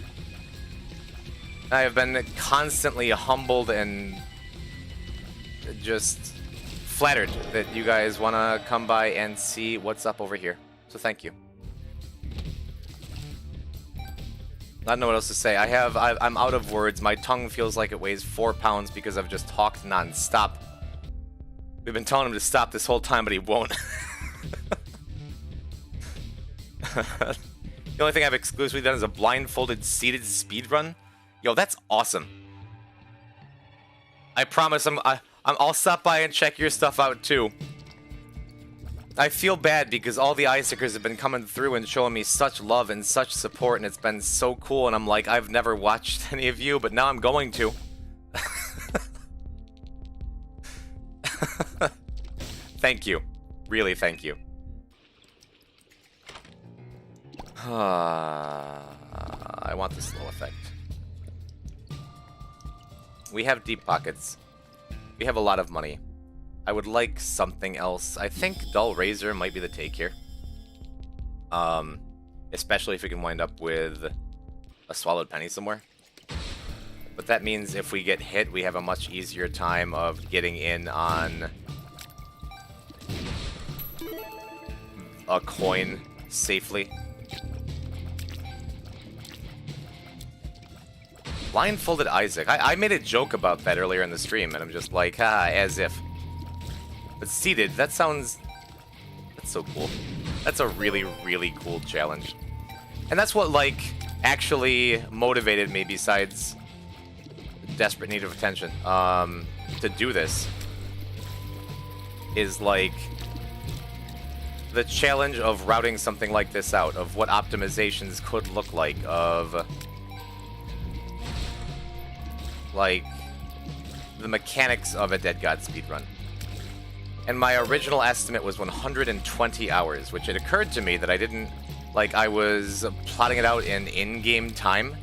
I have been constantly humbled and just flattered that you guys want to come by and see what's up over here. So thank you. I don't know what else to say. I'm out of words. My tongue feels like it weighs 4 pounds because I've just talked non-stop. We've been telling him to stop this whole time, but he won't. The only thing I've exclusively done is a blindfolded seated speedrun. Yo, that's awesome. I promise I'll stop by and check your stuff out too. I feel bad because all the Isaacers have been coming through and showing me such love and such support, and it's been so cool, and I'm like, I've never watched any of you, but now I'm going to. Thank you. Really, thank you. I want the slow effect. We have deep pockets. We have a lot of money. I would like something else. I think Dull Razor might be the take here. Especially if we can wind up with a Swallowed Penny somewhere. But that means if we get hit, we have a much easier time of getting in on a coin safely. Blindfolded Isaac. I made a joke about that earlier in the stream, and I'm just like, as if. But seated, that sounds... That's so cool. That's a really, really cool challenge. And that's what, like, actually motivated me, besides desperate need of attention, to do this. Is, like, the challenge of routing something like this out, of what optimizations could look like, of... like, the mechanics of a Dead God speedrun. And my original estimate was 120 hours, which it occurred to me that I didn't, like, I was plotting it out in in-game time.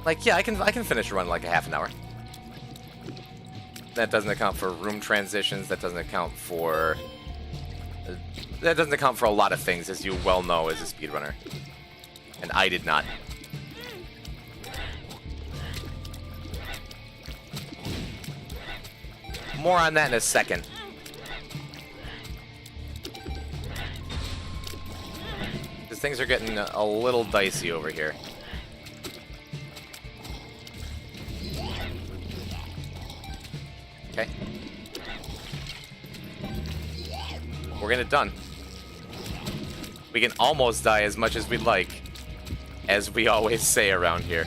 Like, yeah, I can finish a run in like a half an hour. That doesn't account for room transitions, that doesn't account for a lot of things, as you well know as a speedrunner. And I did not. More on that in a second. Because things are getting a little dicey over here. Okay. We're getting it done. We can almost die as much as we'd like, as we always say around here.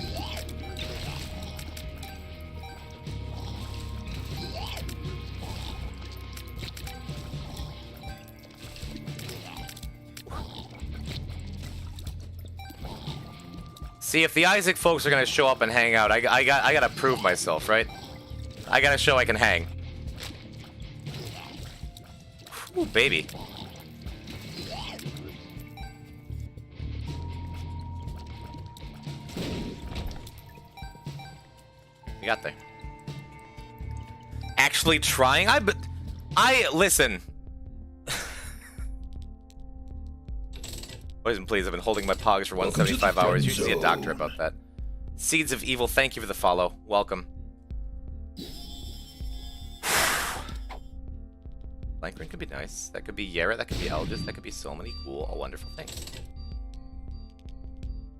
See, if the Isaac folks are gonna show up and hang out, I gotta prove myself, right? I gotta show I can hang. Ooh, baby. You got there. Actually trying? Listen. Poison, please. I've been holding my pogs for 175 hours. You should see a doctor about that. Seeds of Evil, thank you for the follow. Welcome. Blankrin could be nice. That could be Yara. That could be Elgis. That could be so many cool, wonderful things.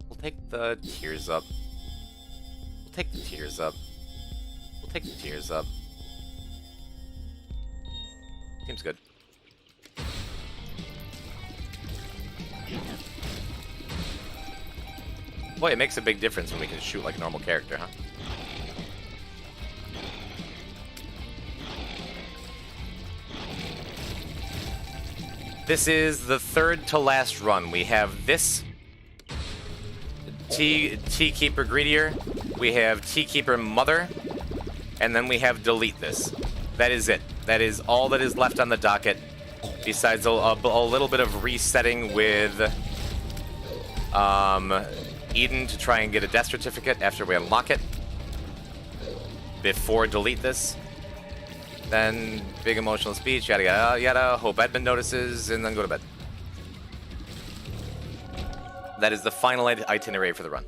We'll take the tears up. We'll take the tears up. We'll take the tears up. Seems good. Boy, it makes a big difference when we can shoot like a normal character, huh? This is the third to last run. We have this Tea Keeper Greedier, we have Tea Keeper Mother, and then we have Delete This. That is it. That is all that is left on the docket, besides a little bit of resetting with Eden to try and get a death certificate after we unlock it. Before Delete This. Then big emotional speech, yada yada yada, hope Edmund notices, and then go to bed. That is the final itinerary for the run.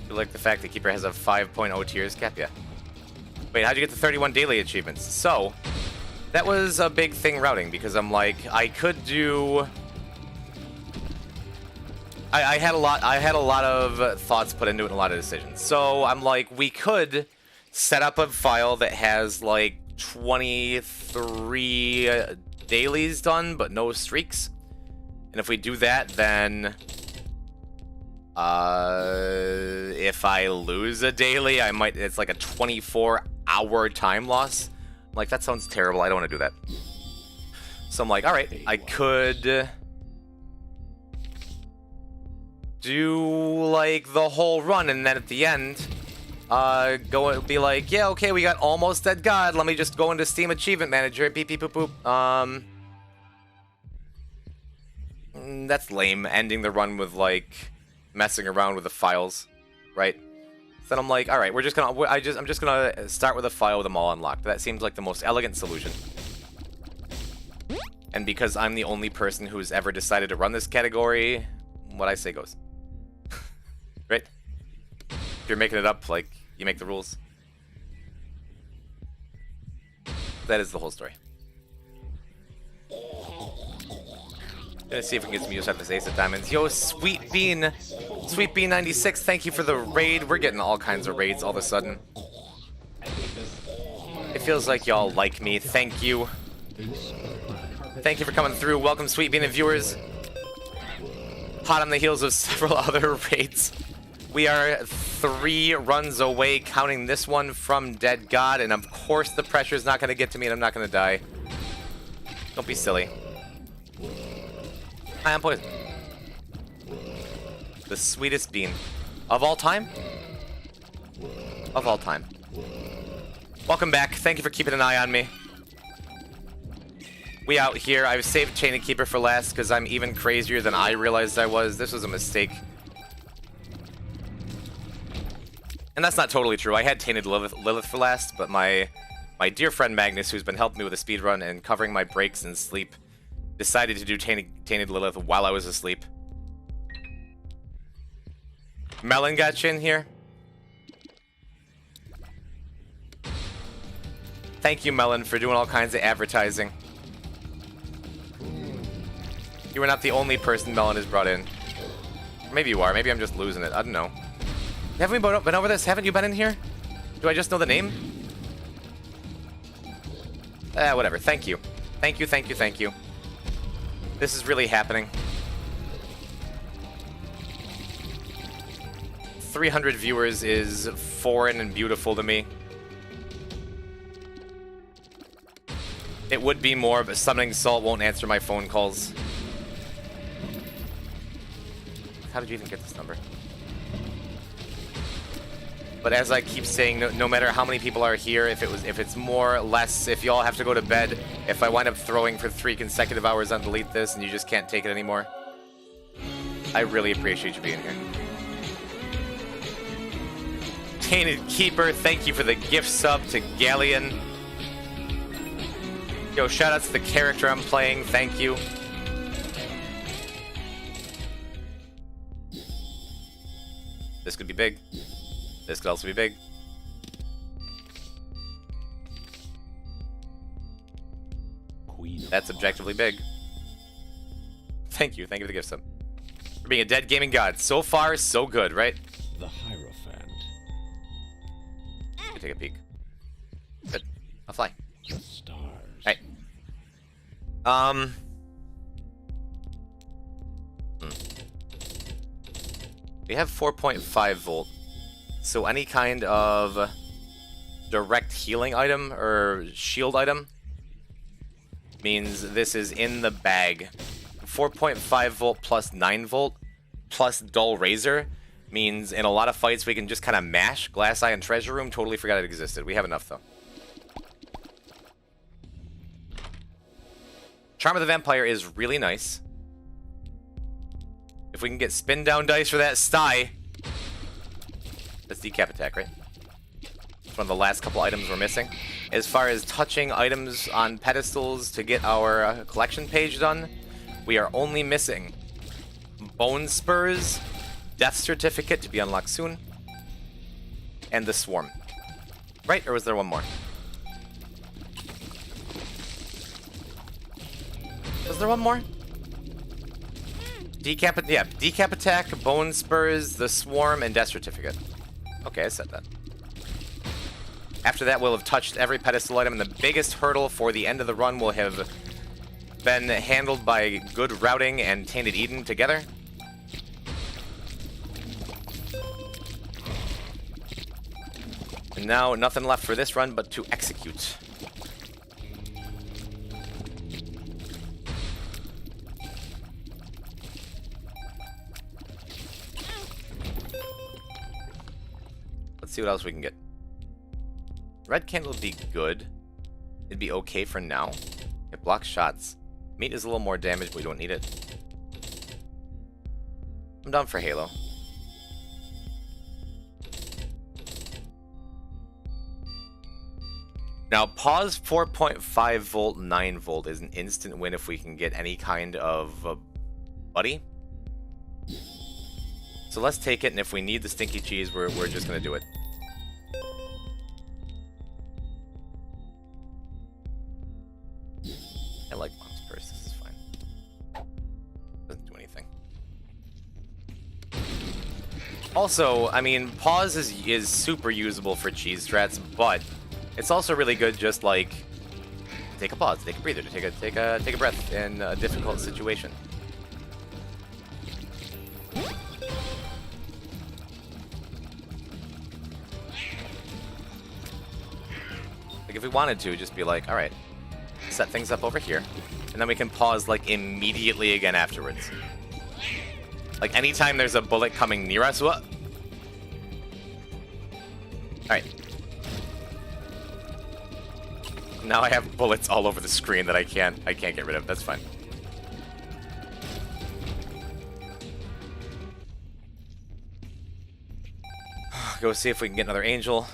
You like the fact that Keeper has a 5.0 tiers cap? Yeah. Wait, how'd you get the 31 daily achievements? So, that was a big thing routing, because I'm like, I could do... I had a lot of thoughts put into it and a lot of decisions. So, I'm like, we could set up a file that has, like, 23 dailies done, but no streaks. And if we do that, then... if I lose a daily, I might... It's like a 24-hour time loss. I'm like, that sounds terrible. I don't want to do that. So I'm like, alright, I could... do, like, the whole run, and then at the end... go and be like, yeah, okay, we got almost Dead God. Let me just go into Steam Achievement Manager. Beep, beep, boop, boop. That's lame. Ending the run with, like, messing around with the files, right? So then I'm like, all right, we're just gonna. I'm just gonna start with a file with them all unlocked. That seems like the most elegant solution. And because I'm the only person who's ever decided to run this category, what I say goes. Right? If you're making it up, like, you make the rules. That is the whole story. Gonna see if we can get some use out of this Ace of Diamonds. Yo, Sweet Bean! Sweet Bean 96, thank you for the raid. We're getting all kinds of raids all of a sudden. It feels like y'all like me. Thank you. Thank you for coming through. Welcome, Sweet Bean and viewers. Hot on the heels of several other raids. We are 3 runs away, counting this one from Dead God, and of course the pressure's not gonna get to me and I'm not gonna die. Don't be silly. Hi, I'm Poison. The sweetest bean. Of all time? Of all time. Welcome back. Thank you for keeping an eye on me. We out here. I've saved Chain and Keeper for last because I'm even crazier than I realized I was. This was a mistake. And that's not totally true. I had Tainted Lilith for last, but my dear friend Magnus, who's been helping me with a speedrun and covering my breaks and sleep, decided to do Tainted Lilith while I was asleep. Melon got you in here. Thank you, Melon, for doing all kinds of advertising. You are not the only person Melon has brought in. Maybe you are. Maybe I'm just losing it. I don't know. Haven't we been over this? Haven't you been in here? Do I just know the name? Whatever. Thank you. Thank you, thank you, thank you. This is really happening. 300 viewers is foreign and beautiful to me. It would be more, but Summoning Salt won't answer my phone calls. How did you even get this number? But as I keep saying, no matter how many people are here, if it's more or less, if y'all have to go to bed, if I wind up throwing for 3 consecutive hours on delete this and you just can't take it anymore, I really appreciate you being here. Tainted Keeper, thank you for the gift sub to Galleon. Yo, shout out to the character I'm playing, thank you. This could be big. This could also be big. Queen. That's objectively big. Thank you for the gift sub. For being a dead gaming god. So far, so good, right? The Hierophant. Let me take a peek. Good. I'll fly. The stars. Hey. We have 4.5 volt. So any kind of direct healing item or shield item means this is in the bag. 4.5 volt plus 9 volt plus dull razor means in a lot of fights we can just kind of mash Glass Eye and Treasure Room. Totally forgot it existed. We have enough though. Charm of the Vampire is really nice. If we can get spin down dice for that sty. That's decap attack, right? It's one of the last couple items we're missing. As far as touching items on pedestals to get our collection page done, we are only missing Bone Spurs, Death Certificate to be unlocked soon, and the Swarm. Right? Or was there one more? Was there one more? Decap attack, Bone Spurs, the Swarm, and Death Certificate. Okay, I said that. After that, we'll have touched every pedestal item, and the biggest hurdle for the end of the run will have been handled by good routing and Tainted Eden together. And now, nothing left for this run but to execute. Let's see what else we can get. Red candle would be good. It'd be okay for now. It blocks shots. Meat is a little more damage, but we don't need it. I'm down for Halo. Now, pause 4.5 volt, 9 volt is an instant win if we can get any kind of buddy. So let's take it, and if we need the stinky cheese, we're just gonna do it. I like Mom's Purse, this is fine. Also, I mean, pause is super usable for cheese strats, but it's also really good just like take a pause, take a breather, take a breath in a difficult situation. Like if we wanted to, just be like, all right, set things up over here, and then we can pause like immediately again afterwards. Like anytime there's a bullet coming near us, what? Alright. Now I have bullets all over the screen that I can't get rid of. That's fine. Go see if we can get another angel.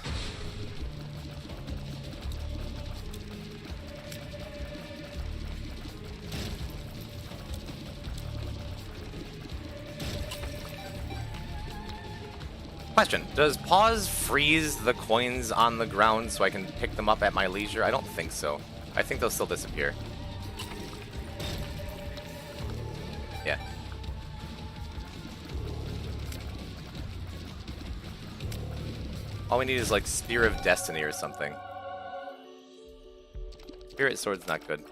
Question, does pause freeze the coins on the ground so I can pick them up at my leisure? I don't think so. I think they'll still disappear. Yeah. All we need is like Spear of Destiny or something. Spirit Sword's not good.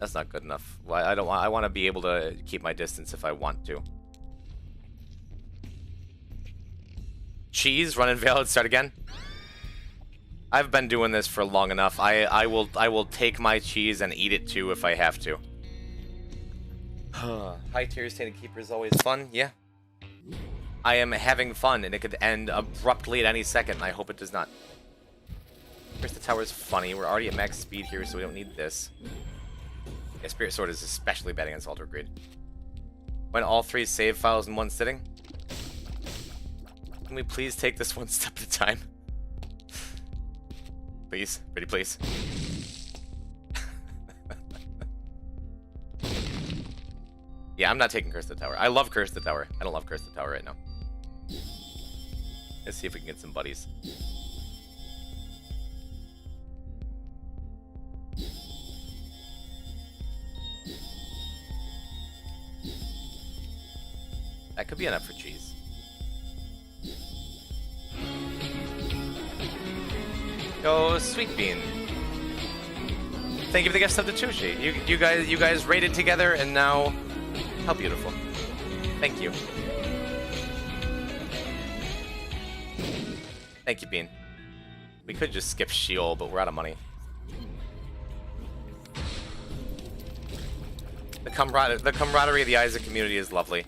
That's not good enough. I want to be able to keep my distance if I want to. Cheese, run invalid, start again. I've been doing this for long enough. I will take my cheese and eat it too if I have to. High tier Tainted Keeper is always fun, yeah. I am having fun and it could end abruptly at any second. I hope it does not. Here's the tower's funny. We're already at max speed here, so we don't need this. Yeah, Spirit Sword is especially bad against Alter Greed. When all 3 save files in one sitting. Can we please take this one step at a time? Please, pretty please. Yeah, I'm not taking Curse the Tower. I love Curse the Tower. I don't love Curse the Tower right now. Let's see if we can get some buddies. That could be enough for cheese. Go, Sweet Bean. Thank you for the gift of the Tushi. You guys raided together, and now, how beautiful. Thank you. Thank you, Bean. We could just skip Sheol, but we're out of money. The camaraderie of the Isaac community is lovely.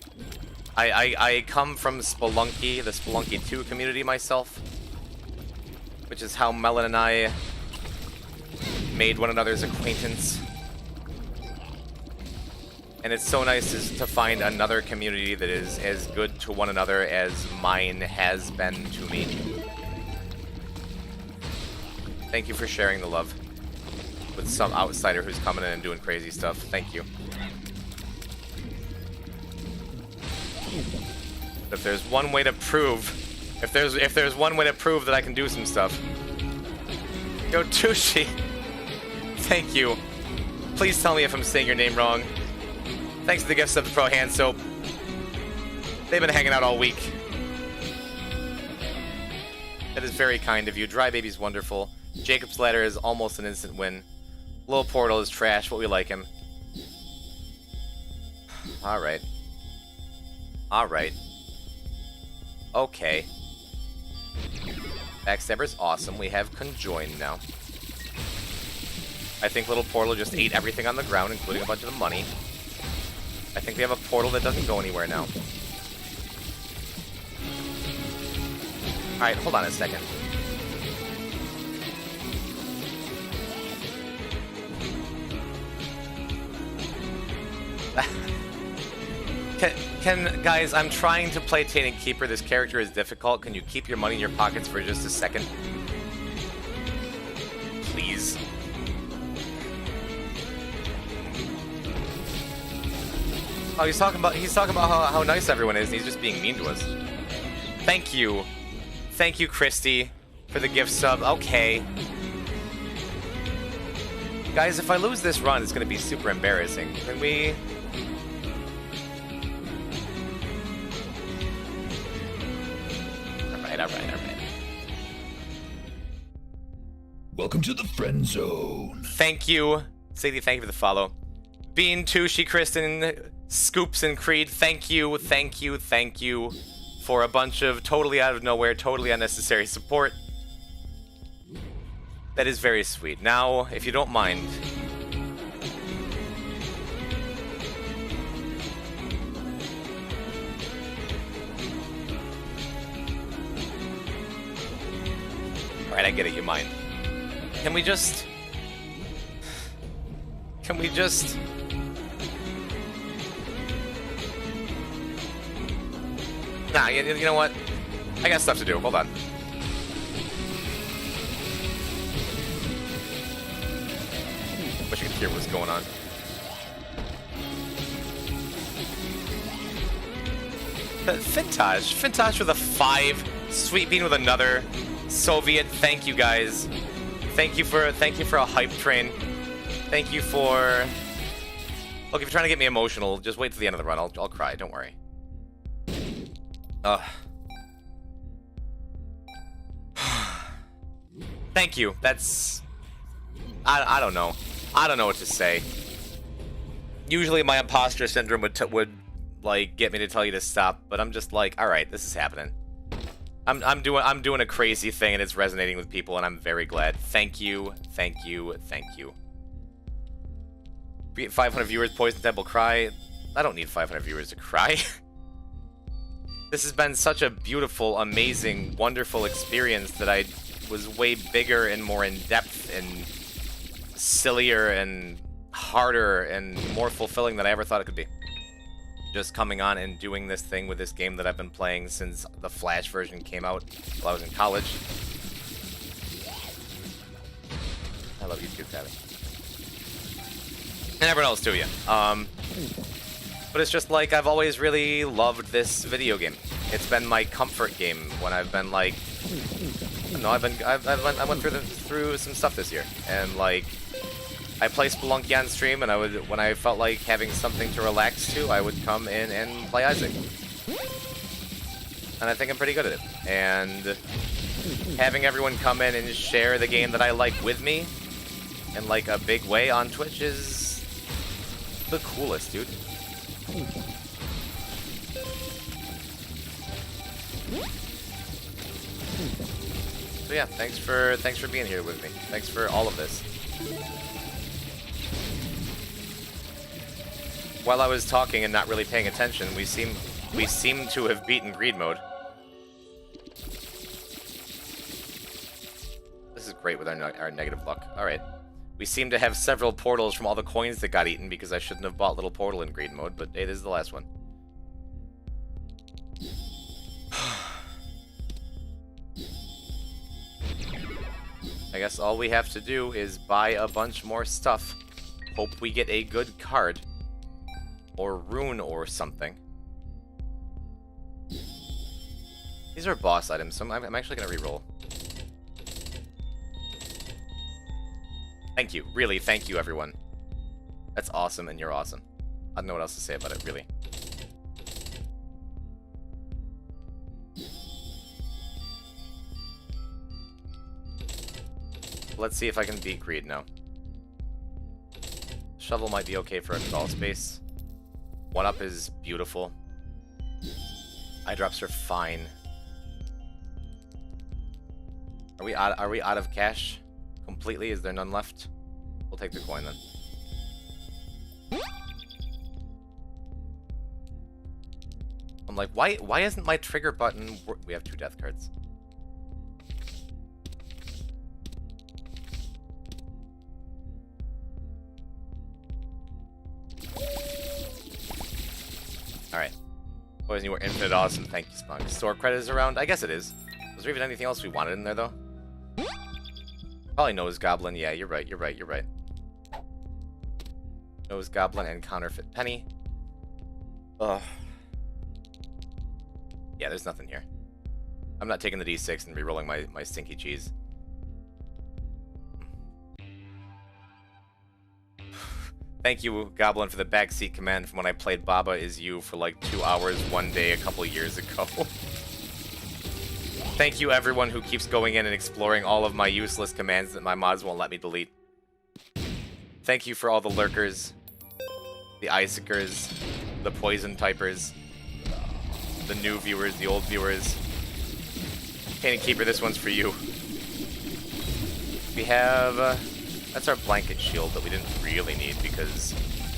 I come from Spelunky, the Spelunky 2 community myself, which is how Melon and I made one another's acquaintance. And it's so nice to find another community that is as good to one another as mine has been to me. Thank you for sharing the love with some outsider who's coming in and doing crazy stuff. Thank you. If there's one way to prove, if there's one way to prove that I can do some stuff, yo, Tushi, thank you. Please tell me if I'm saying your name wrong. Thanks for the gifts of the Pro Hand Soap. They've been hanging out all week. That is very kind of you. Dry Baby's wonderful. Jacob's Ladder is almost an instant win. Low Portal is trash, but we like him. Alright. Alright. Okay. Backstabber's awesome. We have Conjoined now. I think Little Portal just ate everything on the ground, including a bunch of the money. I think we have a portal that doesn't go anywhere now. Alright, hold on a second. Guys, I'm trying to play Tainted Keeper. This character is difficult. Can you keep your money in your pockets for just a second? Please. Oh, he's talking about how nice everyone is, and he's just being mean to us. Thank you. Thank you, Christy, for the gift sub. Okay. Guys, if I lose this run, it's gonna be super embarrassing. Can we... Welcome to the friend zone. Thank you. Sadie, thank you for the follow. Bean, Tushi, Kristen, Scoops, and Creed, thank you for a bunch of totally out of nowhere, totally unnecessary support. That is very sweet. Now, if you don't mind... Alright, I get it, you mind. Can we just... Nah, you know what? I got stuff to do. Hold on. Wish you could hear what's going on. Fintage with a 5. Sweet Bean with another. Soviet, thank you guys. Thank you for a hype train. Thank you for... Look, if you're trying to get me emotional, just wait till the end of the run. I'll cry, don't worry. Thank you. That's... I don't know. I don't know what to say. Usually my imposter syndrome would like get me to tell you to stop, but I'm just like, all right, this is happening. I'm doing a crazy thing and it's resonating with people and I'm very glad. Thank you. 500 viewers, Poison Temple cry. I don't need 500 viewers to cry. This has been such a beautiful, amazing, wonderful experience that I was way bigger and more in depth and sillier and harder and more fulfilling than I ever thought it could be. Just coming on and doing this thing with this game that I've been playing since the Flash version came out while I was in college. I love you too, Tabby. And everyone else too, yeah. But it's just like I've always really loved this video game. It's been my comfort game when I've been like, no, I went through some stuff this year, and like I play Spelunky on stream, and when I felt like having something to relax to, I would come in and play Isaac. And I think I'm pretty good at it. And having everyone come in and share the game that I like with me in like a big way on Twitch is the coolest, dude. So yeah, thanks for being here with me. Thanks for all of this. While I was talking and not really paying attention, we seem to have beaten greed mode. This is great with our negative luck. All right. We seem to have several portals from all the coins that got eaten because I shouldn't have bought little portal in greed mode, but hey, this is the last one. I guess all we have to do is buy a bunch more stuff. Hope we get a good card. Or rune or something. These are boss items, so I'm actually going to reroll. Thank you. Really, thank you, everyone. That's awesome, and you're awesome. I don't know what else to say about it, really. Let's see if I can beat greed now. Shovel might be okay for a crawl space. 1-up is beautiful. Eye drops are fine. Are we out of cash completely? Is there none left? We'll take the coin then. I'm like, why isn't my trigger button we have 2 death cards. Alright. Poison, you were infinite awesome. Thank you, Spunk. Store credit is around? I guess it is. Was there even anything else we wanted in there, though? Probably Nose Goblin. Yeah, you're right. Nose Goblin and Counterfeit Penny. Ugh. Yeah, there's nothing here. I'm not taking the D6 and re-rolling my stinky cheese. Thank you, Goblin, for the backseat command from when I played Baba Is You for like 2 hours one day a couple years ago. Thank you everyone who keeps going in and exploring all of my useless commands that my mods won't let me delete. Thank you for all the lurkers, the Isaacers, the poison typers, the new viewers, the old viewers. Cannon Keeper, this one's for you. We have... that's our blanket shield that we didn't really need because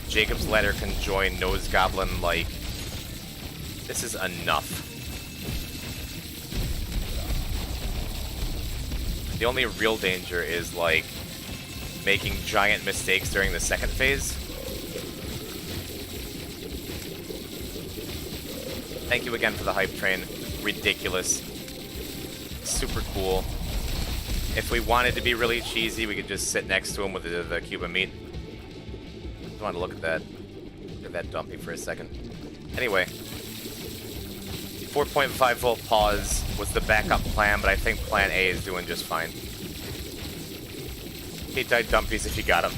Jacob's Ladder can join Nose Goblin, like... This is enough. The only real danger is, like, making giant mistakes during the second phase. Thank you again for the hype train. Ridiculous. Super cool. If we wanted to be really cheesy, we could just sit next to him with the cube of meat. I want to look at that. Look at that dumpy for a second. Anyway. 4.5 volt pause was the backup plan, but I think plan A is doing just fine. K-Tide dumpies if you got them.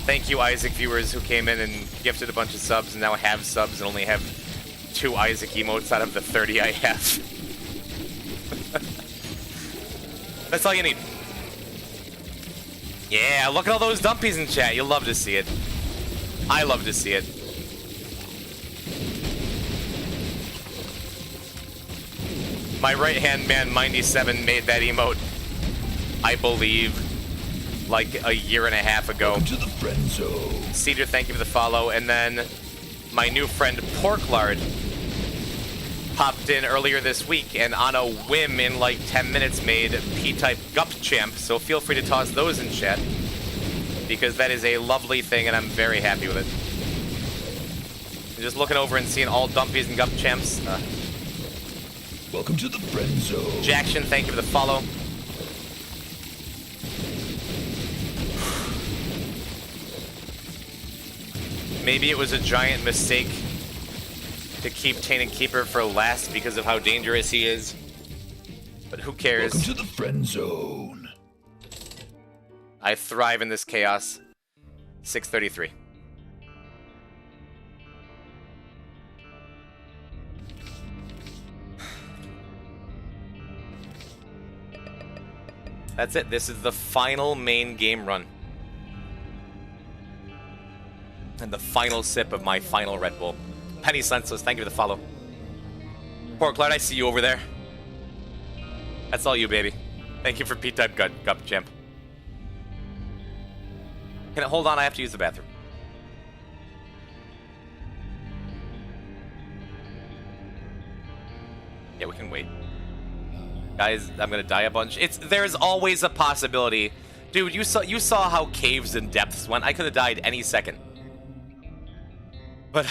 Thank you, Isaac viewers who came in and gifted a bunch of subs and now have subs and only have 2 Isaac emotes out of the 30 I have. That's all you need. Yeah, look at all those dumpies in chat. You'll love to see it. I love to see it. My right-hand man, Mindy7, made that emote, I believe, like a year and a half ago. Welcome to the friend zone. Cedar, thank you for the follow. And then my new friend, Porklard, popped in earlier this week and on a whim in like 10 minutes made P-type Gup Champ. So feel free to toss those in chat because that is a lovely thing and I'm very happy with it. Just looking over and seeing all dumpies and Gup Champs. Welcome to the friend zone. Jackson, thank you for the follow. Maybe it was a giant mistake to keep Tainted Keeper for last because of how dangerous he is. But who cares? Welcome to the friend zone. I thrive in this chaos. 633. That's it. This is the final main game run. And the final sip of my final Red Bull. Penny Senseless, thank you for the follow. Porklard, I see you over there. That's all you, baby. Thank you for P-Type Gup Champ. Can it hold on? I have to use the bathroom. Yeah, we can wait. Guys, I'm gonna die a bunch. There's always a possibility. Dude, you saw how caves and depths went. I could have died any second. But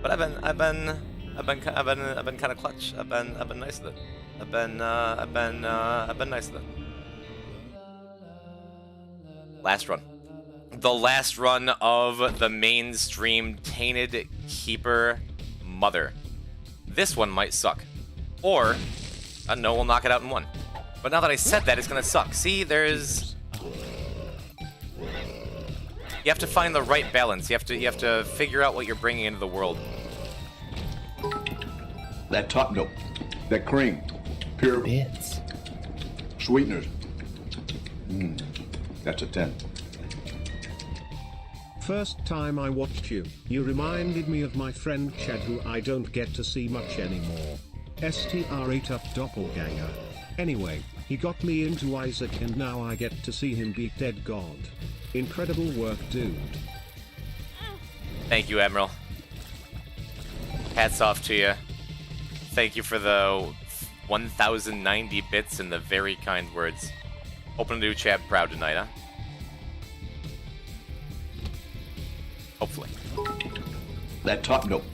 I've been kind of clutch. I've been nice with it. I've been nice with it. Last run. The last run of the mainstream Tainted Keeper Mother. This one might suck. Or, I don't know, we'll knock it out in one. But now that I said that, it's gonna suck. See, there's... You have to find the right balance. You have to figure out what you're bringing into the world. That top note, that cream, pure Bits. sweeteners. That's a 10. First time I watched you, you reminded me of my friend Chad who I don't get to see much anymore. STR8 up doppelganger. Anyway, he got me into Isaac and now I get to see him beat Dead God. Incredible work, dude. Thank you, Admiral. Hats off to you. Thank you for the 1,090 bits and the very kind words. Hoping to do Chad proud tonight, huh? Hopefully. That top note,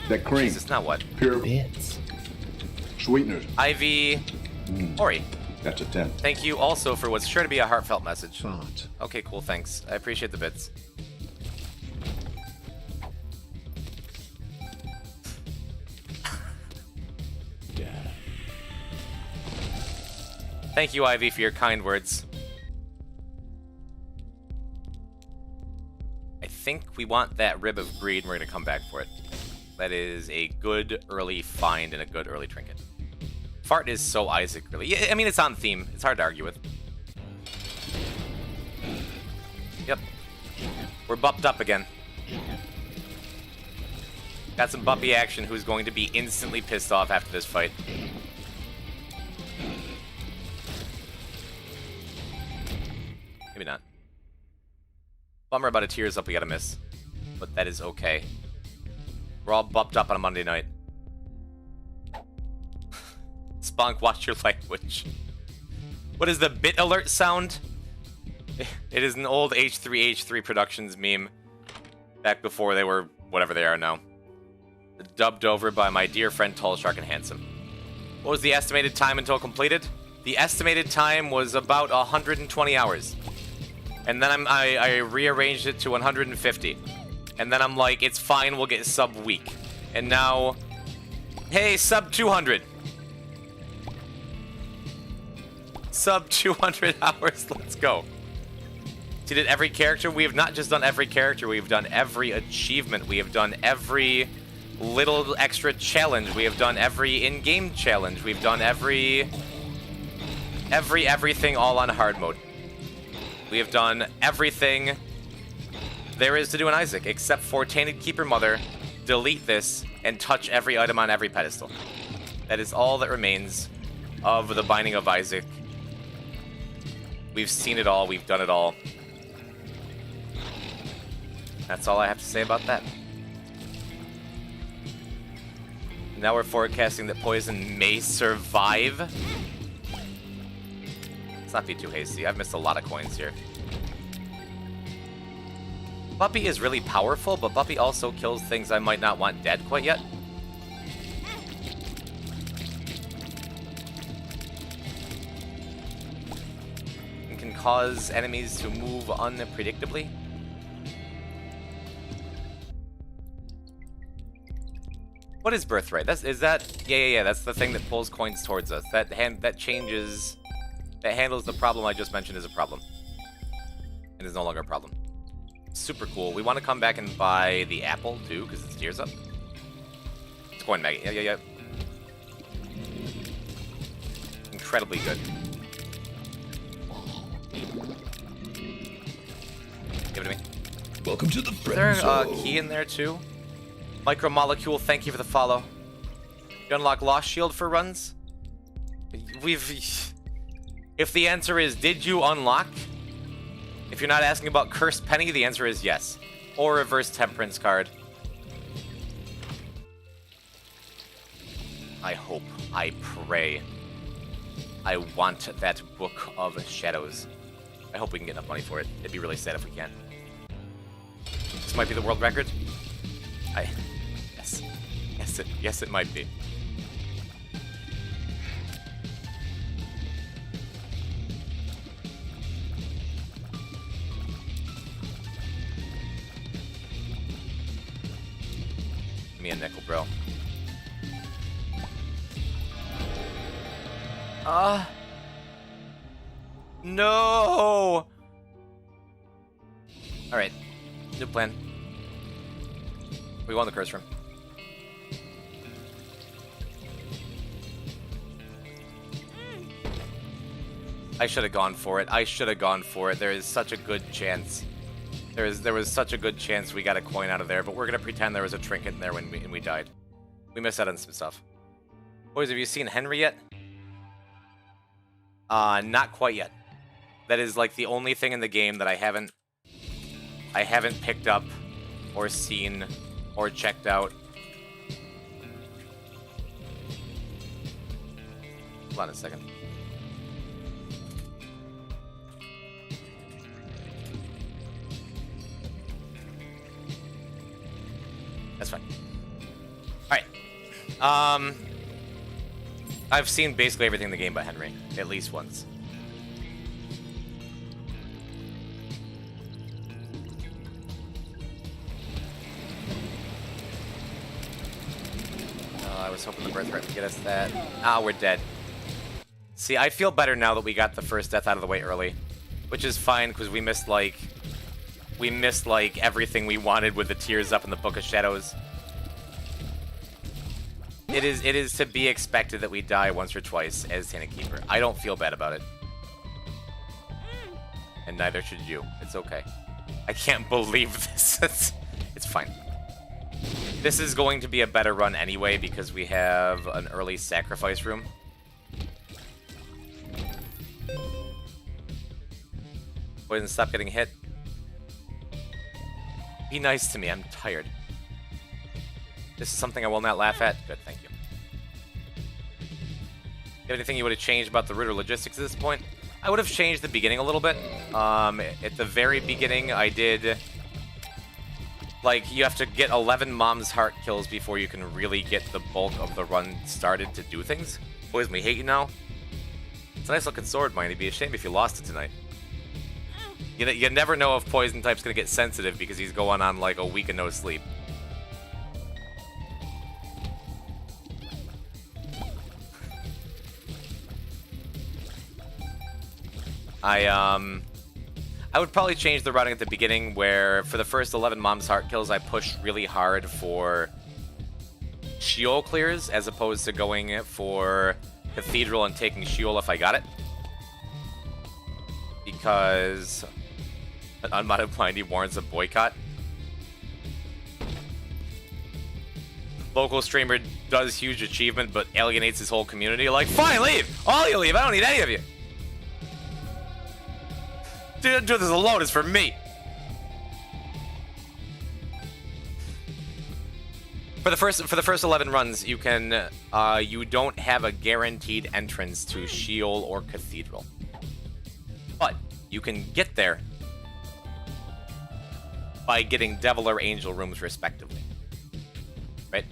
that cream, Jesus, now what? pure Bits. sweeteners. Ivy, Ori. That's a 10. Thank you also for what's sure to be a heartfelt message. Fart. Okay, cool, thanks. I appreciate the bits. Thank you, Ivy, for your kind words. I think we want that rib of greed, and we're gonna come back for it. That is a good early find and a good early trinket. Fart is so Isaac, really. Yeah, I mean, it's on theme. It's hard to argue with. Yep. We're bupped up again. Got some Buppy action who's going to be instantly pissed off after this fight. Maybe not. Bummer about a tears up we gotta miss. But that is okay. We're all bupped up on a Monday night. Spunk, watch your language. What is the bit alert sound? It is an old H3H3 Productions meme. Back before they were whatever they are now. Dubbed over by my dear friend Tall Shark and Handsome. What was the estimated time until completed? The estimated time was about 120 hours. And then I rearranged it to 150. And then I'm like, it's fine, we'll get sub week. And now, hey, sub 200. Sub 200 hours, let's go. So did every character? We have not just done every character, we have done every achievement. We have done every little extra challenge. We have done every in-game challenge. We've done everything all on hard mode. We have done everything there is to do in Isaac, except for Tainted Keeper Mother, delete this, and touch every item on every pedestal. That is all that remains of the Binding of Isaac. We've seen it all, we've done it all. That's all I have to say about that. Now we're forecasting that Poison may survive. Let's not be too hasty. I've missed a lot of coins here. Buppy is really powerful, but Buppy also kills things I might not want dead quite yet. And can cause enemies to move unpredictably. What is Birthright? Is that yeah. That's the thing that pulls coins towards us. That handles the problem I just mentioned as a problem. It is no longer a problem. Super cool. We want to come back and buy the apple too, because it's tears up. It's coin maggot. Yeah. Incredibly good. Give it to me. Welcome to the Is there friend a zone. key in there too? Micromolecule, thank you for the follow. You unlock Lost Shield for runs? If the answer is, did you unlock? If you're not asking about Cursed Penny, the answer is yes. Or Reverse Temperance card. I hope, I pray. I want that Book of Shadows. I hope we can get enough money for it. It'd be really sad if we can't. This might be the world record. Yes, it might be. Give me a nickel, bro. No! Alright. New plan. We won the curse room. I should have gone for it. There is such a good chance. There was such a good chance we got a coin out of there, but we're gonna pretend there was a trinket in there when we died. We missed out on some stuff. Boys, have you seen Henry yet? Not quite yet. That is like the only thing in the game that I haven't picked up or seen or checked out. Hold on a second. That's fine. Alright. I've seen basically everything in the game by Henry, at least once. I was hoping the birthright would get us that. Ah, we're dead. See, I feel better now that we got the first death out of the way early. Which is fine, because we missed, like, everything we wanted with the tears up in the Book of Shadows. it is to be expected that we die once or twice as Tanner Keeper. I don't feel bad about it. And neither should you. It's okay. I can't believe this. It's fine. This is going to be a better run anyway because we have an early sacrifice room. Poison, stop getting hit. Be nice to me, I'm tired. This is something I will not laugh at. Good, thank you. You have anything you would have changed about the route or logistics at this point? I would have changed the beginning a little bit. At the very beginning, I did... Like, you have to get 11 Mom's Heart kills before you can really get the bulk of the run started to do things. Poison, we hate you now. It's a nice looking sword, mine. It'd be a shame if you lost it tonight. You never know if Poison type's gonna get sensitive because he's going on like a week of no sleep. I would probably change the routing at the beginning where for the first 11 Mom's Heart kills I pushed really hard for Sheol clears as opposed to going for Cathedral and taking Sheol if I got it. Because an unmodded blindy warrants a boycott. Local streamer does huge achievement but alienates his whole community. Like, fine, leave! All you leave, I don't need any of you! Do this alone is for me. For the first 11 runs, you can you don't have a guaranteed entrance to Sheol or Cathedral, but you can get there by getting Devil or Angel rooms respectively. Right?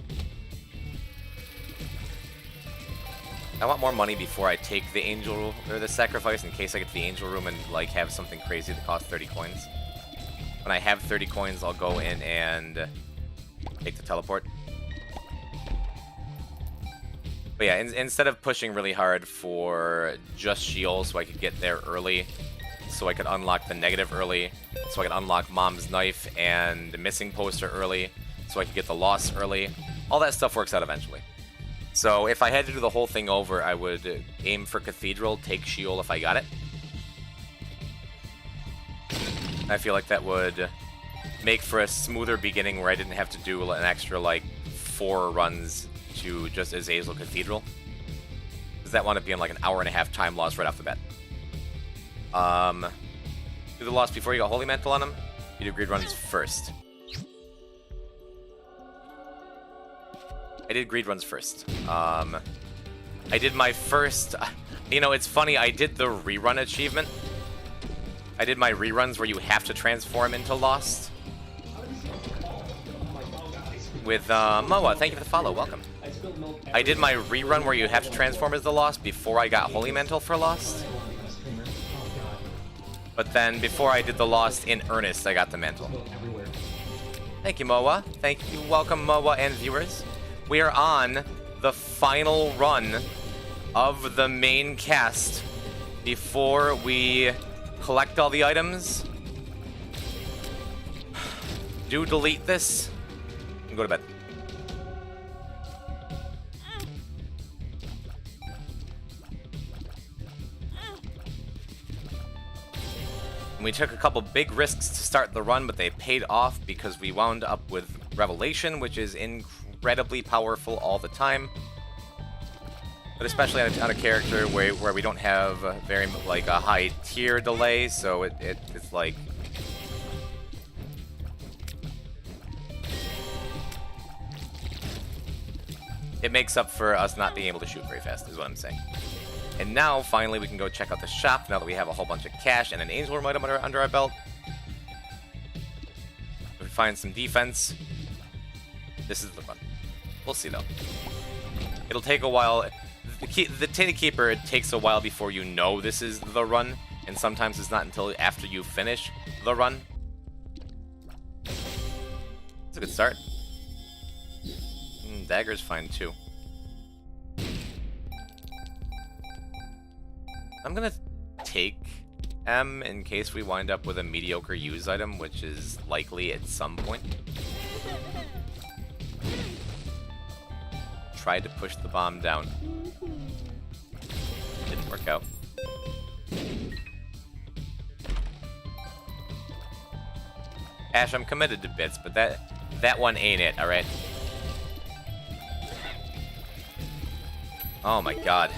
I want more money before I take the Angel or the Sacrifice in case I get to the Angel room and like have something crazy that costs 30 coins. When I have 30 coins, I'll go in and take the teleport. But yeah, instead of pushing really hard for just Sheol so I could get there early, so I could unlock the negative early, so I could unlock Mom's Knife and the Missing Poster early, so I could get the Loss early, all that stuff works out eventually. So if I had to do the whole thing over, I would aim for Cathedral, take Sheol if I got it. I feel like that would make for a smoother beginning where I didn't have to do an extra, like, 4 runs to just Azazel Cathedral. Because that wound up being like an hour-and-a-half time loss right off the bat. Do the loss before you got Holy Mantle on him? You do greed runs first. I did greed runs first. I did my first... You know, it's funny, I did the rerun achievement. I did my reruns where you have to transform into Lost. With, Moa, thank you for the follow, welcome. I did my rerun where you have to transform as the Lost before I got Holy Mantle for Lost. But then, before I did the Lost in earnest, I got the Mantle. Thank you, Moa. Thank you, welcome, Moa and viewers. We are on the final run of the main cast before we collect all the items. Do delete this and go to bed. And we took a couple big risks to start the run, but they paid off because we wound up with Revelation, which is incredibly powerful all the time. But especially on a character where we don't have very like a high tier delay, so it's like it makes up for us not being able to shoot very fast, is what I'm saying. And now finally we can go check out the shop now that we have a whole bunch of cash and an Angel Room item under our belt. If we find some defense, this is the run. We'll see though. It'll take a while. The Tainted Keeper, it takes a while before you know this is the run, and sometimes it's not until after you finish the run. It's a good start. Dagger's fine too. I'm gonna take M in case we wind up with a mediocre use item, which is likely at some point. tried to push the bomb down. Didn't work out. Ash, I'm committed to bits, but that one ain't it, alright? Oh my god.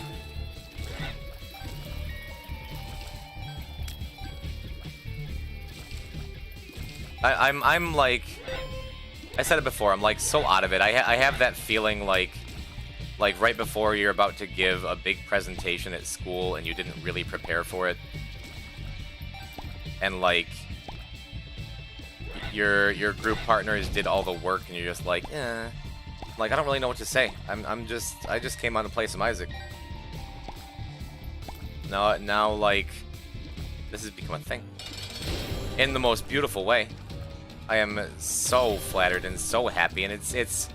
I'm like, I said it before, I'm like so out of it. I have that feeling like right before you're about to give a big presentation at school and you didn't really prepare for it. And like your group partners did all the work and you're just like, like I don't really know what to say. I just came on to play some Isaac. Now like this has become a thing. In the most beautiful way. I am so flattered and so happy, and it's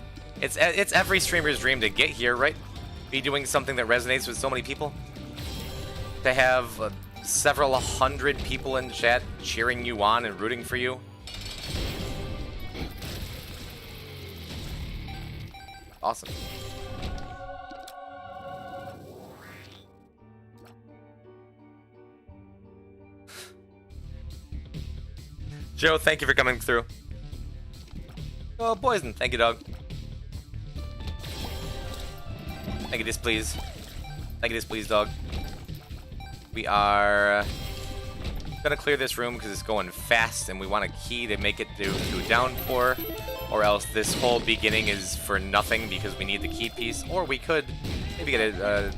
every streamer's dream to get here, right? Be doing something that resonates with so many people. To have several hundred people in chat cheering you on and rooting for you. Awesome. Joe, thank you for coming through. Oh, Poison, thank you, dog. Thank you, Displease. Thank you, Displease, dog. We are gonna clear this room because it's going fast and we want a key to make it to downpour, or else this whole beginning is for nothing because we need the key piece, or we could maybe get a...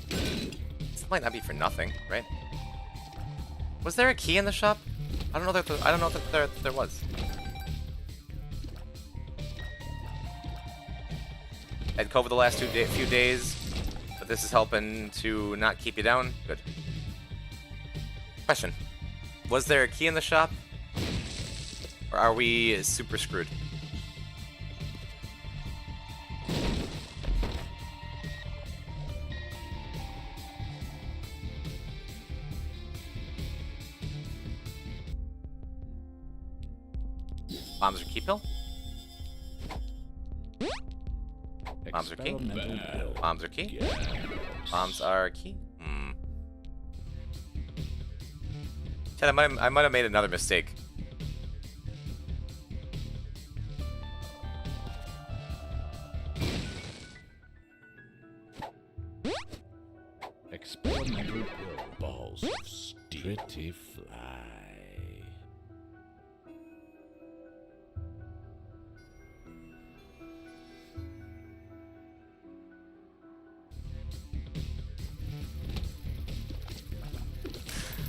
This might not be for nothing, right? Was there a key in the shop? I don't know that there was. Had COVID the last few days, but this is helping to not keep you down. Good. Question: was there a key in the shop, or are we super screwed? Bombs are key pill? Bombs are key? Bombs are key? Bombs are key? Chad, I might have made another mistake. Experimental balls of steel. Pretty fly.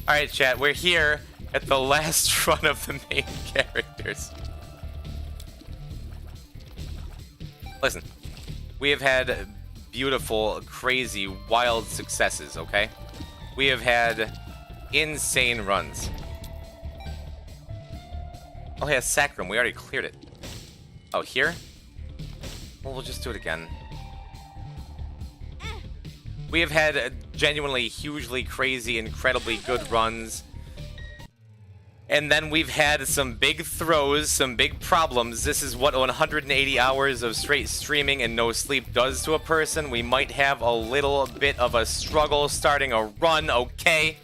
Alright, chat, we're here at the last run of the main characters. Listen, we have had beautiful, crazy, wild successes, okay? We have had insane runs. Oh, yeah, Sacrum, we already cleared it. Oh, here? Well, we'll just do it again. We have had genuinely, hugely crazy, incredibly good runs. And then we've had some big throws, some big problems. This is what 180 hours of straight streaming and no sleep does to a person. We might have a little bit of a struggle starting a run, okay?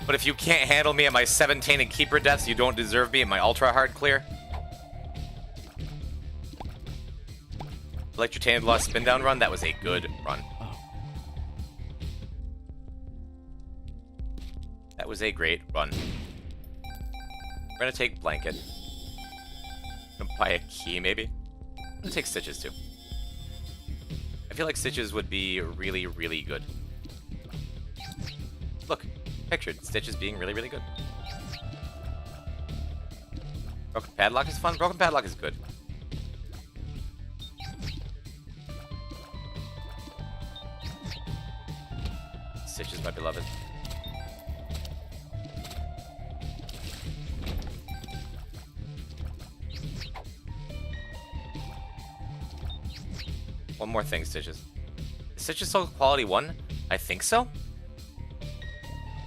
But if you can't handle me at my 17 and keeper deaths, you don't deserve me at my ultra hard clear. Electrotained Lost spin down run, that was a good run. That was a great run. We're gonna take Blanket. Gonna buy a key, maybe? I'm gonna take Stitches, too. I feel like Stitches would be really, really good. Look, pictured Stitches being really, really good. Broken Padlock is fun. Broken Padlock is good. Stitches, my beloved. One more thing, Stitches. Is Stitches Soul Quality 1? I think so.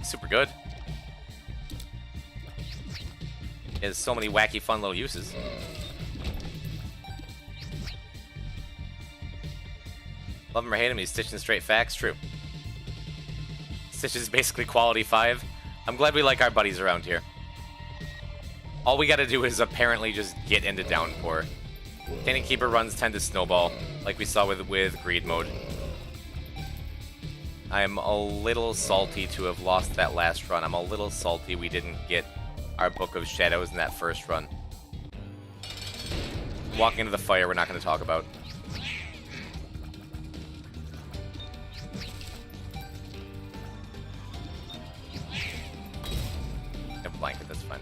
Super good. It has so many wacky, fun little uses. Love him or hate him, he's stitching straight facts. True. Stitch is basically quality 5. I'm glad we like our buddies around here. All we gotta do is apparently just get into Downpour. Cannon Keeper runs tend to snowball, like we saw with Greed Mode. I'm a little salty to have lost that last run. I'm a little salty we didn't get our Book of Shadows in that first run. Walking into the fire, we're not going to talk about. A blanket, that's fine.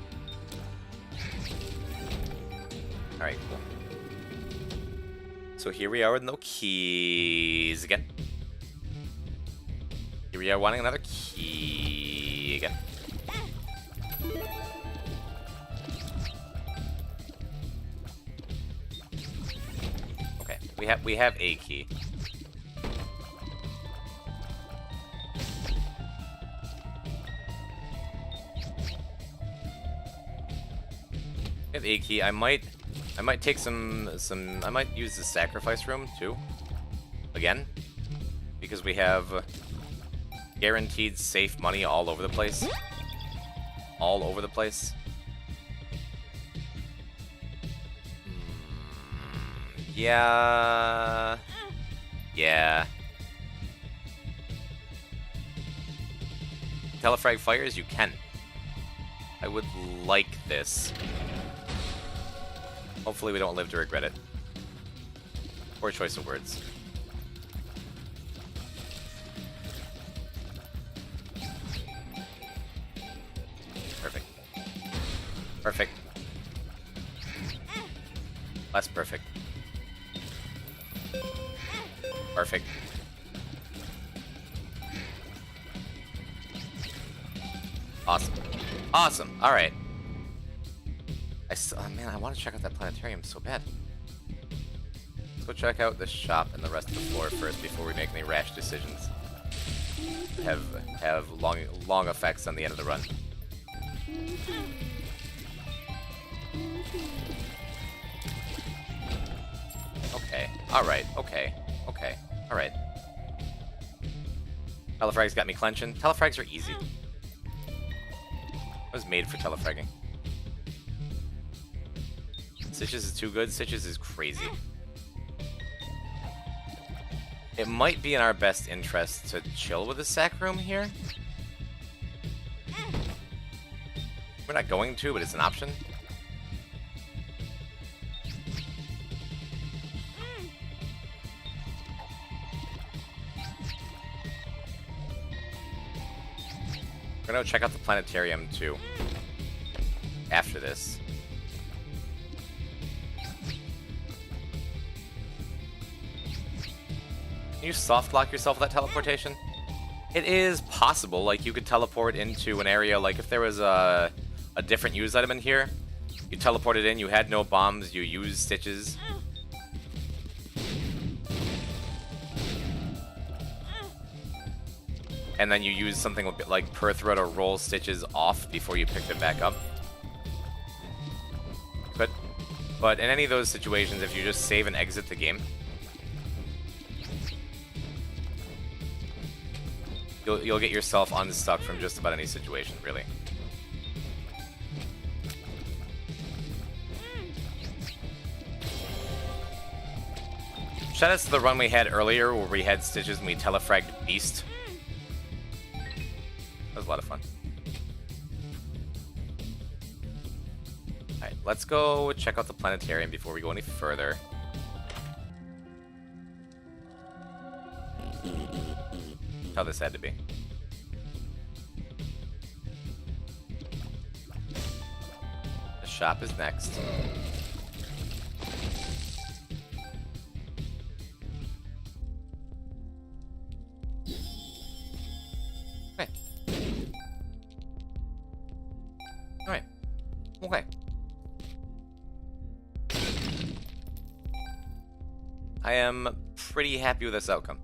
Alright, cool. So here we are with no keys again. Here we are wanting another key again. Okay, we have a key. We have a key. I might take I might use the sacrifice room too. Again. Because we have guaranteed safe money all over the place. All over the place. Yeah. Yeah. Telefrag fires? You can. I would like this. Hopefully we don't live to regret it. Poor choice of words. Perfect. Perfect. Less perfect. Perfect. Awesome. Awesome. All right. Oh, man, I want to check out that planetarium so bad. Let's go check out the shop and the rest of the floor first before we make any rash decisions. Have long effects on the end of the run. Okay. All right. Okay. Okay. All right. Telefrag's got me clenching. Telefrags are easy. I was made for telefragging. Stitches is too good. Stitches is crazy. It might be in our best interest to chill with the sac room here. We're not going to, but it's an option. We're gonna check out the planetarium too. After this. Can you soft lock yourself with that teleportation? It is possible, like you could teleport into an area, like if there was a different use item in here, you teleported in, you had no bombs, you used stitches. And then you use something like Perthrow to roll stitches off before you picked it back up. But in any of those situations, if you just save and exit the game, you'll get yourself unstuck from just about any situation, really. Shout out to the run we had earlier where we had stitches and we telefragged Beast. That was a lot of fun. Alright, let's go check out the planetarium before we go any further. How this had to be. The shop is next. Okay. Alright. Okay. I am pretty happy with this outcome.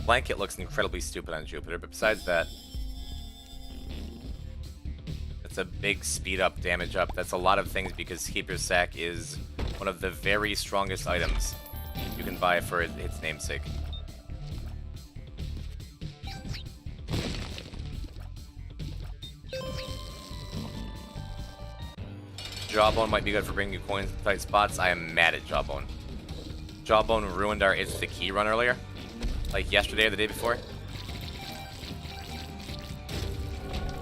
Blanket looks incredibly stupid on Jupiter, but besides that, it's a big speed up, damage up. That's a lot of things because Keeper's Sack is one of the very strongest items you can buy for its namesake. Jawbone might be good for bringing you coins to tight spots. I am mad at Jawbone. Jawbone ruined our It's the Key run earlier. Like yesterday or the day before.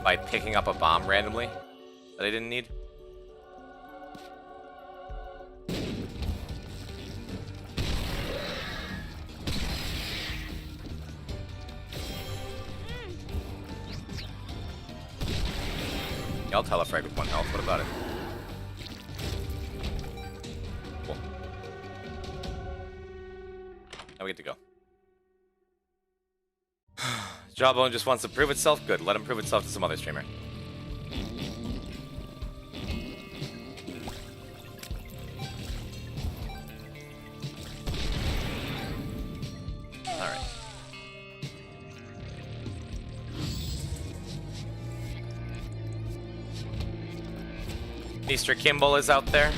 By picking up a bomb randomly that I didn't need. Yeah, I'll telefrag with 1 health. What about it? Cool. Now we get to go. Jawbone just wants to prove itself. Good. Let him prove itself to some other streamer. Alright. Mr. Kimball is out there.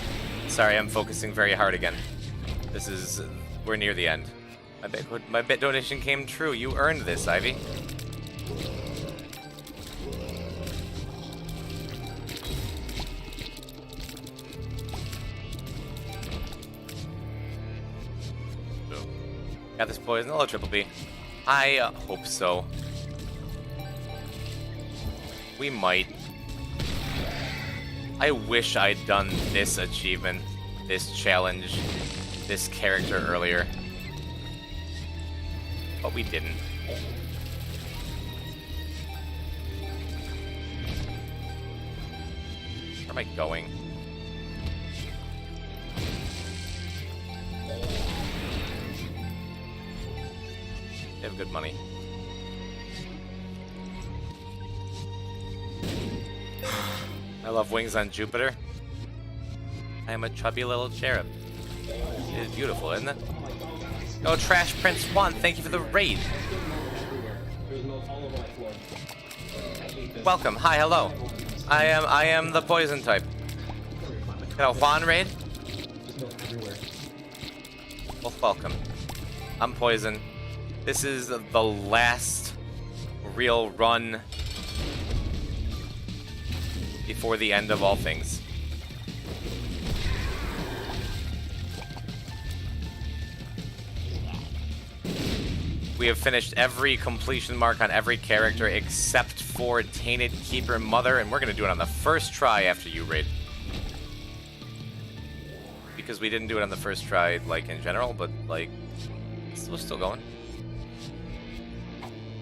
Sorry, I'm focusing very hard again. We're near the end. My bet donation came true. You earned this, Ivy. Got this poison. Hello, Triple B. I hope so. We might. I wish I'd done this achievement, this challenge, this character earlier. But we didn't. Where am I going? They have good money. I love wings on Jupiter. I am a chubby little cherub. It is beautiful, isn't it? Oh, Trash Prince 1, thank you for the raid. There's milk all over my floor. I hate this. Welcome. Hi, hello. I am the poison type. Got a Juan raid? There's milk everywhere. Well, welcome. I'm poison. This is the last real run before the end of all things. We have finished every completion mark on every character except for Tainted Keeper Mother, and we're going to do it on the first try after you raid. Because we didn't do it on the first try, like, in general, but, like, we're still going.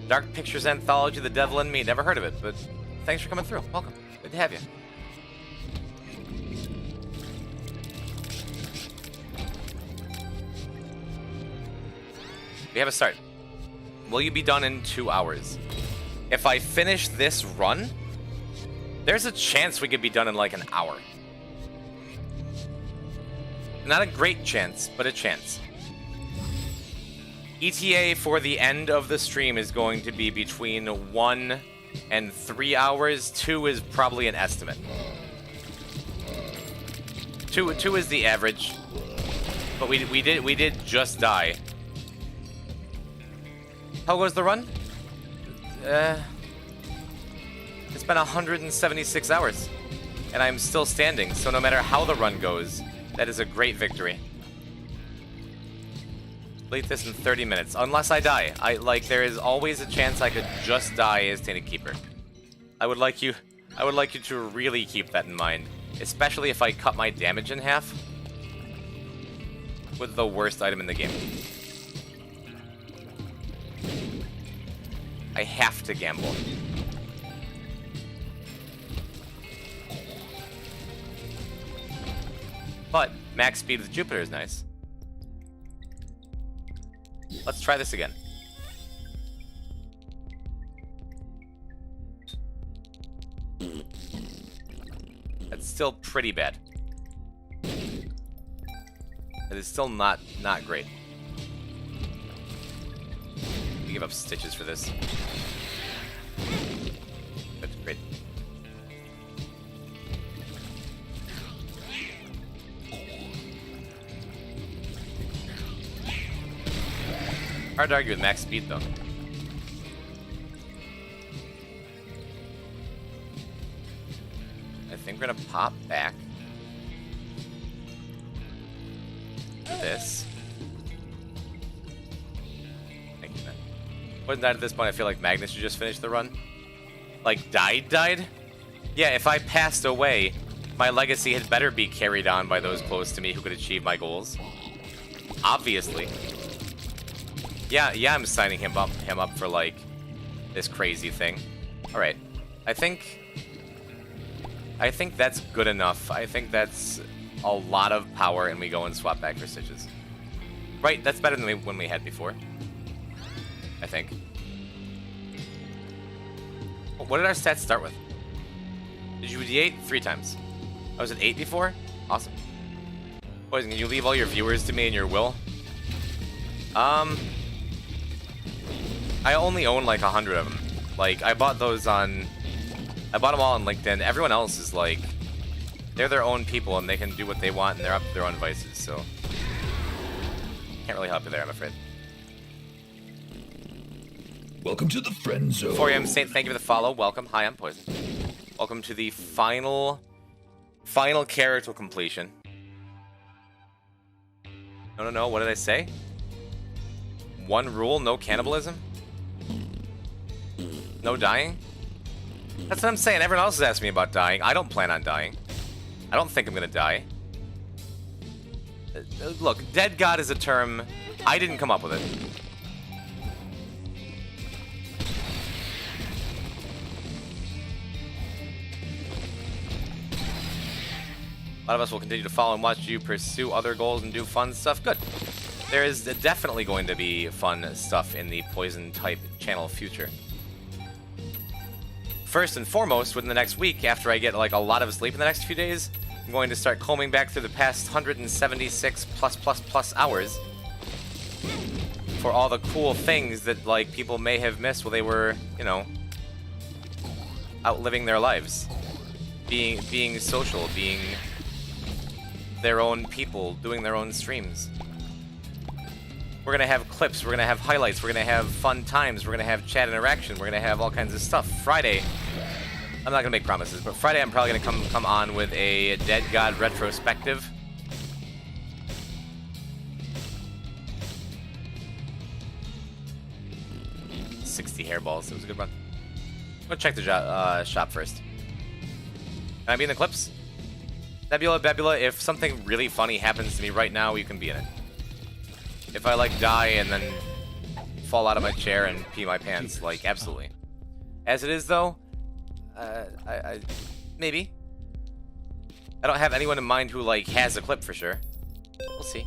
Dark Pictures Anthology, The Devil in Me. Never heard of it, but thanks for coming through. Welcome. Good to have you. We have a start. Will you be done in 2 hours? If I finish this run, there's a chance we could be done in like an hour. Not a great chance, but a chance. ETA for the end of the stream is going to be between 1 and 3 hours. 2 is probably an estimate. 2 is the average. But we did just die. How goes the run? It's been 176 hours. And I'm still standing, so no matter how the run goes, that is a great victory. Complete this in 30 minutes, unless I die. There is always a chance I could just die as Tainted Keeper. I would like you to really keep that in mind, especially if I cut my damage in half with the worst item in the game. I have to gamble. But max speed with Jupiter is nice. Let's try this again. That's still pretty bad. It is still not great. We give up stitches for this. That's great. Hard to argue with max speed, though. I think we're gonna pop back. This. Thank you, man. Wasn't that at this point? I feel like Magnus should just finish the run. Like, died? Yeah, if I passed away, my legacy had better be carried on by those close to me who could achieve my goals. Obviously. Yeah, I'm signing him up for, like, this crazy thing. Alright. I think that's good enough. I think that's a lot of power, and we go and swap back for stitches. Right, that's better than when we had before. I think. What did our stats start with? Did you D8? 3 times. I was at 8 before? Awesome. Poison, can you leave all your viewers to me in your will? I only own like 100 of them. Like, I bought them all on LinkedIn. Everyone else is like, they're their own people and they can do what they want and they're up to their own devices, so. Can't really help you there, I'm afraid. Welcome to the friend zone. 4am Saint, thank you for the follow. Welcome. Hi, I'm Poison. Welcome to the final character completion. No, what did I say? One rule, no cannibalism? No dying? That's what I'm saying. Everyone else is asking me about dying. I don't plan on dying. I don't think I'm gonna die. Look, dead god is a term. I didn't come up with it. A lot of us will continue to follow and watch you pursue other goals and do fun stuff. Good. There is definitely going to be fun stuff in the Poison type channel future. First and foremost, within the next week, after I get like a lot of sleep in the next few days, I'm going to start combing back through the past 176 plus hours for all the cool things that like people may have missed while they were, you know, out living their lives, being social, being their own people, doing their own streams. We're gonna have clips, we're gonna have highlights, we're gonna have fun times, we're gonna have chat interaction, we're gonna have all kinds of stuff. Friday, I'm not gonna make promises, but Friday I'm probably gonna come on with a Dead God retrospective. $60 hairballs, it was a good run. Go check the shop first. Can I be in the clips? Nebula, Bebula, if something really funny happens to me right now, you can be in it. If I, like, die and then fall out of my chair and pee my pants, like, absolutely. As it is, though, maybe. I don't have anyone in mind who, like, has a clip for sure. We'll see.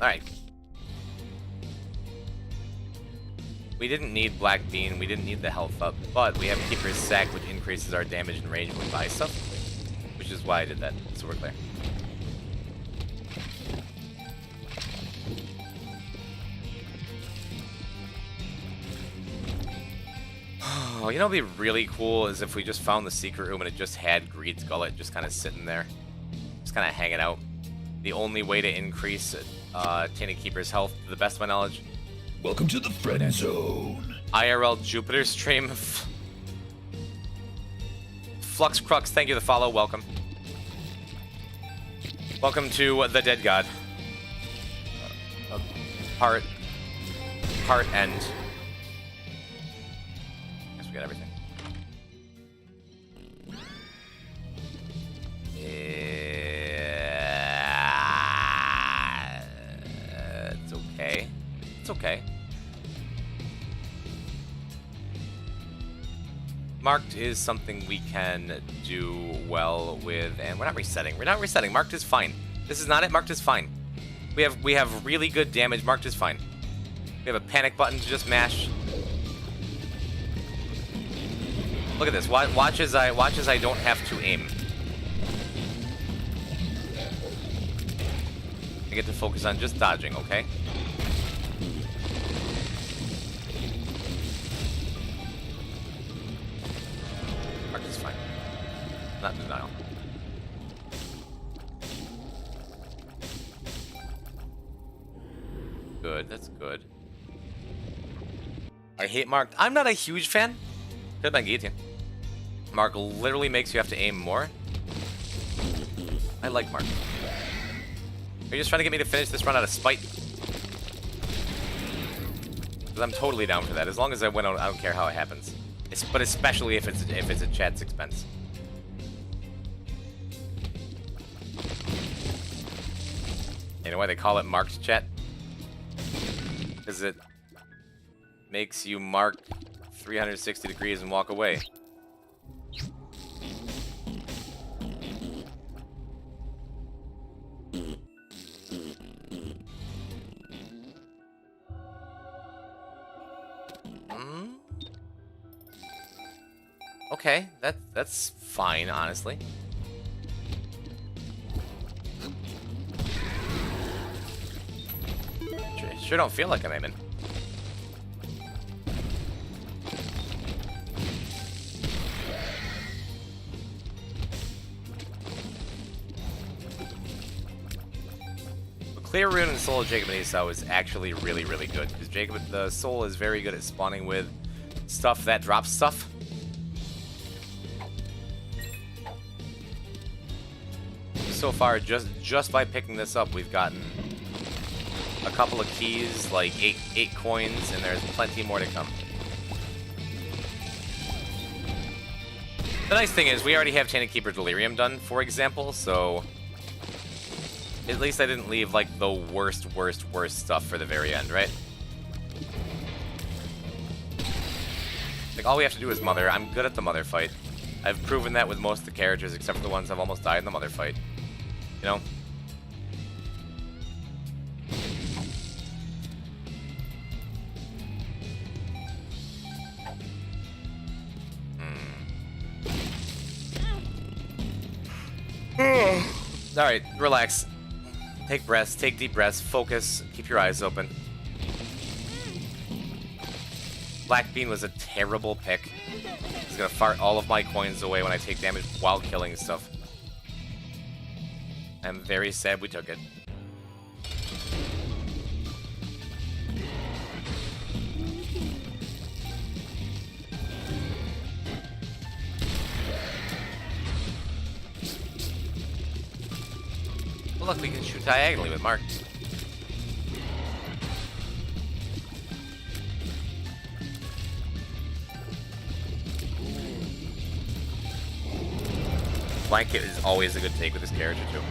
Alright. We didn't need Black Bean, we didn't need the health up, but we have Keeper's Sack, which increases our damage and range when we buy stuff, which is why I did that, so we're clear. Oh, you know what'd be really cool is if we just found the secret room and it just had Greed's Gullet just kind of sitting there, just kind of hanging out. The only way to increase Tainted Keeper's health, to the best of my knowledge. Welcome to the friend zone. IRL Jupiter stream. Flux Crux, thank you for the follow. Welcome. Welcome to the Dead God. Part end. Guess we got everything. It's okay. It's okay. Marked is something we can do well with, and we're not resetting. We're not resetting. Marked is fine. This is not it. Marked is fine. We have really good damage. Marked is fine. We have a panic button to just mash. Look at this. Watch as I don't have to aim. I get to focus on just dodging, okay? Mark is fine. Not in denial. Good, that's good. I hate Mark. I'm not a huge fan. Could have been guillotine. Mark literally makes you have to aim more. I like Mark. Are you just trying to get me to finish this run out of spite? Because I'm totally down for that. As long as I win, I don't care how it happens. But especially if it's at chat's expense. You know why they call it marked chat? Because it makes you mark 360 degrees and walk away. Okay, that's fine, honestly. Sure don't feel like I'm aiming. Clear Rune and Soul of Jacob and Esau is actually really, really good, because the Soul is very good at spawning with stuff that drops stuff. So far, just by picking this up, we've gotten a couple of keys, like eight coins, and there's plenty more to come. The nice thing is, we already have Tainted Keeper Delirium done, for example, so at least I didn't leave, like, the worst stuff for the very end, right? Like, all we have to do is Mother. I'm good at the Mother fight. I've proven that with most of the characters, except for the ones I've almost died in the Mother fight. You know? Alright, relax. Take breaths, take deep breaths, focus, keep your eyes open. Black Bean was a terrible pick. He's gonna fart all of my coins away when I take damage while killing stuff. I'm very sad we took it. Well, look, we can shoot diagonally with Mark. Blanket is always a good take with this character, too.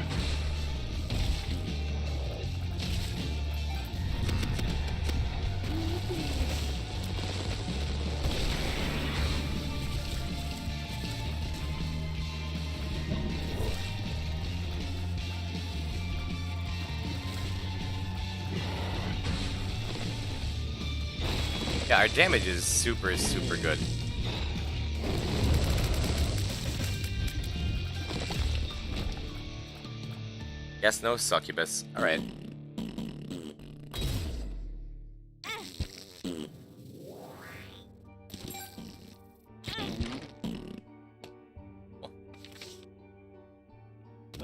Yeah, our damage is super good. Guess no succubus. Alright.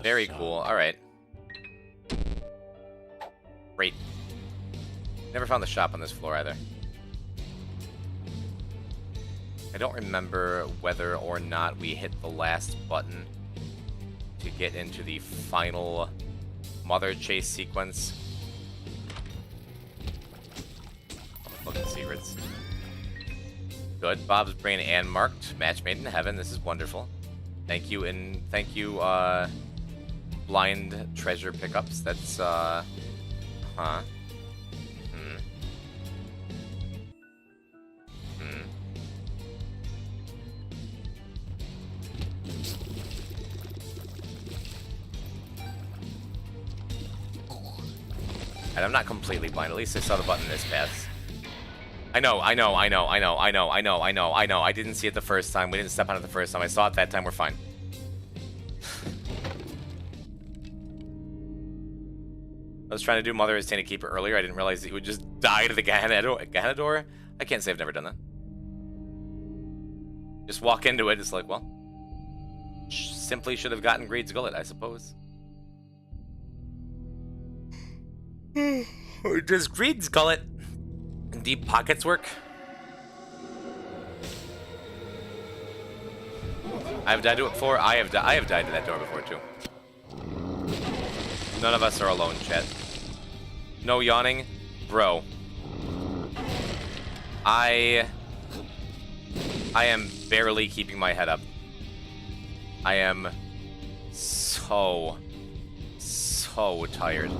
Very cool. Alright. Great. Never found the shop on this floor either. I don't remember whether or not we hit the last button to get into the final Mother chase sequence. Look at secrets. Good. Bob's Brain and marked. Match made in heaven. This is wonderful. Thank you, and thank you, blind treasure pickups. That's, And I'm not completely blind. At least I saw the button this pass. I know. I didn't see it the first time. We didn't step on it the first time. I saw it that time. We're fine. I was trying to do Mother is Saint Keeper earlier. I didn't realize he would just die to the Ganador. I can't say I've never done that. Just walk into it. It's like, well, simply should have gotten Greed's Gullet, I suppose. Does Greed's Gullet and Deep Pockets work? I've died to it before. I have died to that door before too. None of us are alone, chat. No yawning, bro. I am barely keeping my head up. I am so tired.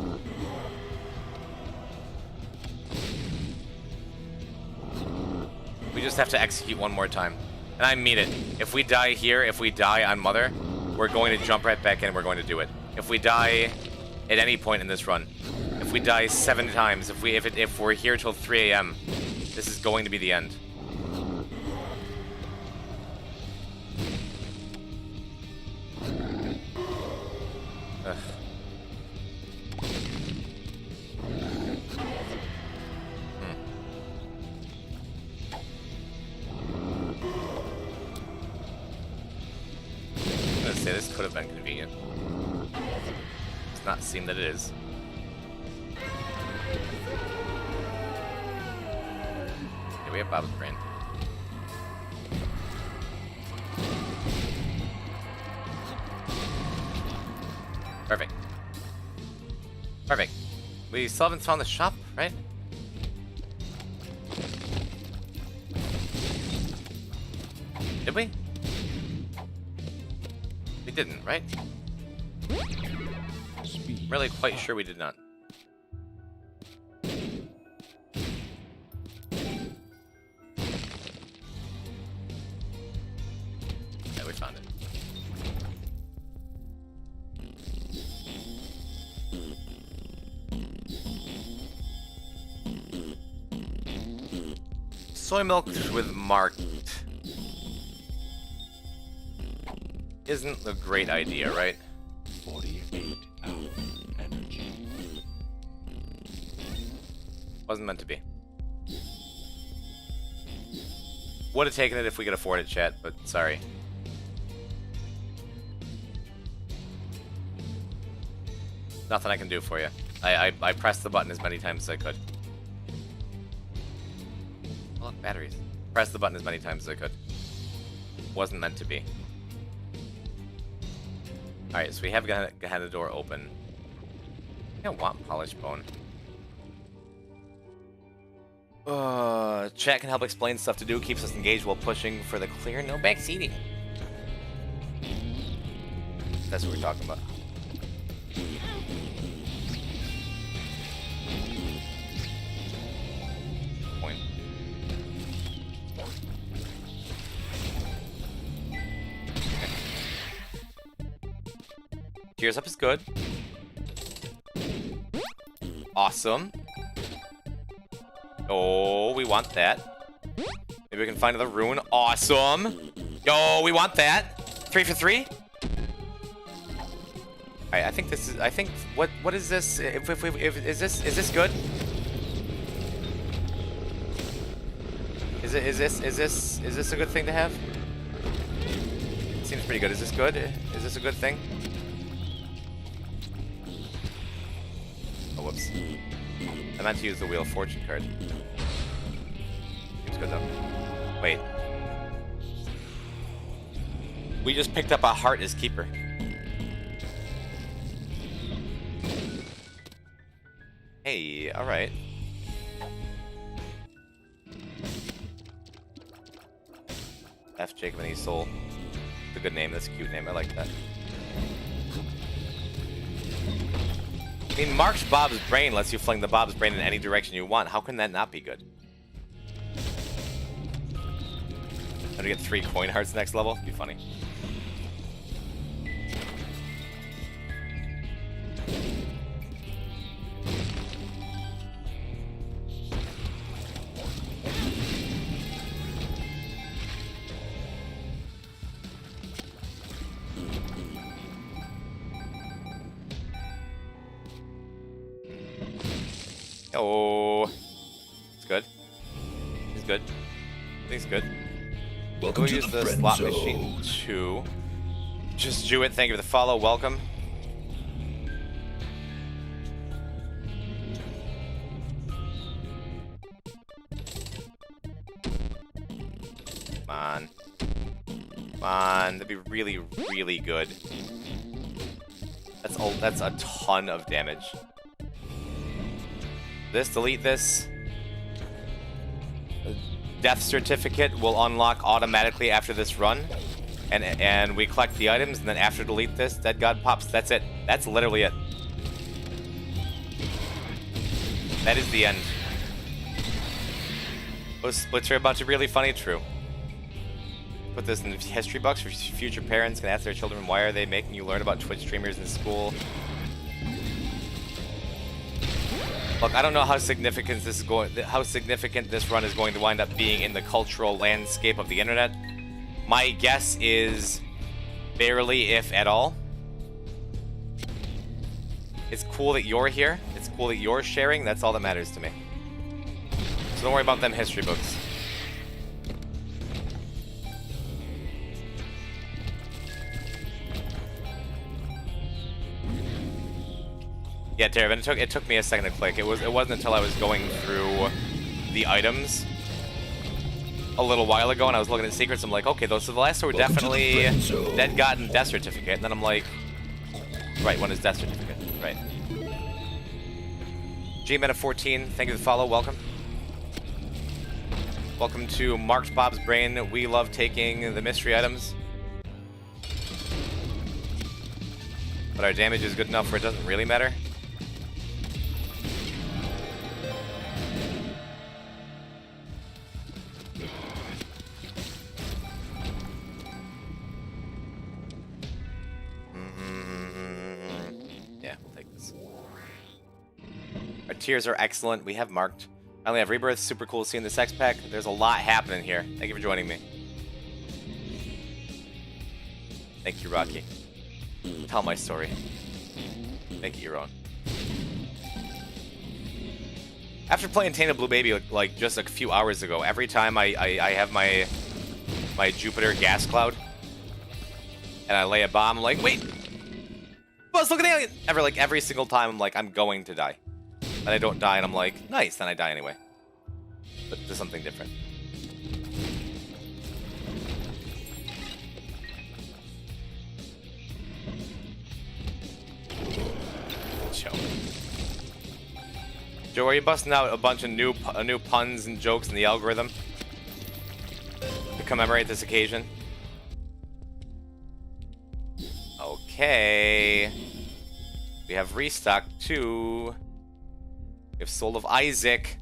We just have to execute one more time. And I mean it. If we die here, if we die on Mother, we're going to jump right back in and we're going to do it. If we die at any point in this run, if we die 7 times, if we're here till 3 a.m., this is going to be the end. Ugh. I'm gonna say this could have been convenient. Does not seem that it is. Okay, we have Bob's brain. Perfect. Perfect. We still haven't found the shop, right? Did we? We didn't, right? Speed. Really quite sure we did not. Yeah, we found it. Soy milk with marked isn't a great idea, right? 48 hour energy. Wasn't meant to be. Would have taken it if we could afford it, chat, but sorry. Nothing I can do for you. I pressed the button as many times as I could. Oh, look, batteries. Press the button as many times as I could. Wasn't meant to be. Alright, so we have had the door open. I don't want polished bone. Chat can help explain stuff to do, keeps us engaged while pushing for the clear, no backseating. That's what we're talking about. Point. Tears up is good. Awesome. Oh, we want that. Maybe we can find another rune. Awesome. Yo, we want that. 3 for 3. Alright, I think this is. I think what is this? If is this good? Is this a good thing to have? Seems pretty good. Is this good? Is this a good thing? Oh, whoops. I meant to use the Wheel of Fortune card. Seems good though. Wait. We just picked up a Heart as Keeper. Hey, alright. F. Jacob and E. Soul. It's a good name, that's a cute name, I like that. I mean, Mark's Bob's Brain lets you fling the Bob's Brain in any direction you want. How can that not be good? How to get 3 coin hearts next level? It'd be funny. Oh, it's good. He's good. I think he's good. Welcome We'll to use the the friend slot zone. machine 2. Just Jewett, thank you for the follow. Welcome. Come on. Come on. That'd be really, really good. That's a ton of damage. This, delete this. Death certificate will unlock automatically after this run. And we collect the items, and then after delete this, Dead God pops. That's it. That's literally it. That is the end. Those splits are about to be really funny, true. Put this in the history books for future parents can ask their children, why are they making you learn about Twitch streamers in school? Look, I don't know how significant this run is going to wind up being in the cultural landscape of the internet. My guess is barely, if at all. It's cool that you're here. It's cool that you're sharing. That's all that matters to me. So don't worry about them history books. Yeah, Terravan, it took me a second to click. It wasn't until I was going through the items a little while ago and I was looking at secrets. I'm like, okay, those so the last two were definitely Dead God and Death Certificate. And then I'm like, right, one is Death Certificate. Right. G-Meta14, thank you for the follow. Welcome. Welcome to Marked Bob's Brain. We love taking the mystery items. But our damage is good enough where it doesn't really matter. Our tiers are excellent. We have marked. I only have rebirth. Super cool seeing the sex pack. There's a lot happening here. Thank you for joining me. Thank you, Rocky. Tell my story. Make it your own. After playing Tainted Blue Baby like just a few hours ago, every time I have my Jupiter gas cloud and I lay a bomb, I'm like, wait, buzz, look at alien. Every single time I'm like, I'm going to die. Then I don't die, and I'm like, nice, then I die anyway. But there's something different. Joe, are you busting out a bunch of new puns and jokes in the algorithm to commemorate this occasion? Okay. We have restock too. We have Soul of Isaac.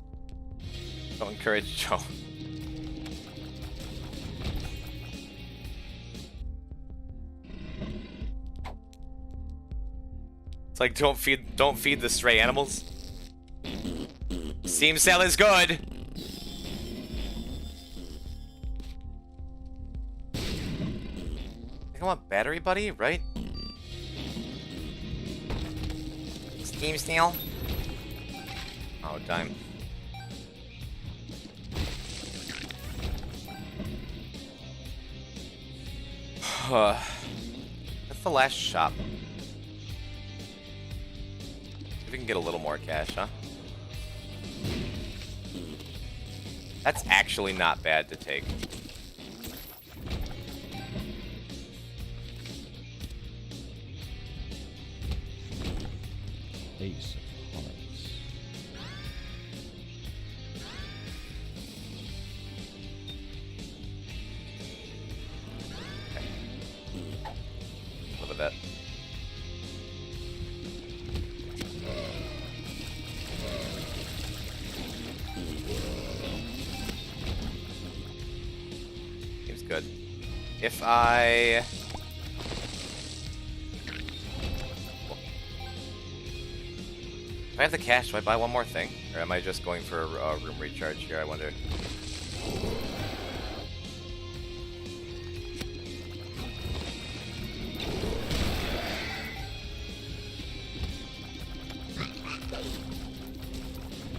Don't encourage Joe. It's like don't feed the stray animals. Steam sale is good. I think I want Battery Buddy, right? Steam sale. Oh, dime. That's the last shop. If we can get a little more cash, huh? That's actually not bad to take. Ace of Hearts. Look at that. Seems good. If I have the cash, do I buy one more thing? Or am I just going for a room recharge here, I wonder?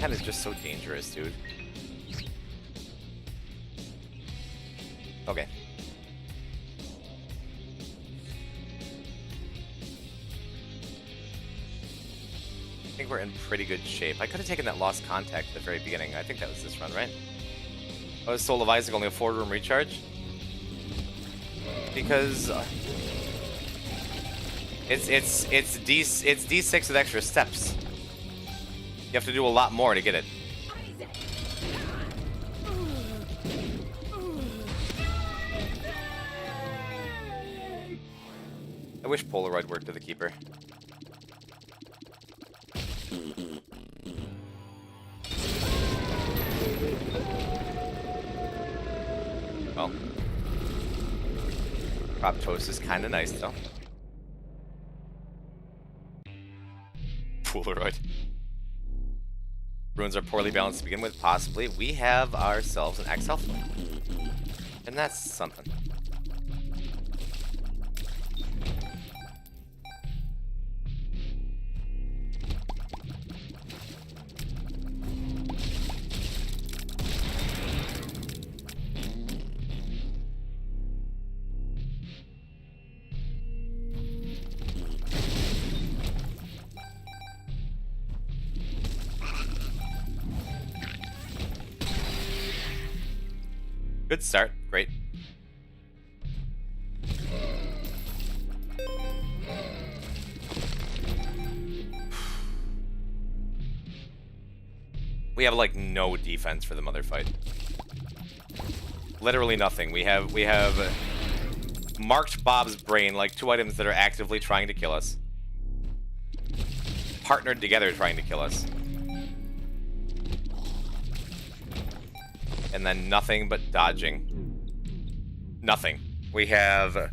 pen is just so dangerous, dude. Okay. I think we're in pretty good shape. I could have taken that lost contact at the very beginning. I think that was this run, right? Oh, Soul of Isaac only a 4-room recharge? Because it's D6 with extra steps. You have to do a lot more to get it. I wish Polaroid worked to the keeper. Well, prop toast is kind of nice though. Polaroid. Runes are poorly balanced to begin with, possibly. We have ourselves an X health. And that's something. Good start. Great. We have like no defense for the mother fight. Literally nothing. We have marked Bob's brain like 2 items that are actively trying to kill us. Partnered together trying to kill us. And then nothing but dodging. Nothing. We have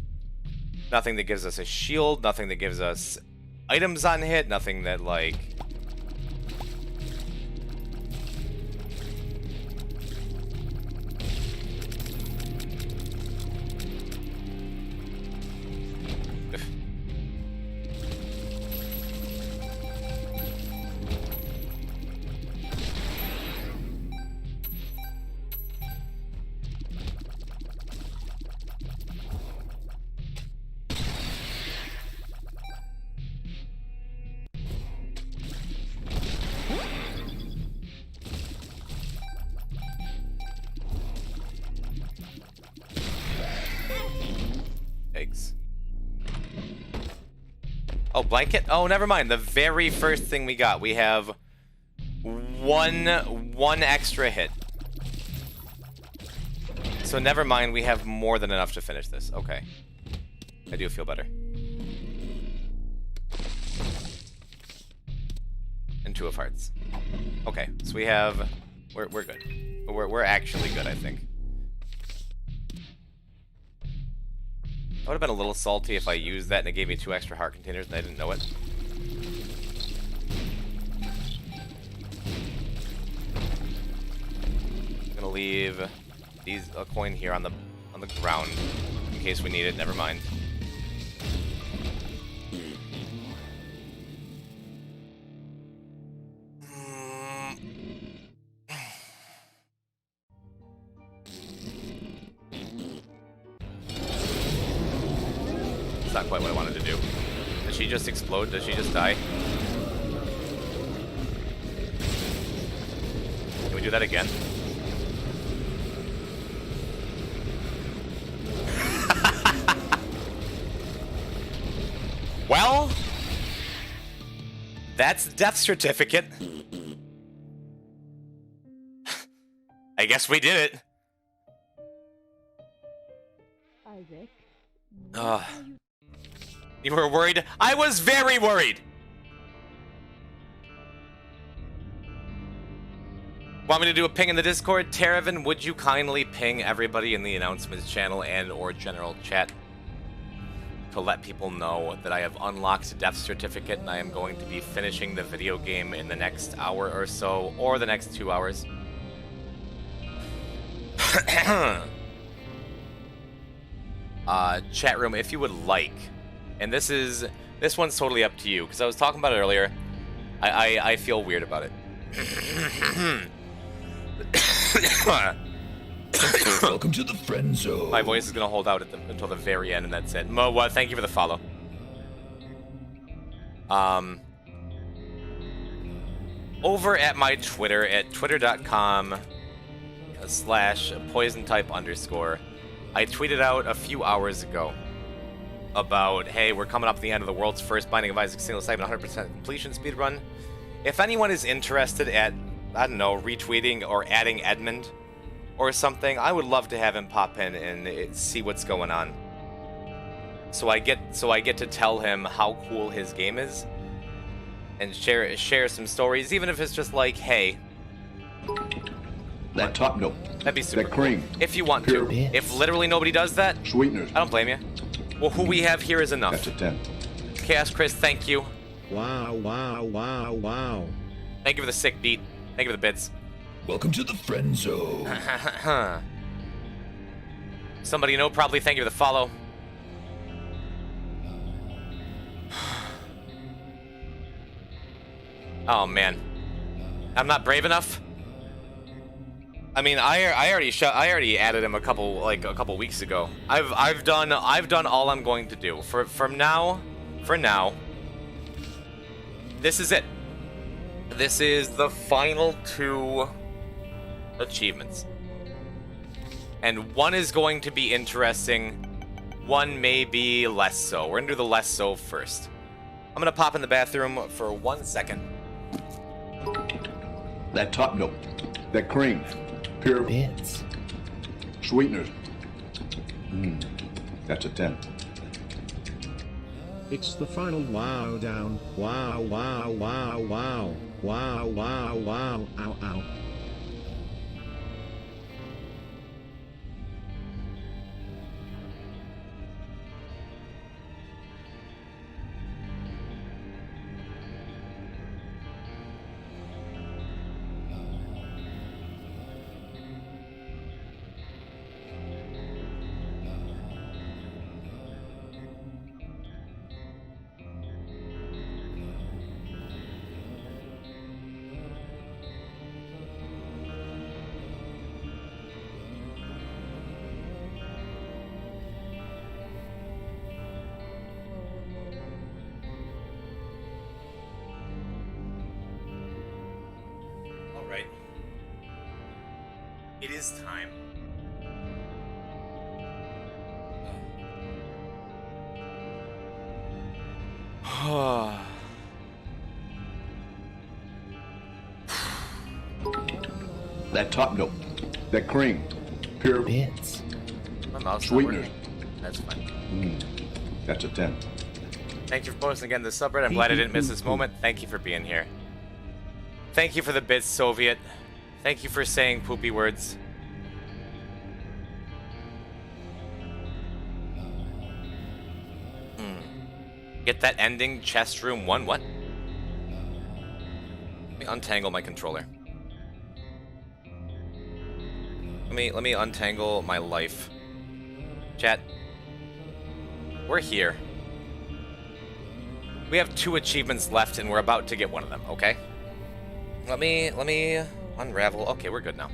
nothing that gives us a shield, nothing that gives us items on hit, nothing that, like... Oh, blanket? Oh, never mind. The very first thing we got. We have one extra hit. So never mind, we have more than enough to finish this. Okay. I do feel better. And 2 of hearts. Okay, so we have... We're good. We're actually good, I think. I would have been a little salty if I used that and it gave me 2 extra heart containers and I didn't know it. I'm gonna leave a coin here on the ground in case we need it. Never mind. Not quite what I wanted to do. Does she just explode? Does she just die? Can we do that again? Well, that's death certificate. I guess we did it. Isaac. You were worried? I was very worried! Want me to do a ping in the Discord? Teravan, would you kindly ping everybody in the announcements channel and or general chat to let people know that I have unlocked Death Certificate and I am going to be finishing the video game in the next hour or so, or the next 2 hours. Chat room, if you would like, and this one's totally up to you, because I was talking about it earlier. I feel weird about it. Welcome to the friend zone. My voice is gonna hold out until the very end, and that's it. Mo, thank you for the follow. Over at my Twitter at twitter.com/poisontype_, I tweeted out a few hours ago about, hey, we're coming up to the end of the world's first Binding of Isaac single segment 100% completion speedrun. If anyone is interested at, I don't know, retweeting or adding Edmund or something, I would love to have him pop in and see what's going on. So I get to tell him how cool his game is and share some stories, even if it's just like, hey, That top note. that'd be super That cream. cool. If you want Pure to. If literally nobody does that, Sweeteners. I don't blame you. Well, who we have here is enough. That's a 10. Chaos Chris, thank you. Wow, wow, wow, wow. Thank you for the sick beat. Thank you for the bits. Welcome to the friend zone. Somebody you know, probably thank you for the follow. Oh man, I'm not brave enough. I mean, I already added him a couple weeks ago. I've done all I'm going to do. For now, this is it. This is the final 2 achievements. And one is going to be interesting, one may be less so. We're gonna do the less so first. I'm gonna pop in the bathroom for 1 second. That top note. That cream. Pure Bits. sweeteners. That's a 10. It's the final wow down. Wow, wow, wow, wow. Wow, wow, wow. Ow, ow. Alright. It is time. That top note. That cream. Pure Bits. My mouse not sweeteners. working. That's fine. That's a 10. Thank you for posting again this subreddit. I'm glad I didn't miss this moment. Thank you for being here. Thank you for the bits, Soviet. Thank you for saying poopy words. Get that ending, chest room 1, what? Let me untangle my controller. Let me untangle my life. Chat. We're here. We have 2 achievements left and we're about to get one of them, okay? Let me unravel. Okay, we're good now.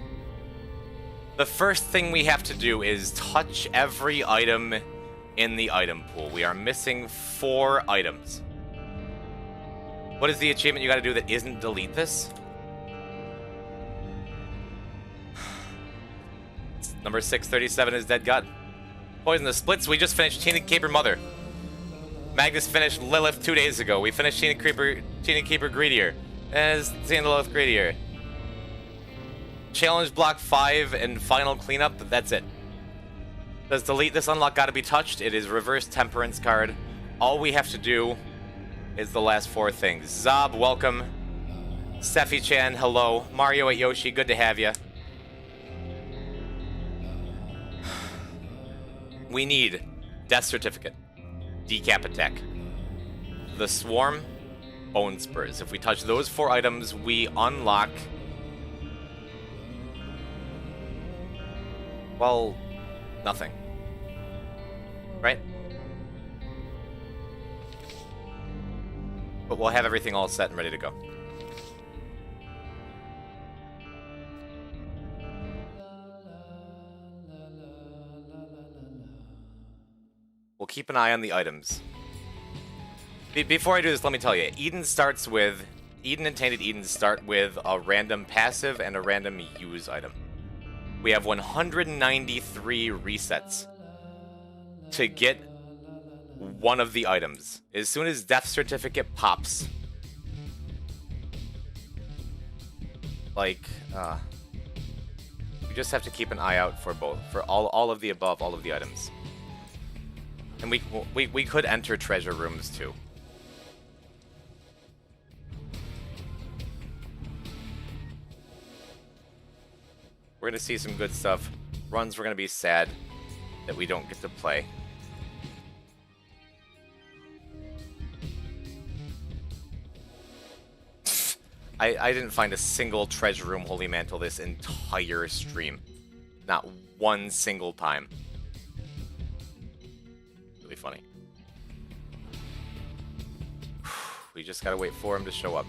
The first thing we have to do is touch every item in the item pool. We are missing 4 items. What is the achievement you gotta do that isn't delete this? Number 637 is Dead God. Poison the Splits, we just finished Tina Caper Mother. Magnus finished Lilith 2 days ago. We finished Tina Keeper Greedier. As Tina Lilith Greedier. Challenge block 5 and final cleanup, that's it. Does delete this unlock gotta be touched? It is reverse temperance card. All we have to do is the last 4 things. Zob, welcome. Steffi-chan, hello. Mario at Yoshi, good to have you. We need Death Certificate, Decap Attack, the Swarm, Bone Spurs. If we touch those 4 items, we unlock... well, nothing. Right? But we'll have everything all set and ready to go. keep an eye on the items. Before I do this, let me tell you, Eden and Tainted Eden start with a random passive and a random use item. We have 193 resets to get one of the items. As soon as Death Certificate pops, like, you just have to keep an eye out for both, for all of the above, all of the items. And we could enter treasure rooms too. We're gonna see some good stuff. Runs we're gonna be sad that we don't get to play. I didn't find a single treasure room Holy Mantle this entire stream. Not one single time. Really funny. We just gotta wait for him to show up.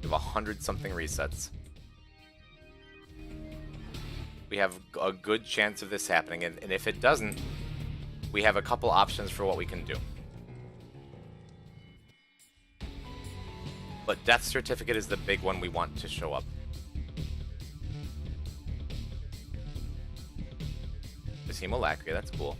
We have 100-something resets. We have a good chance of this happening, and if it doesn't, we have a couple options for what we can do. But Death Certificate is the big one we want to show up. This Hemolacria, that's cool.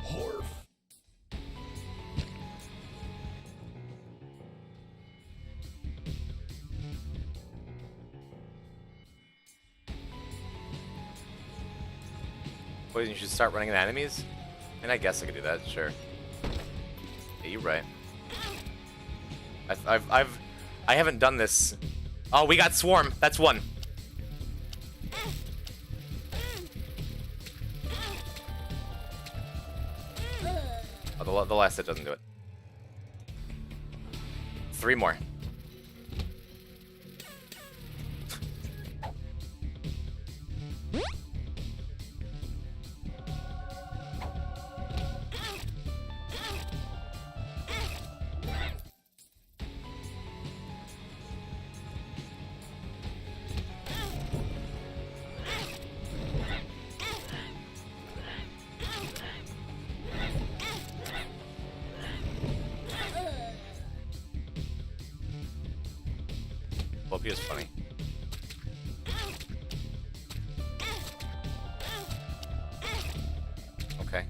Horf. Poison, you should start running at enemies? And I guess I could do that, sure. Yeah, you're right. I haven't done this. Oh, we got Swarm. That's one. Oh, the last hit doesn't do it. 3 more. Lopi is funny. Okay.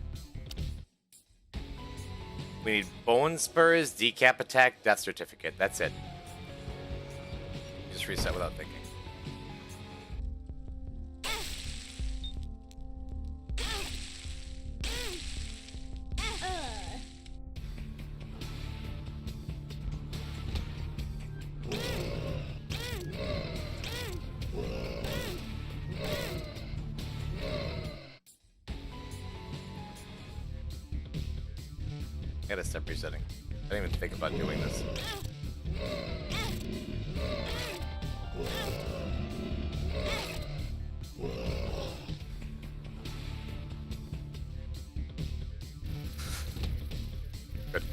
We need Bone Spurs, Decap Attack, Death Certificate. That's it. Just reset without thinking. I gotta step resetting. I didn't even think about doing this. Good.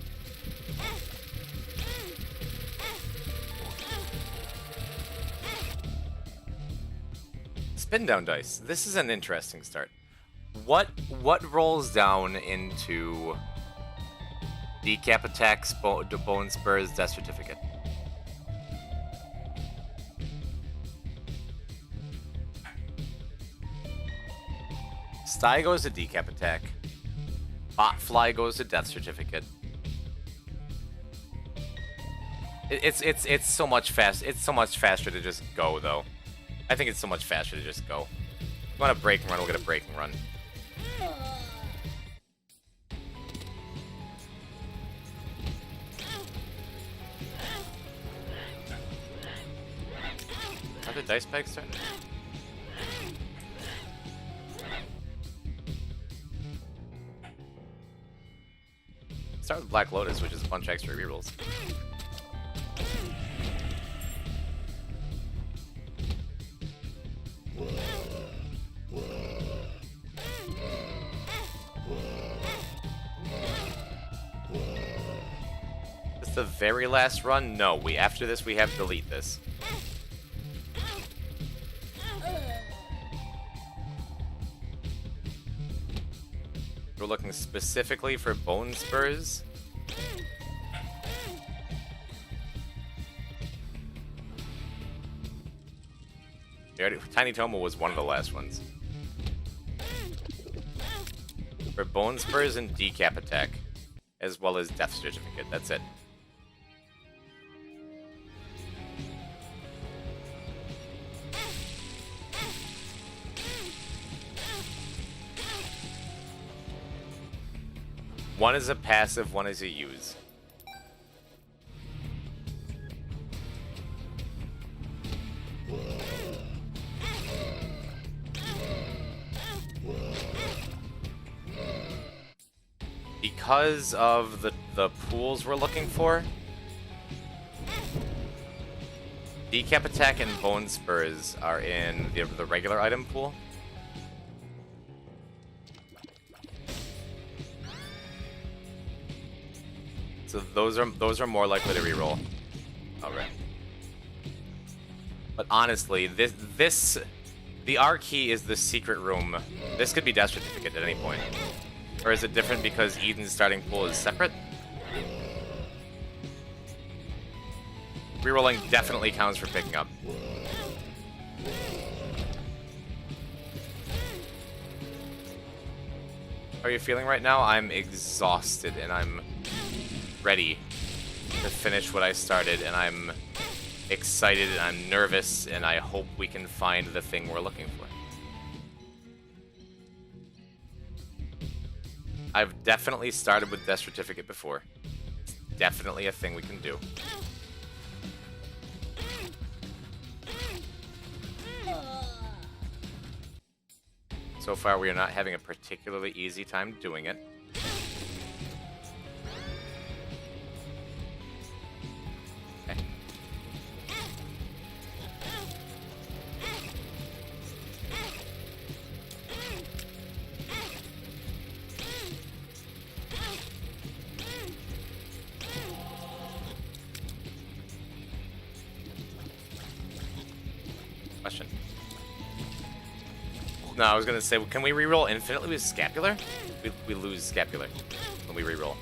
Spin down dice. This is an interesting start. What rolls down into Decap Attacks, Bone Spurs, Death Certificate? Sty goes to Decap Attack. Botfly goes to Death Certificate. It's so much faster to just go though. I think it's so much faster to just go. If you want a break and run, we'll get a break and run. Are the dice bags starting? Start with Black Lotus, which is a bunch of extra rerolls. the very last run? No, after this we have delete this. We're looking specifically for bone spurs. Tiny Tomo was one of the last ones. For bone spurs and decap attack, as well as death certificate. That's it. One is a passive, one is a use. Because of the pools we're looking for, decap attack and bone spurs are in the regular item pool. So those are more likely to reroll. Alright. But honestly, the R key is the secret room. This could be death certificate at any point. Or is it different because Eden's starting pool is separate? Rerolling definitely counts for picking up. How are you feeling right now? I'm exhausted and I'm ready to finish what I started, and I'm excited and I'm nervous, and I hope we can find the thing we're looking for. I've definitely started with Death Certificate before. It's definitely a thing we can do. So far, we are not having a particularly easy time doing it. Okay. Question. No, I was gonna say, can we reroll infinitely with Scapular? We lose Scapular when we reroll.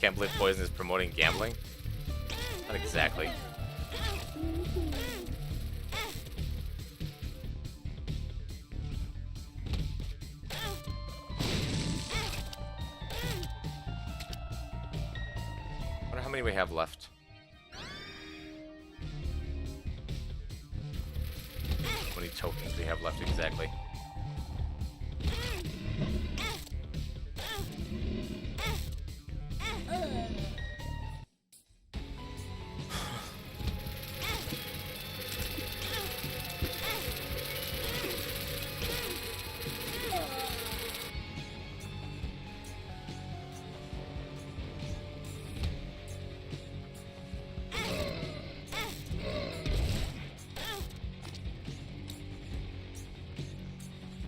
Can't believe Poison is promoting gambling. Not exactly. Wonder how many we have left. How many tokens we have left exactly.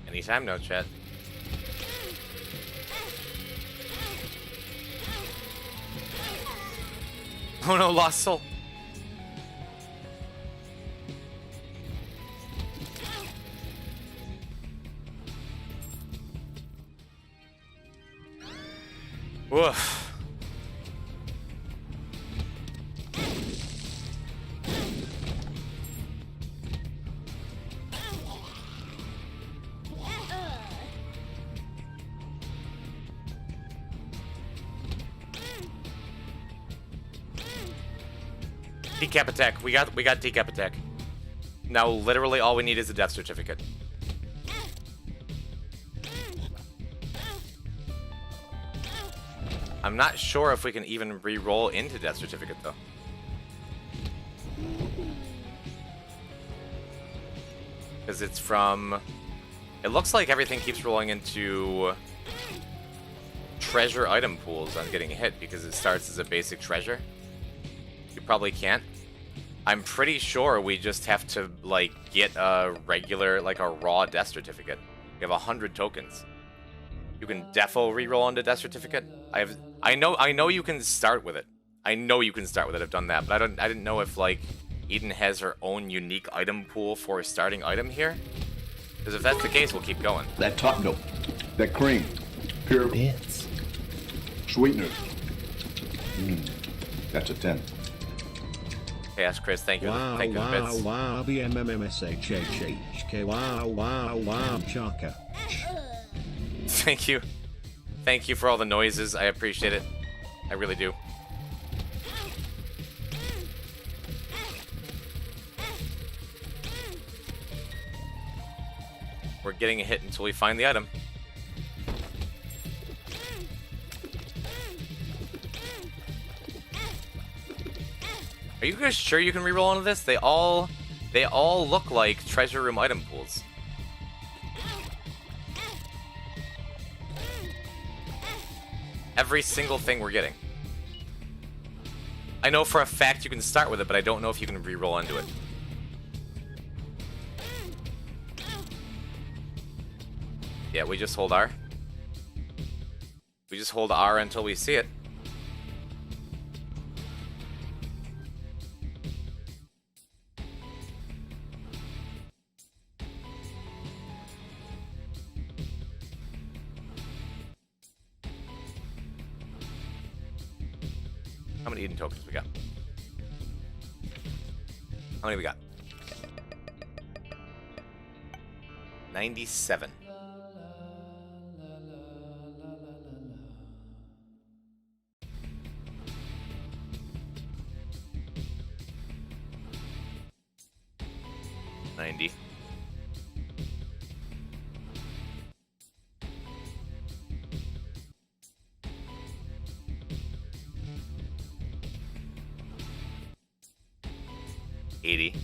Anytime, no chat. Oh no, lost soul. Woof. Decap attack. We got decap attack. Now, literally, all we need is a death certificate. I'm not sure if we can even re-roll into death certificate, though. Because it's from... It looks like everything keeps rolling into treasure item pools on getting hit because it starts as a basic treasure. You probably can't. I'm pretty sure we just have to, like, get a regular, like, a raw death certificate. We have 100 tokens. You can defo reroll into death certificate. I know you can start with it. I know you can start with it. I've done that, but I didn't know if, like, Eden has her own unique item pool for a starting item here. Because if that's the case, we'll keep going. That top note. That cream. Pure Bits. sweetener. That's a 10. Hey, ask Chris. Thank you. Wow, Thank you for the wow, bits. wow, BMMSHHHK, wow, wow, wow, Chaka. Thank you. Thank you for all the noises. I appreciate it. I really do. We're getting a hit until we find the item. Are you guys sure you can reroll into this? They all look like treasure room item pools. Every single thing we're getting. I know for a fact you can start with it, but I don't know if you can re-roll into it. Yeah, we just hold R. We just hold R until we see it. How many Eden tokens we got? How many we got? 97. $90. $80.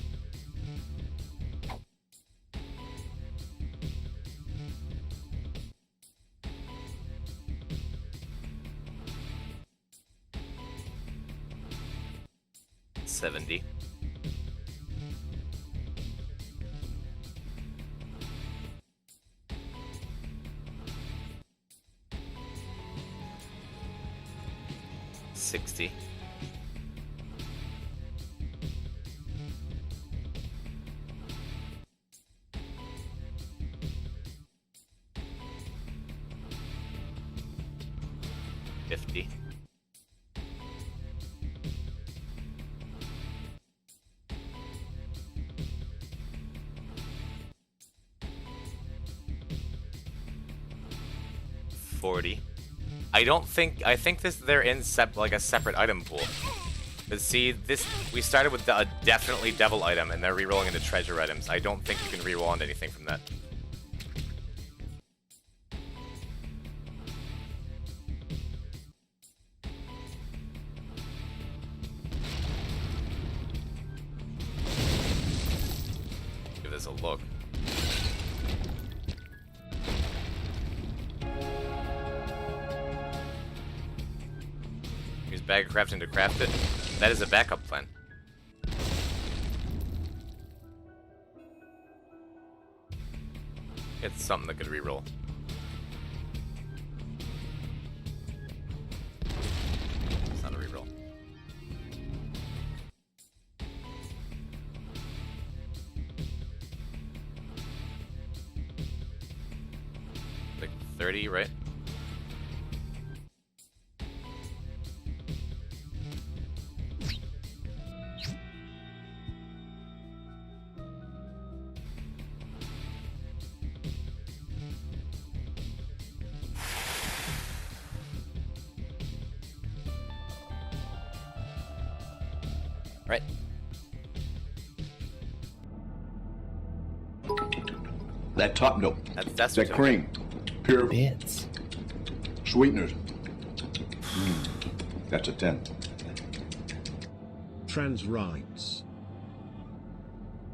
$70. $60. $50. $40. I think they're in like a separate item pool. But see, we started with a definitely devil item, and they're rerolling into treasure items. I don't think you can reroll into anything from that. Give this a look. Use bag of crafting to craft it. That is a backup plan. It's something that could reroll. It's not a reroll. Like 30, right? Right. That top, no. That's That certificate. cream. Pure Bits. sweeteners. That's a 10. Trans rights.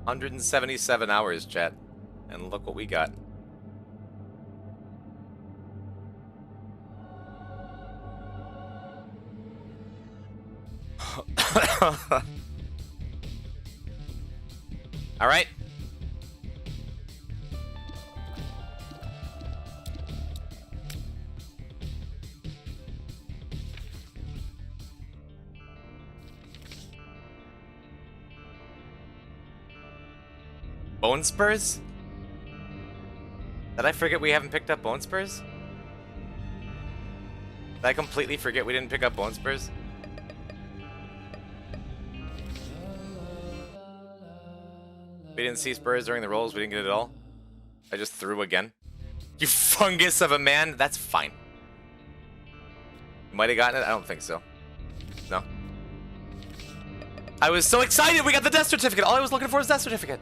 177 hours, chat. And look what we got. All right. Bone spurs? Did I forget we haven't picked up bone spurs? Did I completely forget we didn't pick up bone spurs? We didn't see spurs during the rolls, we didn't get it at all? I just threw again? You fungus of a man! That's fine. You might have gotten it? I don't think so. No? I was so excited we got the death certificate! All I was looking for was death certificate!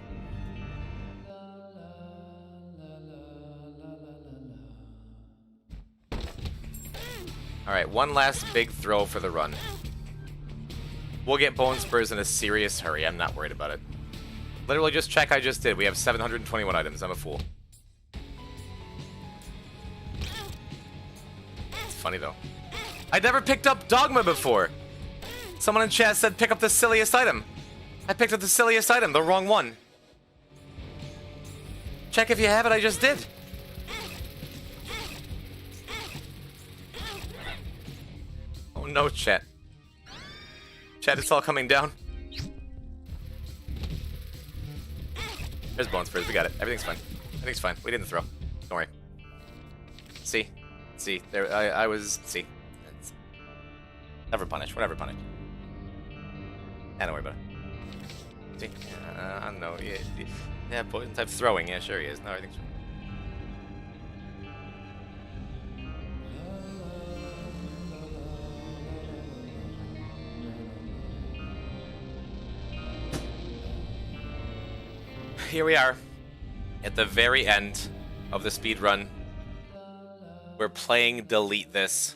Alright, one last big throw for the run. We'll get bone spurs in a serious hurry, I'm not worried about it. Literally just check I just did. We have 721 items. I'm a fool. It's funny though. I never picked up Dogma before. Someone in chat said pick up the silliest item. I picked up the silliest item, the wrong one. Check if you have it, I just did. Oh no, chat. Chat, it's all coming down. There's bone spurs, we got it. Everything's fine. Everything's fine. We didn't throw. Don't worry. See? See? There, I was... See? It's, never punish. Whatever punish. Don't worry about it. See? I know. Yeah, poison type throwing. Yeah, sure he is. No, everything's fine. Here we are, at the very end of the speed run. We're playing Delete This.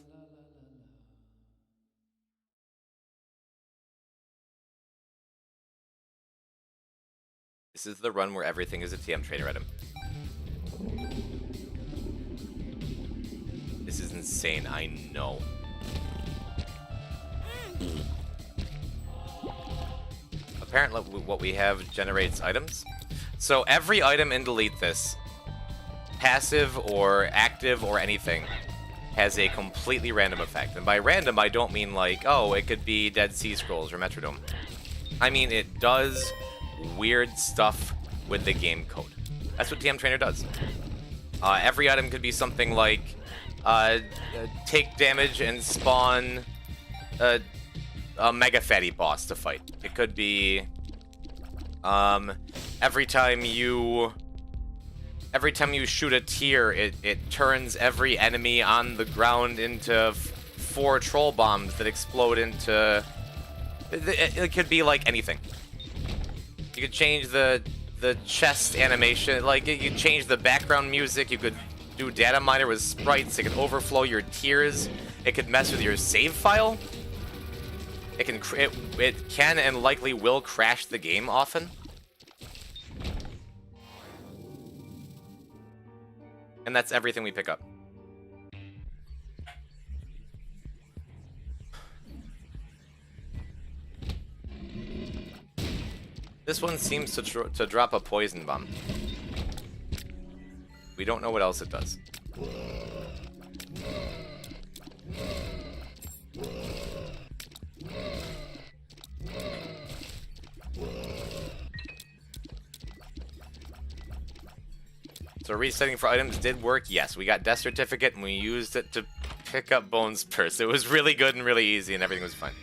This is the run where everything is a TM trader item. This is insane, I know. Apparently what we have generates items. So every item in Delete This, passive or active or anything, has a completely random effect. And by random, I don't mean like, oh, it could be Dead Sea Scrolls or Metrodome. I mean, it does weird stuff with the game code. That's what TM Trainer does. Every item could be something like, take damage and spawn a Mega Fatty boss to fight. It could be, every time you shoot a tier, it turns every enemy on the ground into 4 troll bombs that explode into... It could be like anything. You could change the chest animation, like you could change the background music, you could do data miner with sprites, it could overflow your tiers, it could mess with your save file. It can and likely will crash the game often. And that's everything we pick up. This one seems to drop a poison bomb. We don't know what else it does. So resetting for items did work. Yes, we got death certificate and we used it to pick up bone spurs. It was really good and really easy and everything was fine.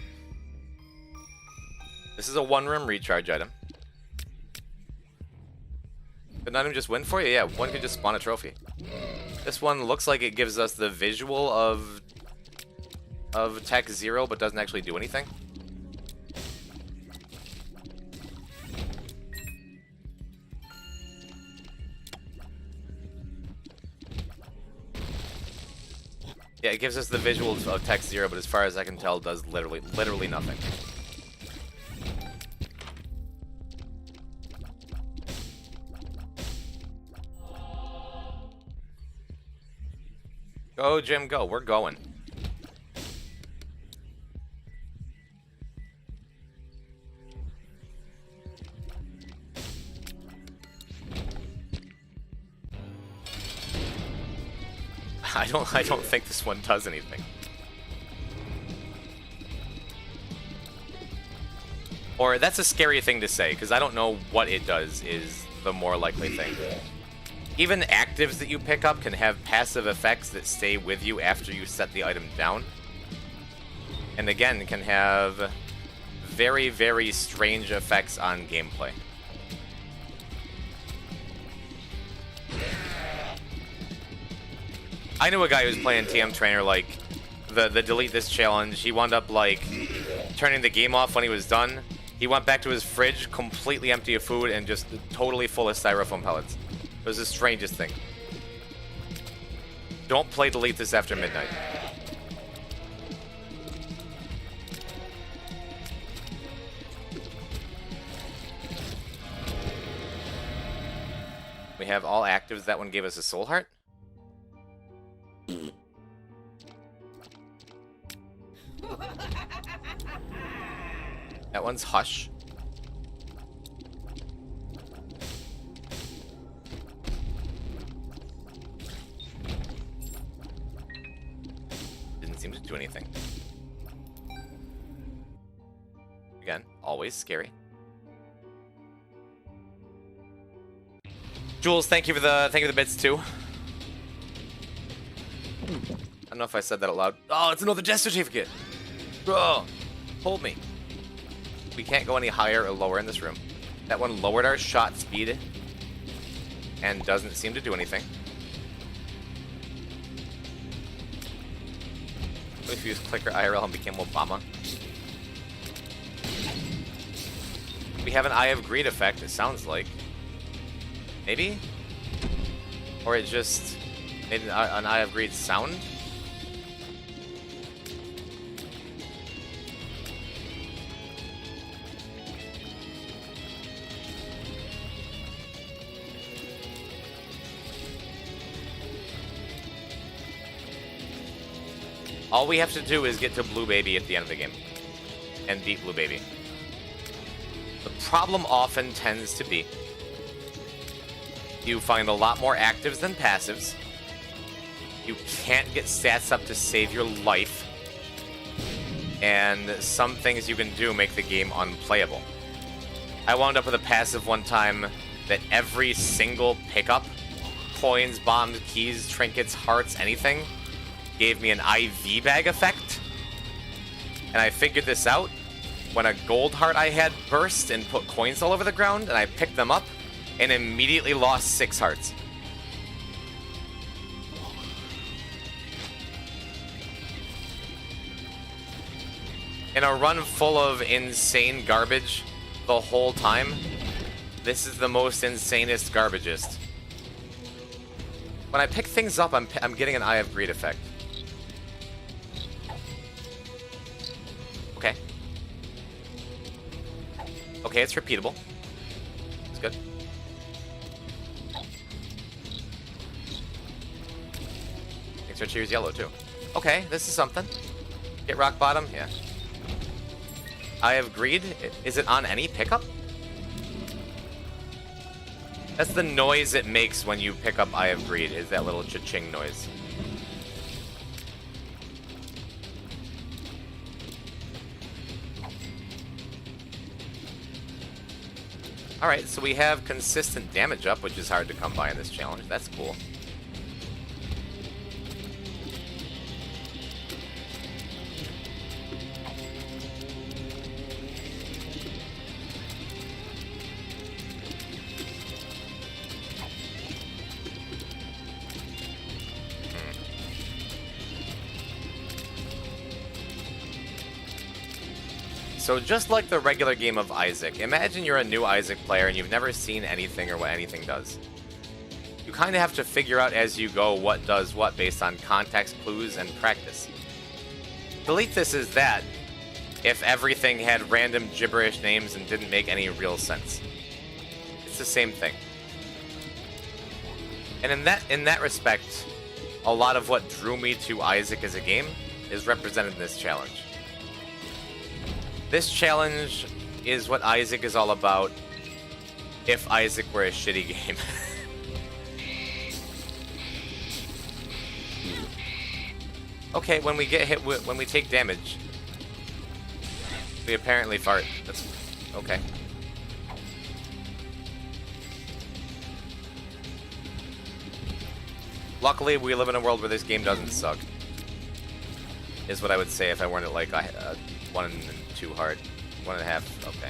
This is a 1-room recharge item. Could an item just win for you? Yeah, one could just spawn a trophy. This one looks like it gives us the visual of Tech 0 but doesn't actually do anything. Yeah, it gives us the visual of Tech Zero, but as far as I can tell, does literally nothing. Go, Jim, go. We're going. I don't think this one does anything. Or that's a scary thing to say, because I don't know what it does is the more likely thing. Even actives that you pick up can have passive effects that stay with you after you set the item down. And again, can have very, very strange effects on gameplay. I knew a guy who was playing TM Trainer, like, the delete this challenge. He wound up, like, turning the game off when he was done. He went back to his fridge, completely empty of food, and just totally full of styrofoam pellets. It was the strangest thing. Don't play delete this after midnight. We have all actives. That one gave us a soul heart. That one's Hush. Didn't seem to do anything. Again, always scary. Jules, thank you for the bits too. I don't know if I said that out loud. Oh, it's another death certificate. Oh, hold me. We can't go any higher or lower in this room. That one lowered our shot speed and doesn't seem to do anything. What if you used clicker IRL and became Obama? We have an Eye of Greed effect, it sounds like. Maybe? Or it just made an Eye of Greed sound? All we have to do is get to Blue Baby at the end of the game. And beat Blue Baby. The problem often tends to be you find a lot more actives than passives. You can't get stats up to save your life. And some things you can do make the game unplayable. I wound up with a passive one time that every single pickup, coins, bombs, keys, trinkets, hearts, anything, gave me an IV bag effect. And I figured this out when a gold heart I had burst and put coins all over the ground, and I picked them up and immediately lost 6 hearts. In a run full of insane garbage the whole time, this is the most insanest garbagest. When I pick things up, I'm getting an Eye of Greed effect. Okay. Okay, it's repeatable. It's good. Thanks for Cheers Yellow, too. Okay, this is something. Get rock bottom? Yeah. Eye of Greed? Is it on any pickup? That's the noise it makes when you pick up Eye of Greed, is that little cha-ching noise. Alright, so we have consistent damage up, which is hard to come by in this challenge. That's cool. So just like the regular game of Isaac, imagine you're a new Isaac player and you've never seen anything or what anything does. You kind of have to figure out as you go what does what based on context, clues, and practice. Delete this is that if everything had random gibberish names and didn't make any real sense. It's the same thing. And in that respect, a lot of what drew me to Isaac as a game is represented in this challenge. This challenge is what Isaac is all about if Isaac were a shitty game. Okay, when we get hit, when we take damage, we apparently fart. That's okay. Luckily, we live in a world where this game doesn't suck. Is what I would say if I weren't at like 1 and 2 hard. 1.5, okay.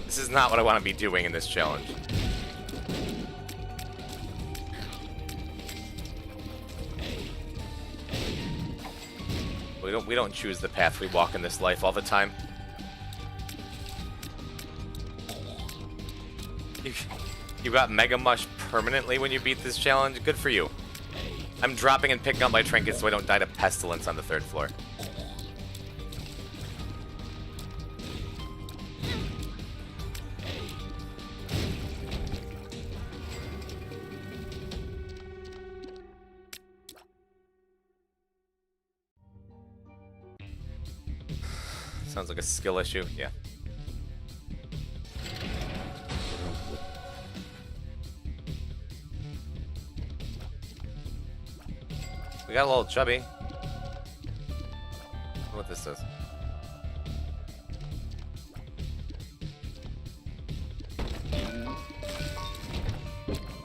This is not what I want to be doing in this challenge. We don't choose the path we walk in this life all the time. You got Mega Mush permanently when you beat this challenge? Good for you. I'm dropping and picking up my trinkets so I don't die to pestilence on the 3rd floor. Sounds like a skill issue, yeah. We got a little chubby. What this does.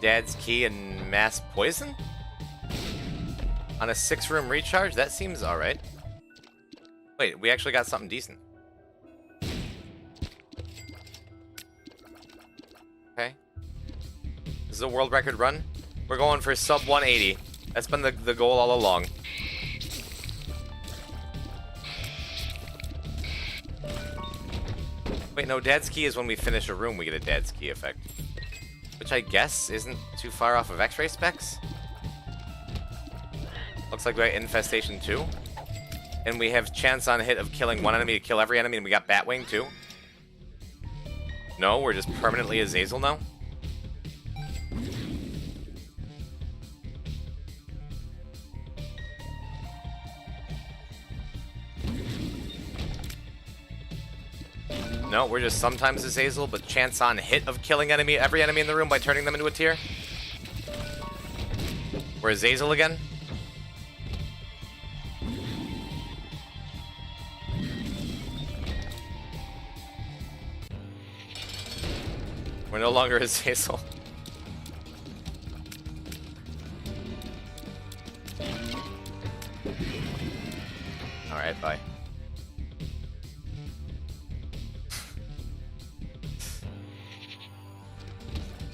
Dad's key and mass poison? On a 6-room recharge? That seems alright. Wait, we actually got something decent. Okay. This is a world record run. We're going for sub 180. That's been the goal all along. Wait, no, Dad's Key is when we finish a room we get a Dad's Key effect. Which I guess isn't too far off of X-ray specs. Looks like we got Infestation 2. And we have chance on hit of killing one enemy to kill every enemy, and we got Batwing too. No, we're just permanently Azazel now. No, we're just sometimes Azazel, but chance on hit of killing every enemy in the room by turning them into a tier. We're Azazel again. We're no longer Azazel. Alright, bye.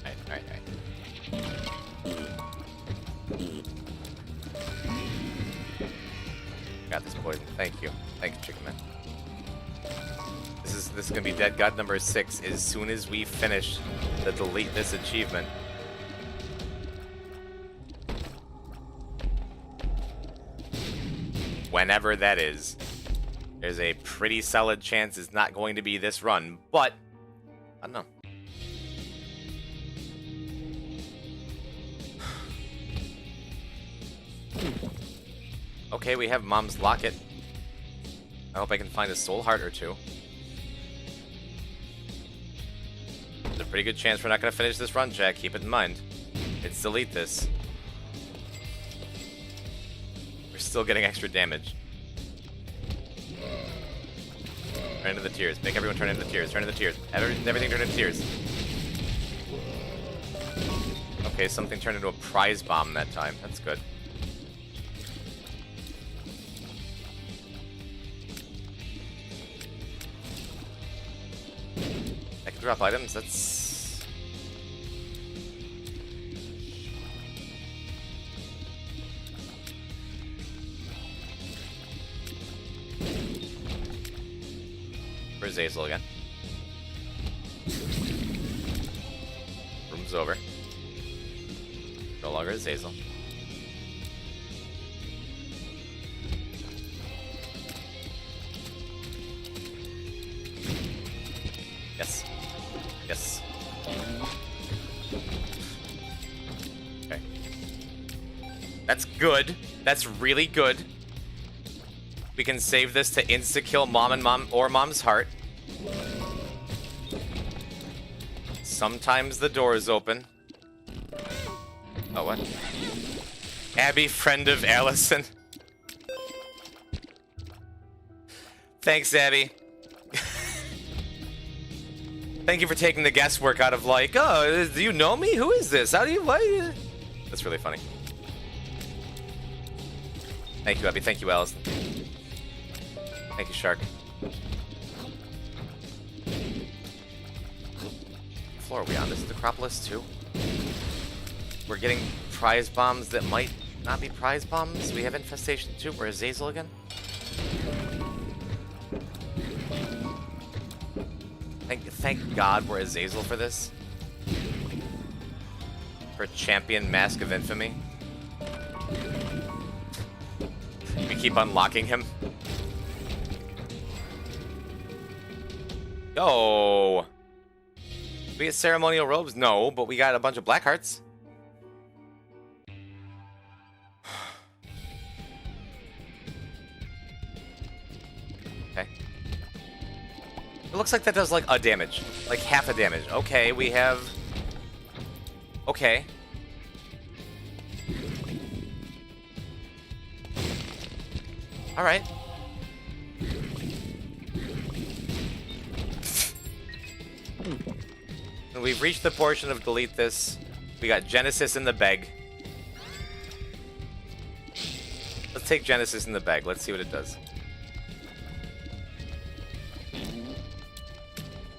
Alright. Got this poison. Thank you. Thank you, Chicken Man. This is gonna be Dead God number 6 as soon as we finish the delete this achievement. Whenever that is. There's a pretty solid chance it's not going to be this run, but I don't know. Okay, we have Mom's Locket. I hope I can find a soul heart or two. There's a pretty good chance we're not going to finish this run, Jack. Keep it in mind. It's delete this. still getting extra damage. Turn into the tears. Make everyone turn into the tears. Turn into the tears. Everything turn into tears. Okay, something turned into a prize bomb that time. That's good. I can drop items. That's... Where's Azazel again? Room's over. No longer Azazel. Yes. Yes. Okay. That's good. That's really good. We can save this to insta-kill Mom's heart. Sometimes the door is open. Oh, what? Abby, friend of Allison. Thanks, Abby. Thank you for taking the guesswork out of like, oh, do you know me? Who is this? How do you, why? That's really funny. Thank you, Abby. Thank you, Allison. Thank you, Shark. What floor are we on? This is the Acropolis too? We're getting prize bombs that might not be prize bombs. We have Infestation 2. We're Azazel again. Thank God we're Azazel for this. For Champion Mask of Infamy. We keep unlocking him. Yo! We get ceremonial robes? No, but we got a bunch of black hearts. Okay. It looks like that does like a damage. Like half a damage. Okay, we have... Okay. Alright. And we've reached the portion of delete this. We got Genesis in the bag. Let's take Genesis in the bag. Let's see what it does.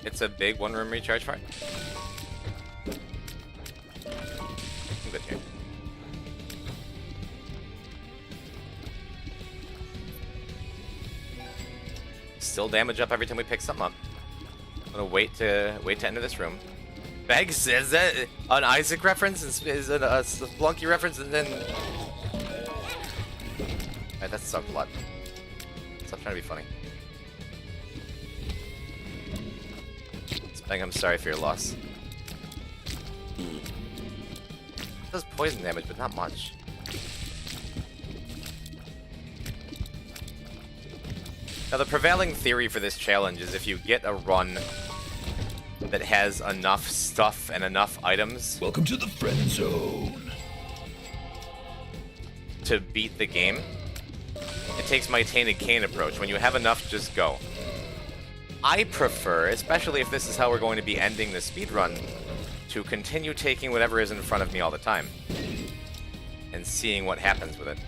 It's a big one-room recharge fart. I'm good here. Still damage up every time we pick something up. I'm gonna wait to enter this room. Bag says that an Isaac reference is a Splunky reference, and then alright, that sucked a lot. Stop trying to be funny. Spang, I'm sorry for your loss. It does poison damage, but not much. Now, the prevailing theory for this challenge is if you get a run that has enough stuff and enough items... Welcome to the friend zone. ...to beat the game, it takes my Tainted Cain approach. When you have enough, just go. I prefer, especially if this is how we're going to be ending the speedrun, to continue taking whatever is in front of me all the time. And seeing what happens with it.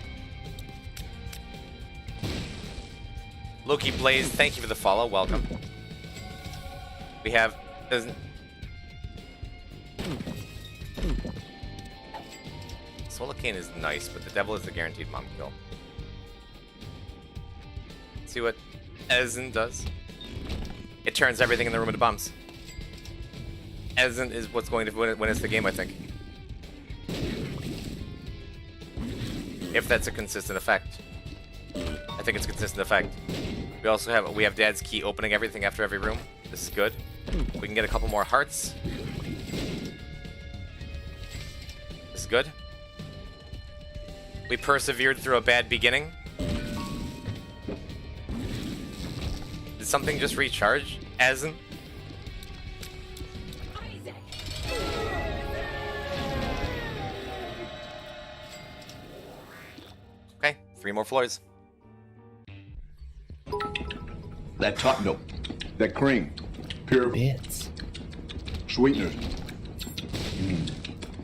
Loki Blaze, thank you for the follow. Welcome. We have... Solacane is nice, but the devil is the guaranteed mom kill. See what Ezen does? It turns everything in the room into bombs. Ezen is what's going to win us the game, I think. If that's a consistent effect. I think it's a consistent effect. We have Dad's key opening everything after every room. This is good. We can get a couple more hearts. This is good. We persevered through a bad beginning. Did something just recharge? Asin? Okay, 3 more floors. That top, no. That cream. Pure Bits. sweetener.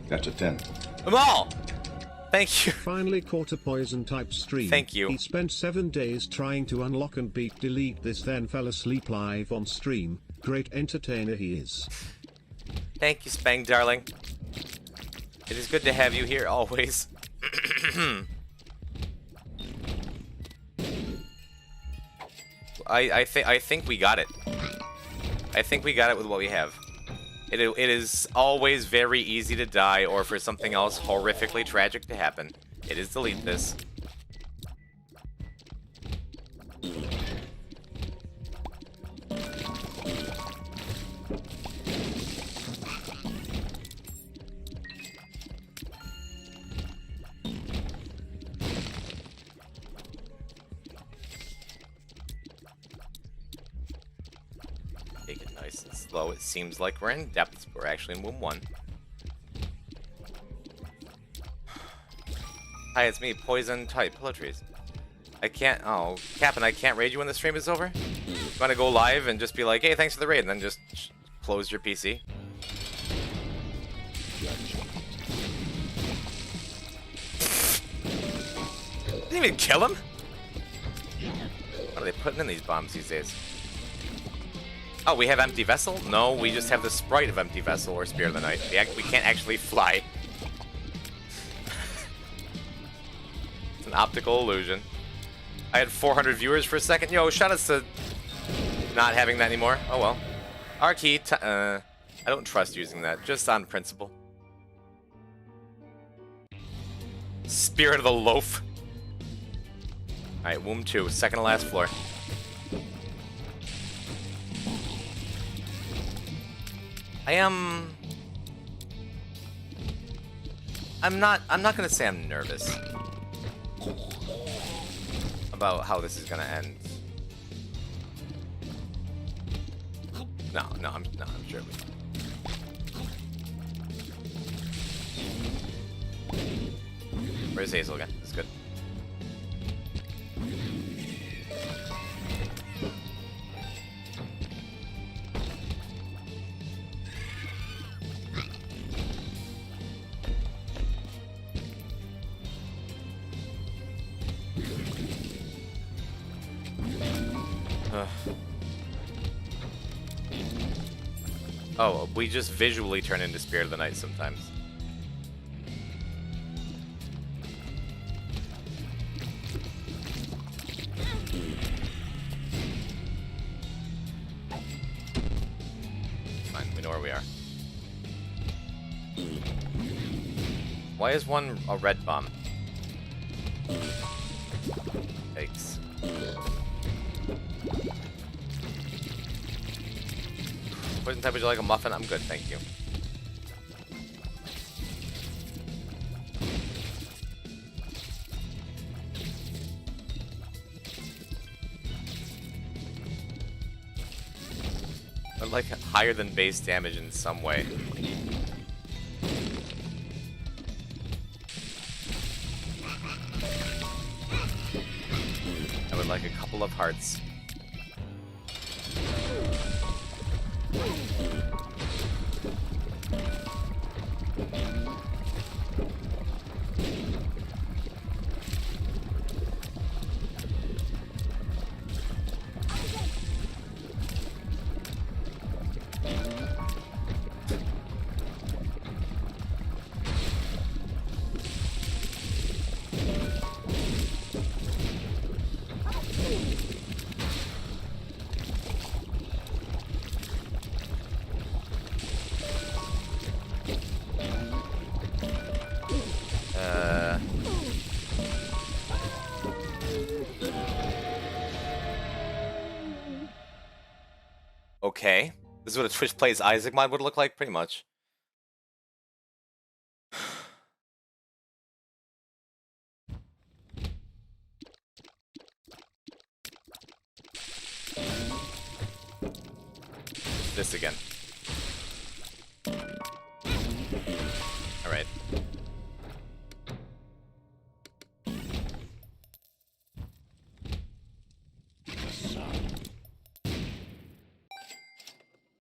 That's a 10. Them all! Thank you. Finally caught a poison type stream. Thank you. He spent 7 days trying to unlock and beat delete this, then fell asleep live on stream. Great entertainer he is. Thank you, Spang, darling. It is good to have you here always. I think we got it. I think we got it with what we have. It is always very easy to die or for something else horrifically tragic to happen. It is delete this. Take it nice and slow. It seems like we're in depths, but we're actually in womb 1. Hi, it's me, Poison Type Pillow Trees. I can't. Oh, Captain, I can't raid you when the stream is over? You want to go live and just be like, hey, thanks for the raid, and then just close your PC? Didn't even kill him? What are they putting in these bombs these days? Oh, we have Empty Vessel? No, we just have the sprite of Empty Vessel or Spirit of the Night. We can't actually fly. It's an optical illusion. I had 400 viewers for a second. Yo, shout outs to not having that anymore. Oh well. R key. I don't trust using that, just on principle. Spirit of the Loaf. Alright, womb 2, second to last floor. I'm not gonna say I'm nervous about how this is gonna end. No, I'm sure we. Where's Hazel again? That's good. Oh, we just visually turn into Spirit of the Night sometimes. Fine, we know where we are. Why is one a red bomb? Yikes. Poison type, would you like a muffin? I'm good, thank you. I'd like higher than base damage in some way. I would like a couple of hearts. Okay. This is what a Twitch Plays Isaac mod would look like, pretty much. This again. Alright.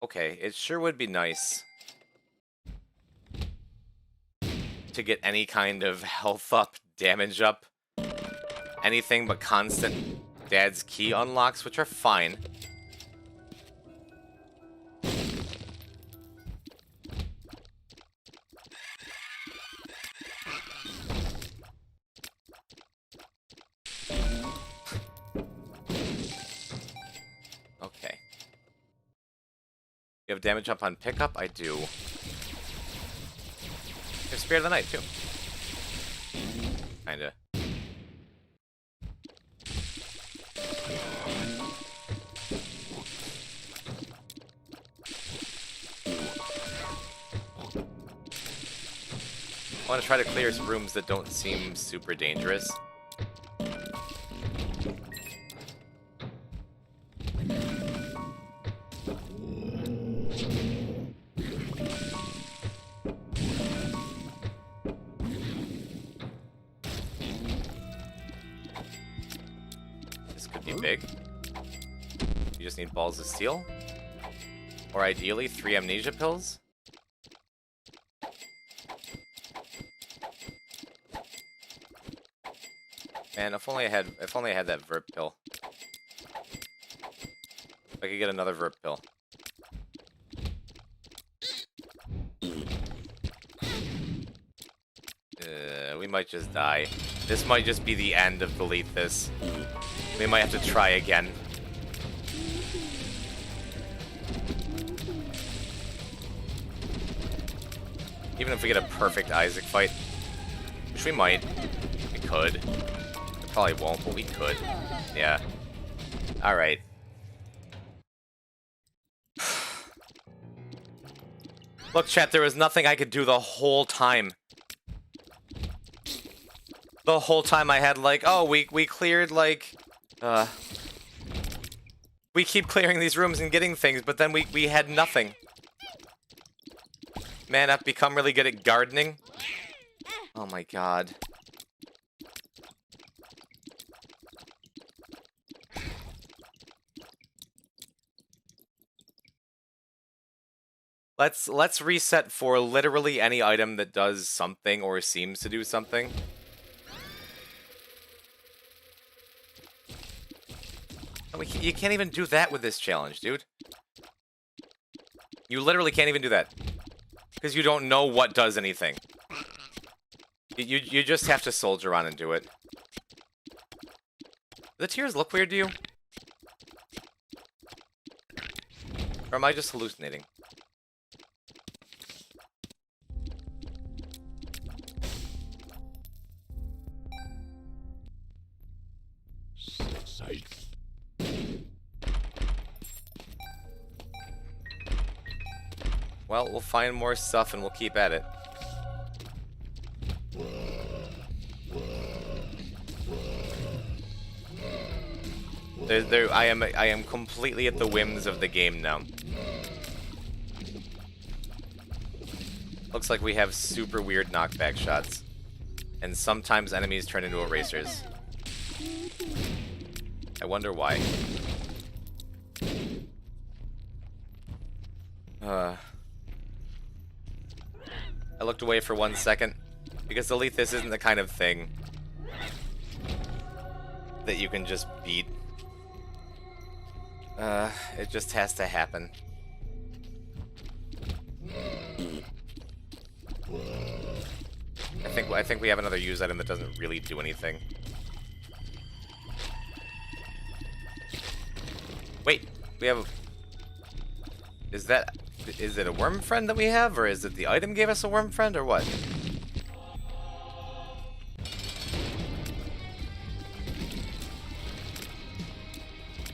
Okay, it sure would be nice to get any kind of health up, damage up, anything but constant dad's key unlocks, which are fine. Okay. You have damage up on pickup? I do. You have Spirit of the Night, too. Kinda. I want to try to clear some rooms that don't seem super dangerous. This could be big. You just need balls of steel. Or ideally, 3 amnesia pills. Man, if only I had that verb pill. If I could get another verb pill. We might just die. This might just be the end of delete this. We might have to try again. Even if we get a perfect Isaac fight, which we might, we could. Probably won't, but we could. Yeah. Alright. Look, chat, there was nothing I could do the whole time. The whole time I had, like, oh, we cleared, like, we keep clearing these rooms and getting things, but then we had nothing. Man, I've become really good at gardening. Oh my god. Let's reset for literally any item that does something or seems to do something. You can't even do that with this challenge, dude. You literally can't even do that. Because you don't know what does anything. You just have to soldier on and do it. Do the tears look weird to you? Or am I just hallucinating? Well, we'll find more stuff and we'll keep at it. I am completely at the whims of the game now. Looks like we have super weird knockback shots. And sometimes enemies turn into erasers. I wonder why. I looked away for 1 second, because delete this isn't the kind of thing that you can just beat. It just has to happen. I think we have another use item that doesn't really do anything. Wait, we have... Is it a worm friend that we have, or is it the item gave us a worm friend, or what?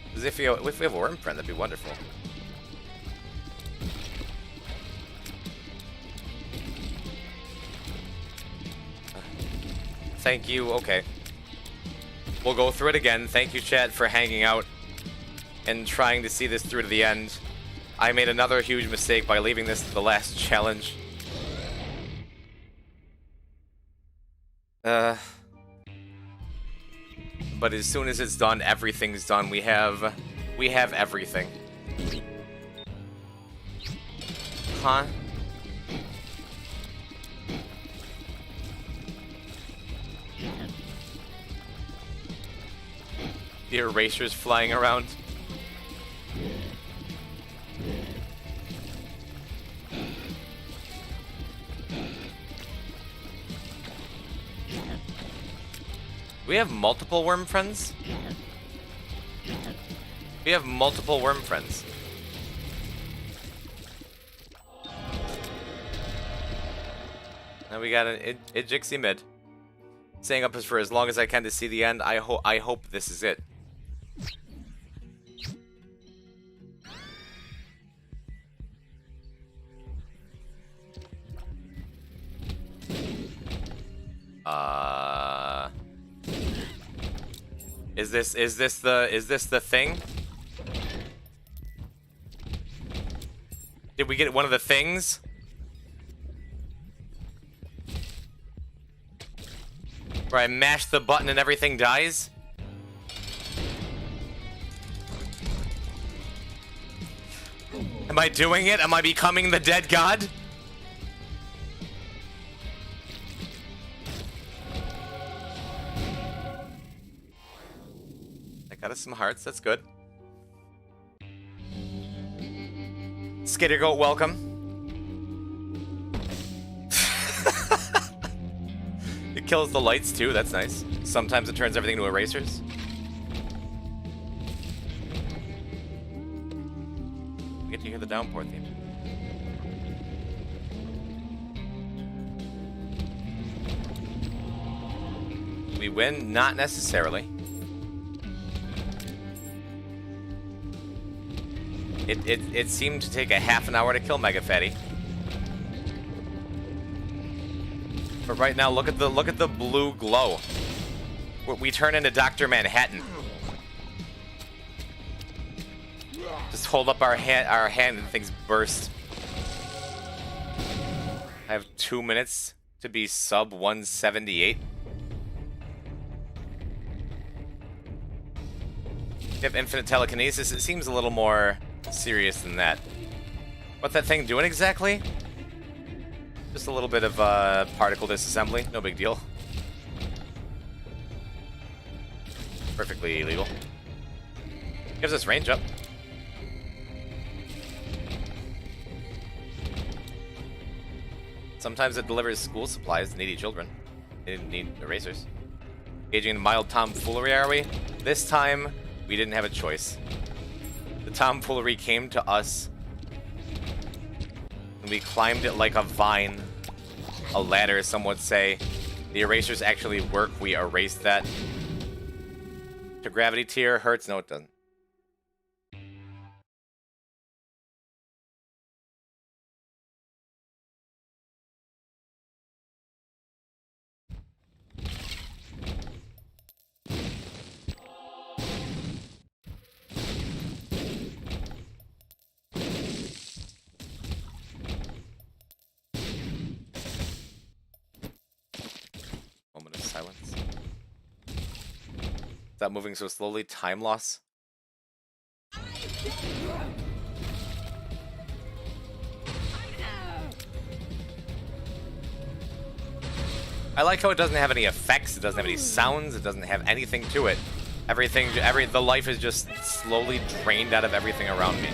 Because if we have a worm friend, that'd be wonderful. Thank you, okay. We'll go through it again. Thank you, chat, for hanging out and trying to see this through to the end. I made another huge mistake by leaving this to the last challenge. But as soon as it's done, everything's done. We have everything. huh? The erasers flying around. We have multiple worm friends? We have multiple worm friends. Now we got an Ijixie mid. Staying up for as long as I can to see the end. I hope this is it. Is this the thing? Did we get one of the things? Where I mash the button and everything dies? Am I doing it? Am I becoming the dead god? I got us some hearts, that's good. Skater Goat, welcome. It kills the lights too, that's nice. Sometimes it turns everything into erasers. We get to hear the downpour theme. We win? Not necessarily. It seemed to take a half an hour to kill Mega Fatty. But right now, look at the blue glow. We turn into Dr. Manhattan. Just hold up our hand and things burst. I have 2 minutes to be sub 178. You have infinite telekinesis. It seems a little more serious than that. What's that thing doing exactly? Just a little bit of particle disassembly. No big deal. Perfectly legal. Gives us range up. Sometimes it delivers school supplies to needy children. They didn't need erasers. Engaging in mild tomfoolery, are we? This time, we didn't have a choice. The tomfoolery came to us, and we climbed it like a vine. A ladder, some would say. The erasers actually work. We erased that. To gravity tier hurts? No, it doesn't. Moment of silence. Stop moving so slowly. Time loss. I like how it doesn't have any effects, it doesn't have any sounds, it doesn't have anything to it. The life is just slowly drained out of everything around me.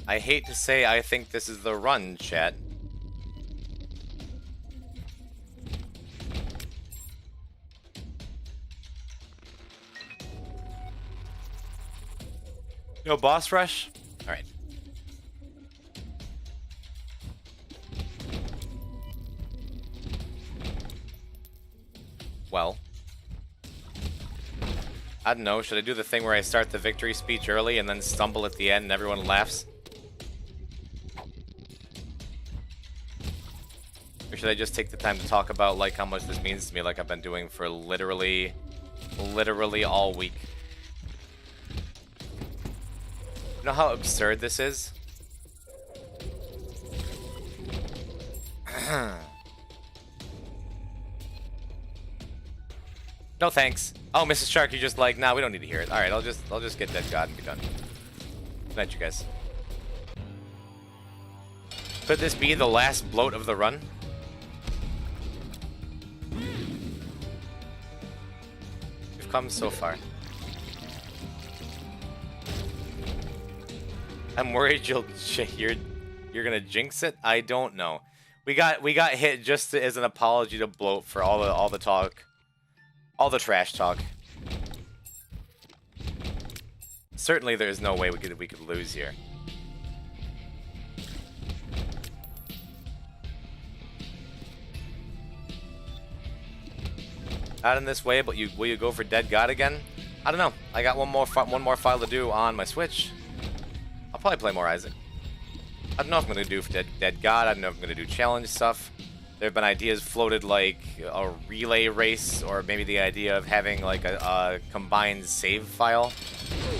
I hate to say I think this is the run, chat. No boss rush? Alright. Well. I don't know, should I do the thing where I start the victory speech early and then stumble at the end and everyone laughs? Or should I just take the time to talk about like how much this means to me like I've been doing for literally all week? You know how absurd this is? No thanks. Oh, Mrs. Shark, you're just like, nah, we don't need to hear it. All right, I'll just get Dead God and be done. Good night, you guys. Could this be the last bloat of the run? We've come so far. I'm worried you're gonna jinx it. I don't know. We got hit just as an apology to bloat for all the talk, all the trash talk. Certainly, there is no way we could lose here. Not in this way, but will you go for Dead God again? I don't know. I got one more file to do on my Switch. I'll probably play more Isaac. I don't know if I'm gonna do for Dead God. I don't know if I'm gonna do challenge stuff. There have been ideas floated like a relay race, or maybe the idea of having like a combined save file.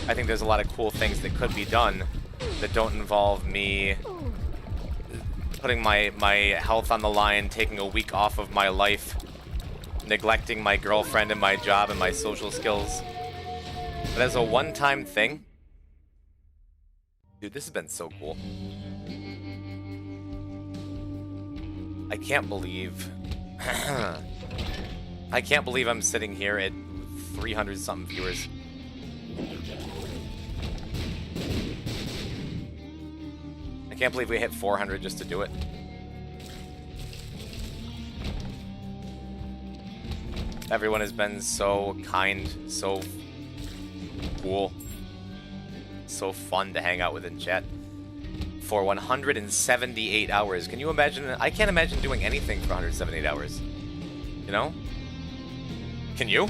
I think there's a lot of cool things that could be done that don't involve me putting my health on the line, taking a week off of my life, neglecting my girlfriend and my job and my social skills. But as a one-time thing, dude, this has been so cool. I can't believe I can't believe I'm sitting here at 300 something viewers. I can't believe we hit 400 just to do it. Everyone has been so kind, so cool, so fun to hang out with in chat for 178 hours. Can you imagine? I can't imagine doing anything for 178 hours. You know? Can you?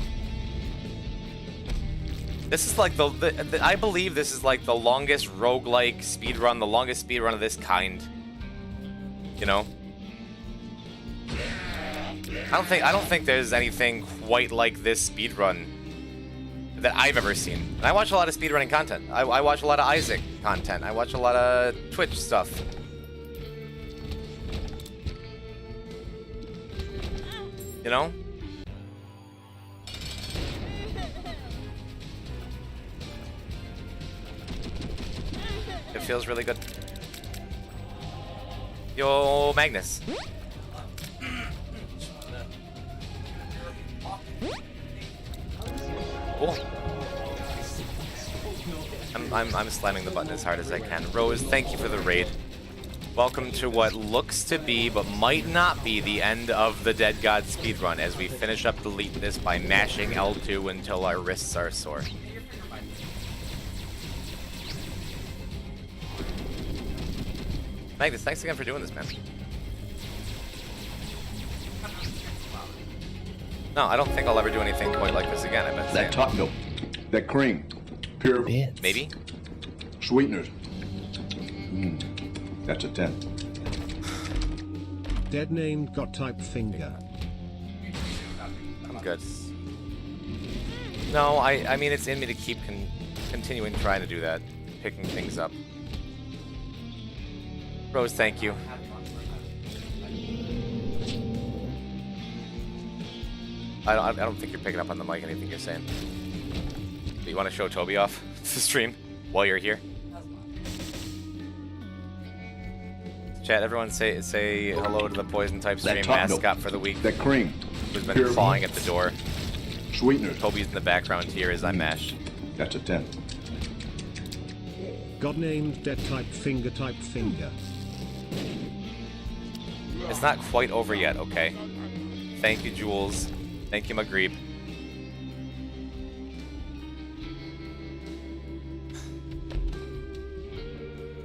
This is like I believe this is like the longest roguelike speedrun, the longest speedrun of this kind. You know? I don't think there's anything quite like this speedrun that I've ever seen. And I watch a lot of speedrunning content. I watch a lot of Isaac content. I watch a lot of Twitch stuff. You know? It feels really good. Yo, Magnus. Cool. I'm slamming the button as hard as I can. Rose, thank you for the raid. Welcome to what looks to be, but might not be, the end of the Dead God speedrun as we finish up this by mashing L2 until our wrists are sore. Magnus, thanks again for doing this, man. No, I don't think I'll ever do anything quite like this again. I've been saying. That top milk, that cream, pure Bits. Maybe? sweeteners. That's a 10. Dead name got type finger. I'm good. No, I mean, it's in me to keep continuing trying to do that. Picking things up. Rose, thank you. I don't think you're picking up on the mic, anything you're saying. Do you want to show Toby off the stream while you're here? Chat, everyone say hello to the poison type stream mascot for the week. That cream, Who's been pure clawing at the door. sweeteners. Toby's in the background here as I mash. That's a 10. God named dead type finger type finger. It's not quite over yet, okay? Thank you, Jules. Thank you, Maghrib.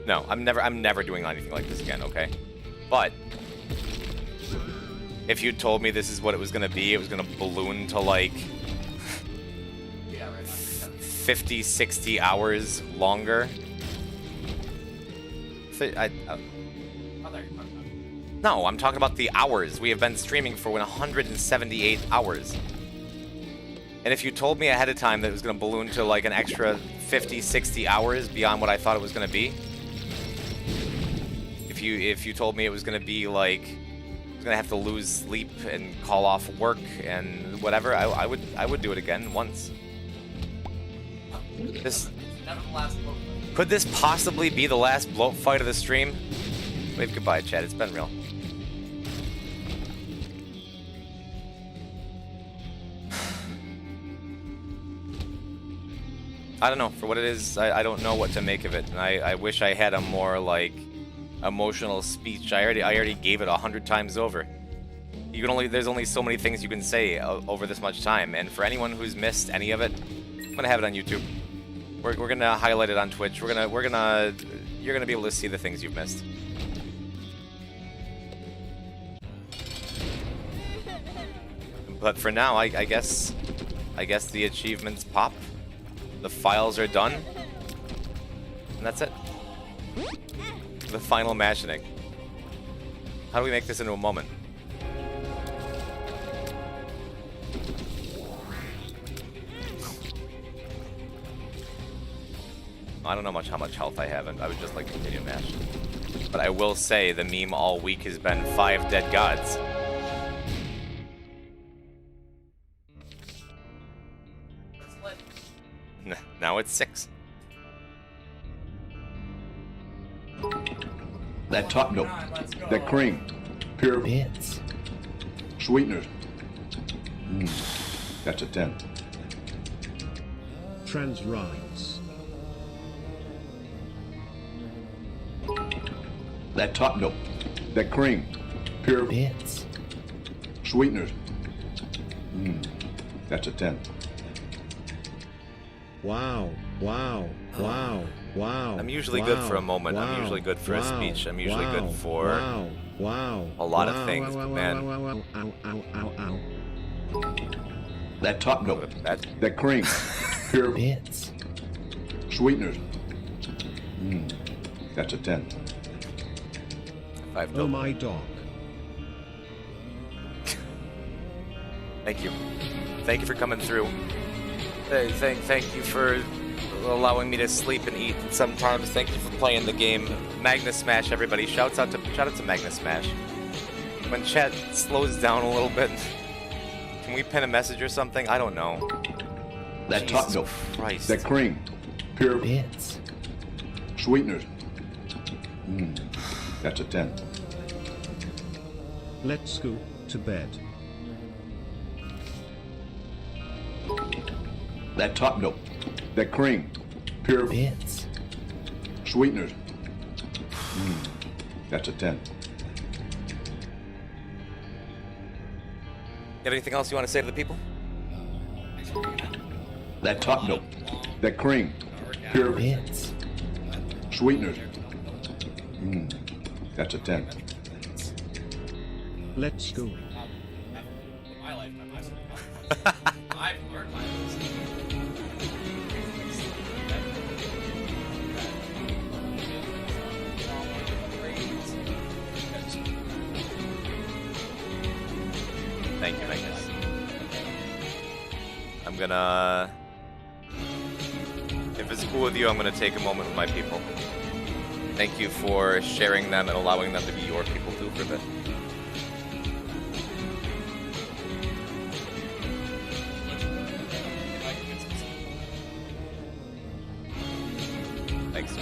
No, I'm never doing anything like this again, okay? But if you told me this is what it was gonna be, it was gonna balloon to like 50, 60 hours longer. No, I'm talking about the hours. We have been streaming for 178 hours. And if you told me ahead of time that it was going to balloon to like an extra 50, 60 hours beyond what I thought it was going to be, if you told me it was going to be like was gonna have to lose sleep and call off work and whatever, I would do it again once. Could this possibly be the last bloat fight of the stream? Wave goodbye, chat. It's been real. I don't know. For what it is, I don't know what to make of it. And I wish I had a more, like, emotional speech. I already gave it 100 times over. You can there's only so many things you can say over this much time. And for anyone who's missed any of it, I'm gonna have it on YouTube. We're gonna highlight it on Twitch. You're gonna be able to see the things you've missed. But for now, I guess the achievements pop. The files are done. And that's it. The final machining. How do we make this into a moment? I don't know how much health I have, and I would just like to continue mash. But I will say the meme all week has been 5 dead gods. Now it's 6. That top note. That cream. Pure Bits. sweeteners. That's a 10. Trans rights. That top note. That cream. Pure Bits. sweeteners. That's a 10. Wow, wow, wow, wow. I'm usually good for a moment. I'm usually good for a speech. I'm usually good for a lot of things, but man. That top note. That That cream. Pure Bits. sweeteners. That's a 10. 5 Oh my dog. Thank you. Thank you for coming through. Thank you for allowing me to sleep and eat sometimes. Thank you for playing the game. Magnus Smash, everybody. Shout out to Magnus Smash. When chat slows down a little bit, can we pin a message or something? I don't know. That top Jesus note. Christ. That cream. Pure Bits. sweeteners. That's a 10. Let's go to bed. That top note. That cream. Pure Bits. sweeteners. That's a 10. Got anything else you want to say to the people? That top note. That cream. Pure Bits. sweeteners. That's a 10. Let's go. Thank you, Magnus. I'm gonna... If it's cool with you, I'm gonna take a moment with my people. Thank you for sharing them and allowing them to be your people too for a bit. Thanks.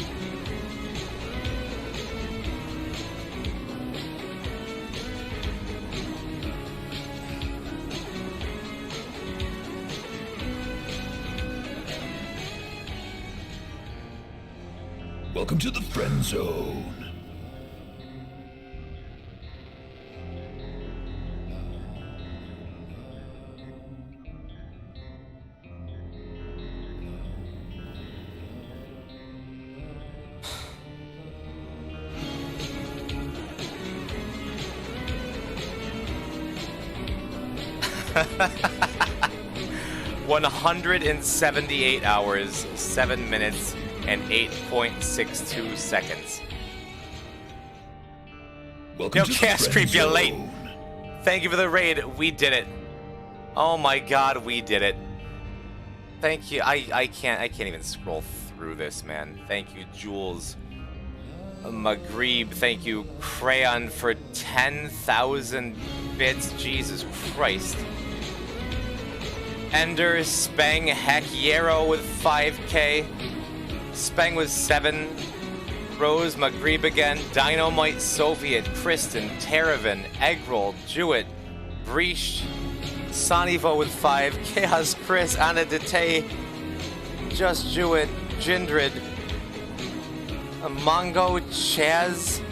Welcome to the friend zone. $178 hours, 7 minutes, and 8.62 seconds. Welcome Yo, to the Chaos friend Creep, you're zone. late. Thank you for the raid. We did it. Oh my god, we did it. Thank you. I can't even scroll through this, man. Thank you, Jules. Maghreb, thank you. Crayon for 10,000 bits. Jesus Christ. Ender, Speng, Hackiero with 5k. Speng with 7. Rose, Maghreb again. Dynamite, Soviet, Kristen, Teravan, Eggroll, Jewett, Breach, Sonivo with 5. Chaos, Chris, Anna Dete, Just Jewett, Jindred, Mongo, Chaz.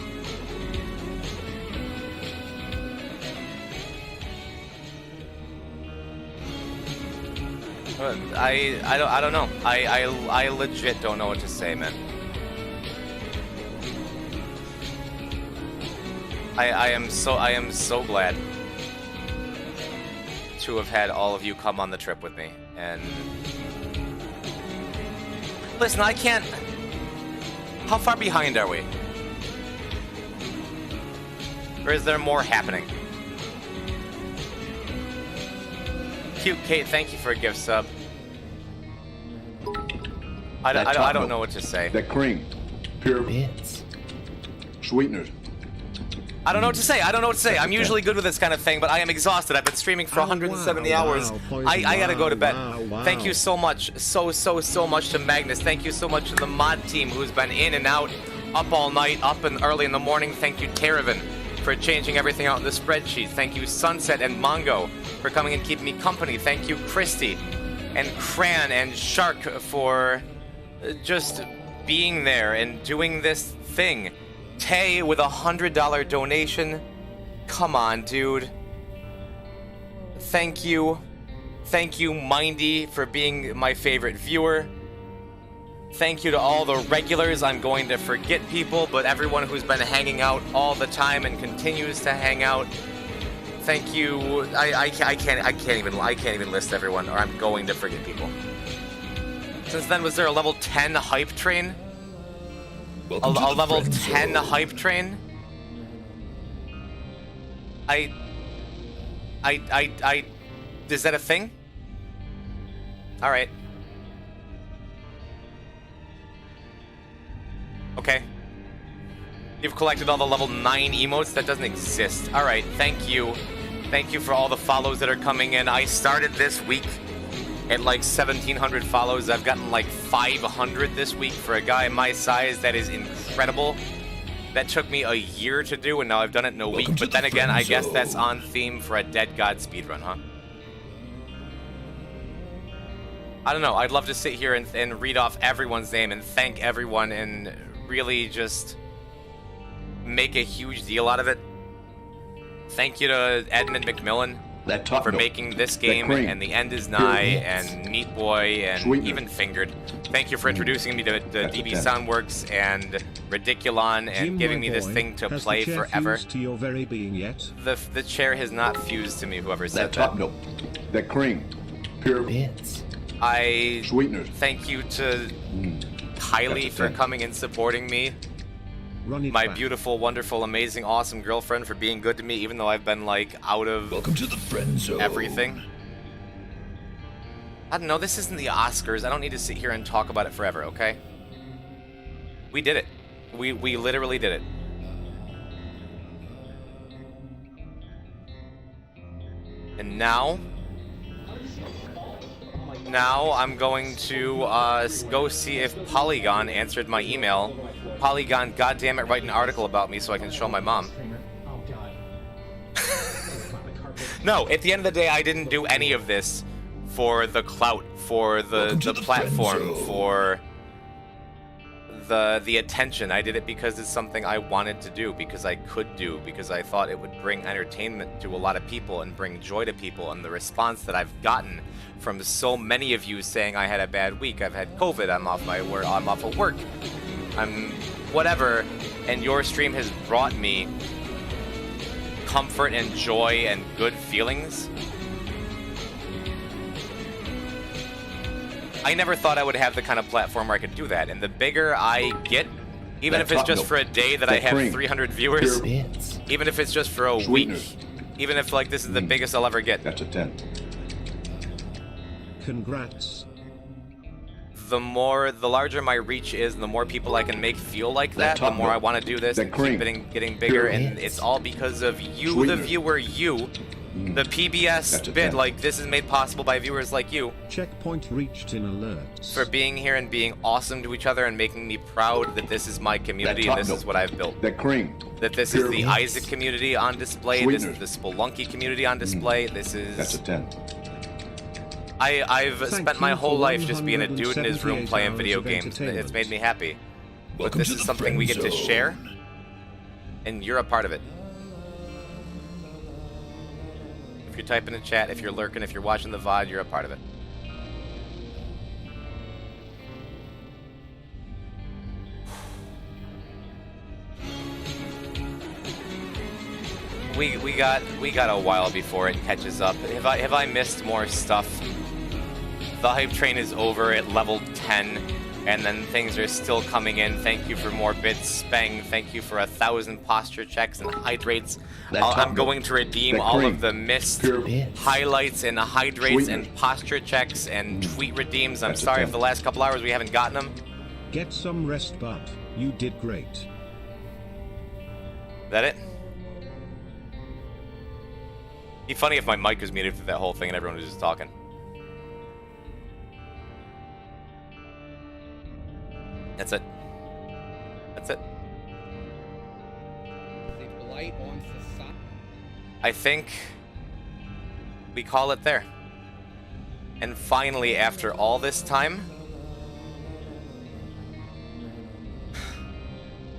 I don't know. I legit don't know what to say, man. I am so glad to have had all of you come on the trip with me. And listen, I can't. How far behind are we? Or is there more happening? Cute Kate, thank you for a gift sub. I don't know what to say. That cream. Pure Bits. sweeteners. I don't know what to say. I don't know what to say. I'm usually good with this kind of thing, but I am exhausted. I've been streaming for 170 hours. I gotta go to bed. Thank you so much. So much to Magnus. Thank you so much to the mod team who's been in and out, up all night, up and early in the morning. Thank you, Teravan, for changing everything out in the spreadsheet. Thank you, Sunset and Mongo, for coming and keeping me company. Thank you, Christy and Cran and Shark for just being there and doing this thing. Tay with a $100 donation. Come on, dude. Thank you. Thank you, Mindy, for being my favorite viewer. Thank you to all the regulars. I'm going to forget people, but everyone who's been hanging out all the time and continues to hang out. Thank you. I can't even list everyone, or I'm going to forget people. Since then, was there a level 10 hype train? A level 10 hype train? Is that a thing? Alright. Okay. You've collected all the level 9 emotes? That doesn't exist. Alright, thank you. Thank you for all the follows that are coming in. I started this week at like 1,700 follows. I've gotten like 500 this week for a guy my size. That is incredible. That took me a year to do, and now I've done it in a week. But then again, I guess that's on theme for a Dead God speedrun, huh? I don't know. I'd love to sit here and read off everyone's name and thank everyone and really just make a huge deal out of it. Thank you to Edmund McMillan for making this game, and The End Is Nigh, and Meat Boy, and even Fingered. Thank you for introducing me to DB Soundworks and Ridiculon and giving me this thing to play forever. To your very being yet? The chair has not fused to me, whoever said that. No, that cream. Pure Bits. sweeteners. Thank you to Kylie for coming and supporting me. My beautiful, wonderful, amazing, awesome girlfriend for being good to me, even though I've been, like, out of Welcome to the friend zone. everything. I don't know, this isn't the Oscars. I don't need to sit here and talk about it forever, okay? We did it. We literally did it. And now I'm going to go see if Polygon answered my email. Polygon, goddammit, write an article about me so I can show my mom. Oh god. No, at the end of the day, I didn't do any of this for the clout, for the platform, for the attention. I did it because it's something I wanted to do, because I could do, because I thought it would bring entertainment to a lot of people and bring joy to people. And the response that I've gotten from so many of you saying I had a bad week, I've had COVID, I'm off of work, I'm whatever, and your stream has brought me comfort and joy and good feelings. I never thought I would have the kind of platform where I could do that, and the bigger I get, even if it's just for a day that I have 300 viewers, even if it's just for a week, even if like this is the biggest I'll ever get. That's a 10. Congrats. the larger my reach is, and the more people I can make feel like that, the more I want to do this and keep getting bigger. And it's all because of you, the viewer, you. The PBS bit, like, this is made possible by viewers like you. Checkpoint reached in alerts. For being here and being awesome to each other and making me proud that this is my community and this is what I've built. That cream. That this is the Isaac community on display, Sweetener. this is the Spelunky community on display, this is... That's a 10. I've Thank spent my you whole for life just being a dude in his room 178 playing hours video of games. entertainment. It's made me happy. But Welcome this to is the something we get to friend zone. share, and you're a part of it. If you're typing in chat, if you're lurking, if you're watching the VOD, you're a part of it. We got a while before it catches up. Have I missed more stuff? The hype train is over at level 10, and then things are still coming in. Thank you for more bits, Spang. Thank you for 1,000 posture checks and hydrates. I'm going to redeem all of the missed highlights and hydrates and posture checks and tweet redeems. I'm sorry if the last couple hours we haven't gotten them. Get some rest, bud. You did great. That it? Be funny if my mic was muted through that whole thing and everyone was just talking. That's it. That's it. The blight on society. I think we call it there. And finally, after all this time,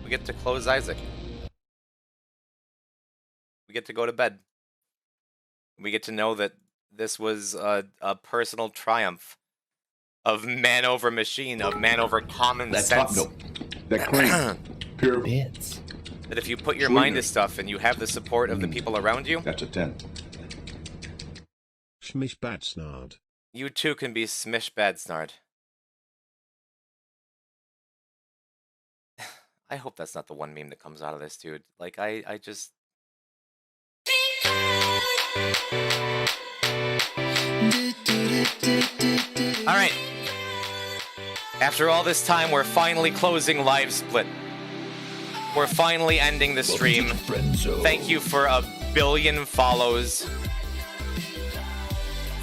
we get to close Isaac. We get to go to bed. We get to know that this was a personal triumph of man over machine, of man over common sense. That cream. Pure Bits. That if you put your mind to stuff and you have the support of the people around you, That's a 10. Schmish Batsnard. you too can be Smish Badsnard. I hope that's not the one meme that comes out of this, dude. Like, I just... Alright. After all this time, we're finally closing Live Split. We're finally ending the stream. Thank you for 1 billion follows.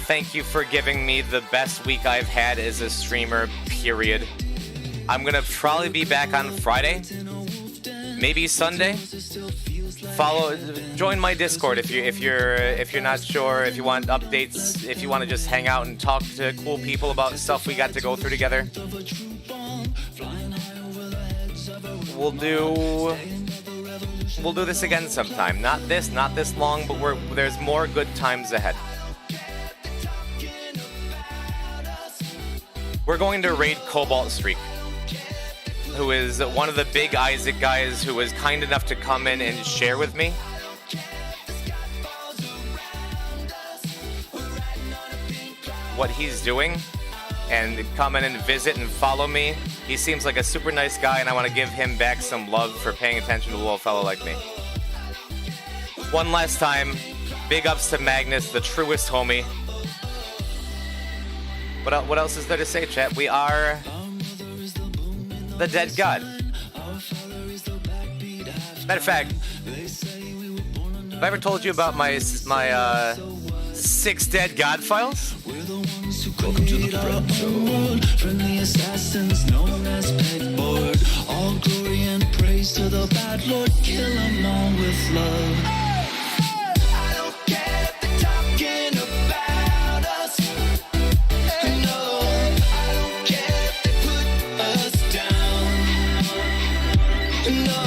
Thank you for giving me the best week I've had as a streamer, period. I'm gonna probably be back on Friday. Maybe Sunday. Join my Discord if you're not sure, if you want updates, if you want to just hang out and talk to cool people about stuff we got to go through together. We'll do this again sometime. Not this long, but there's more good times ahead. We're going to raid Cobalt Streak, who is one of the big Isaac guys who was kind enough to come in and share with me. What he's doing, and come in and visit and follow me. He seems like a super nice guy, and I want to give him back some love for paying attention to a little fellow like me. One last time, big ups to Magnus, the truest homie. What else is there to say, chat? We are the dead god. Matter of fact, have I ever told you about my 6 dead god files? Welcome to the friend zone. Friendly assassins known as pegboard. All glory and praise to the bad Lord. Kill 'em all with love. I don't care if they're talking about us. No, I don't care if they put us down. No.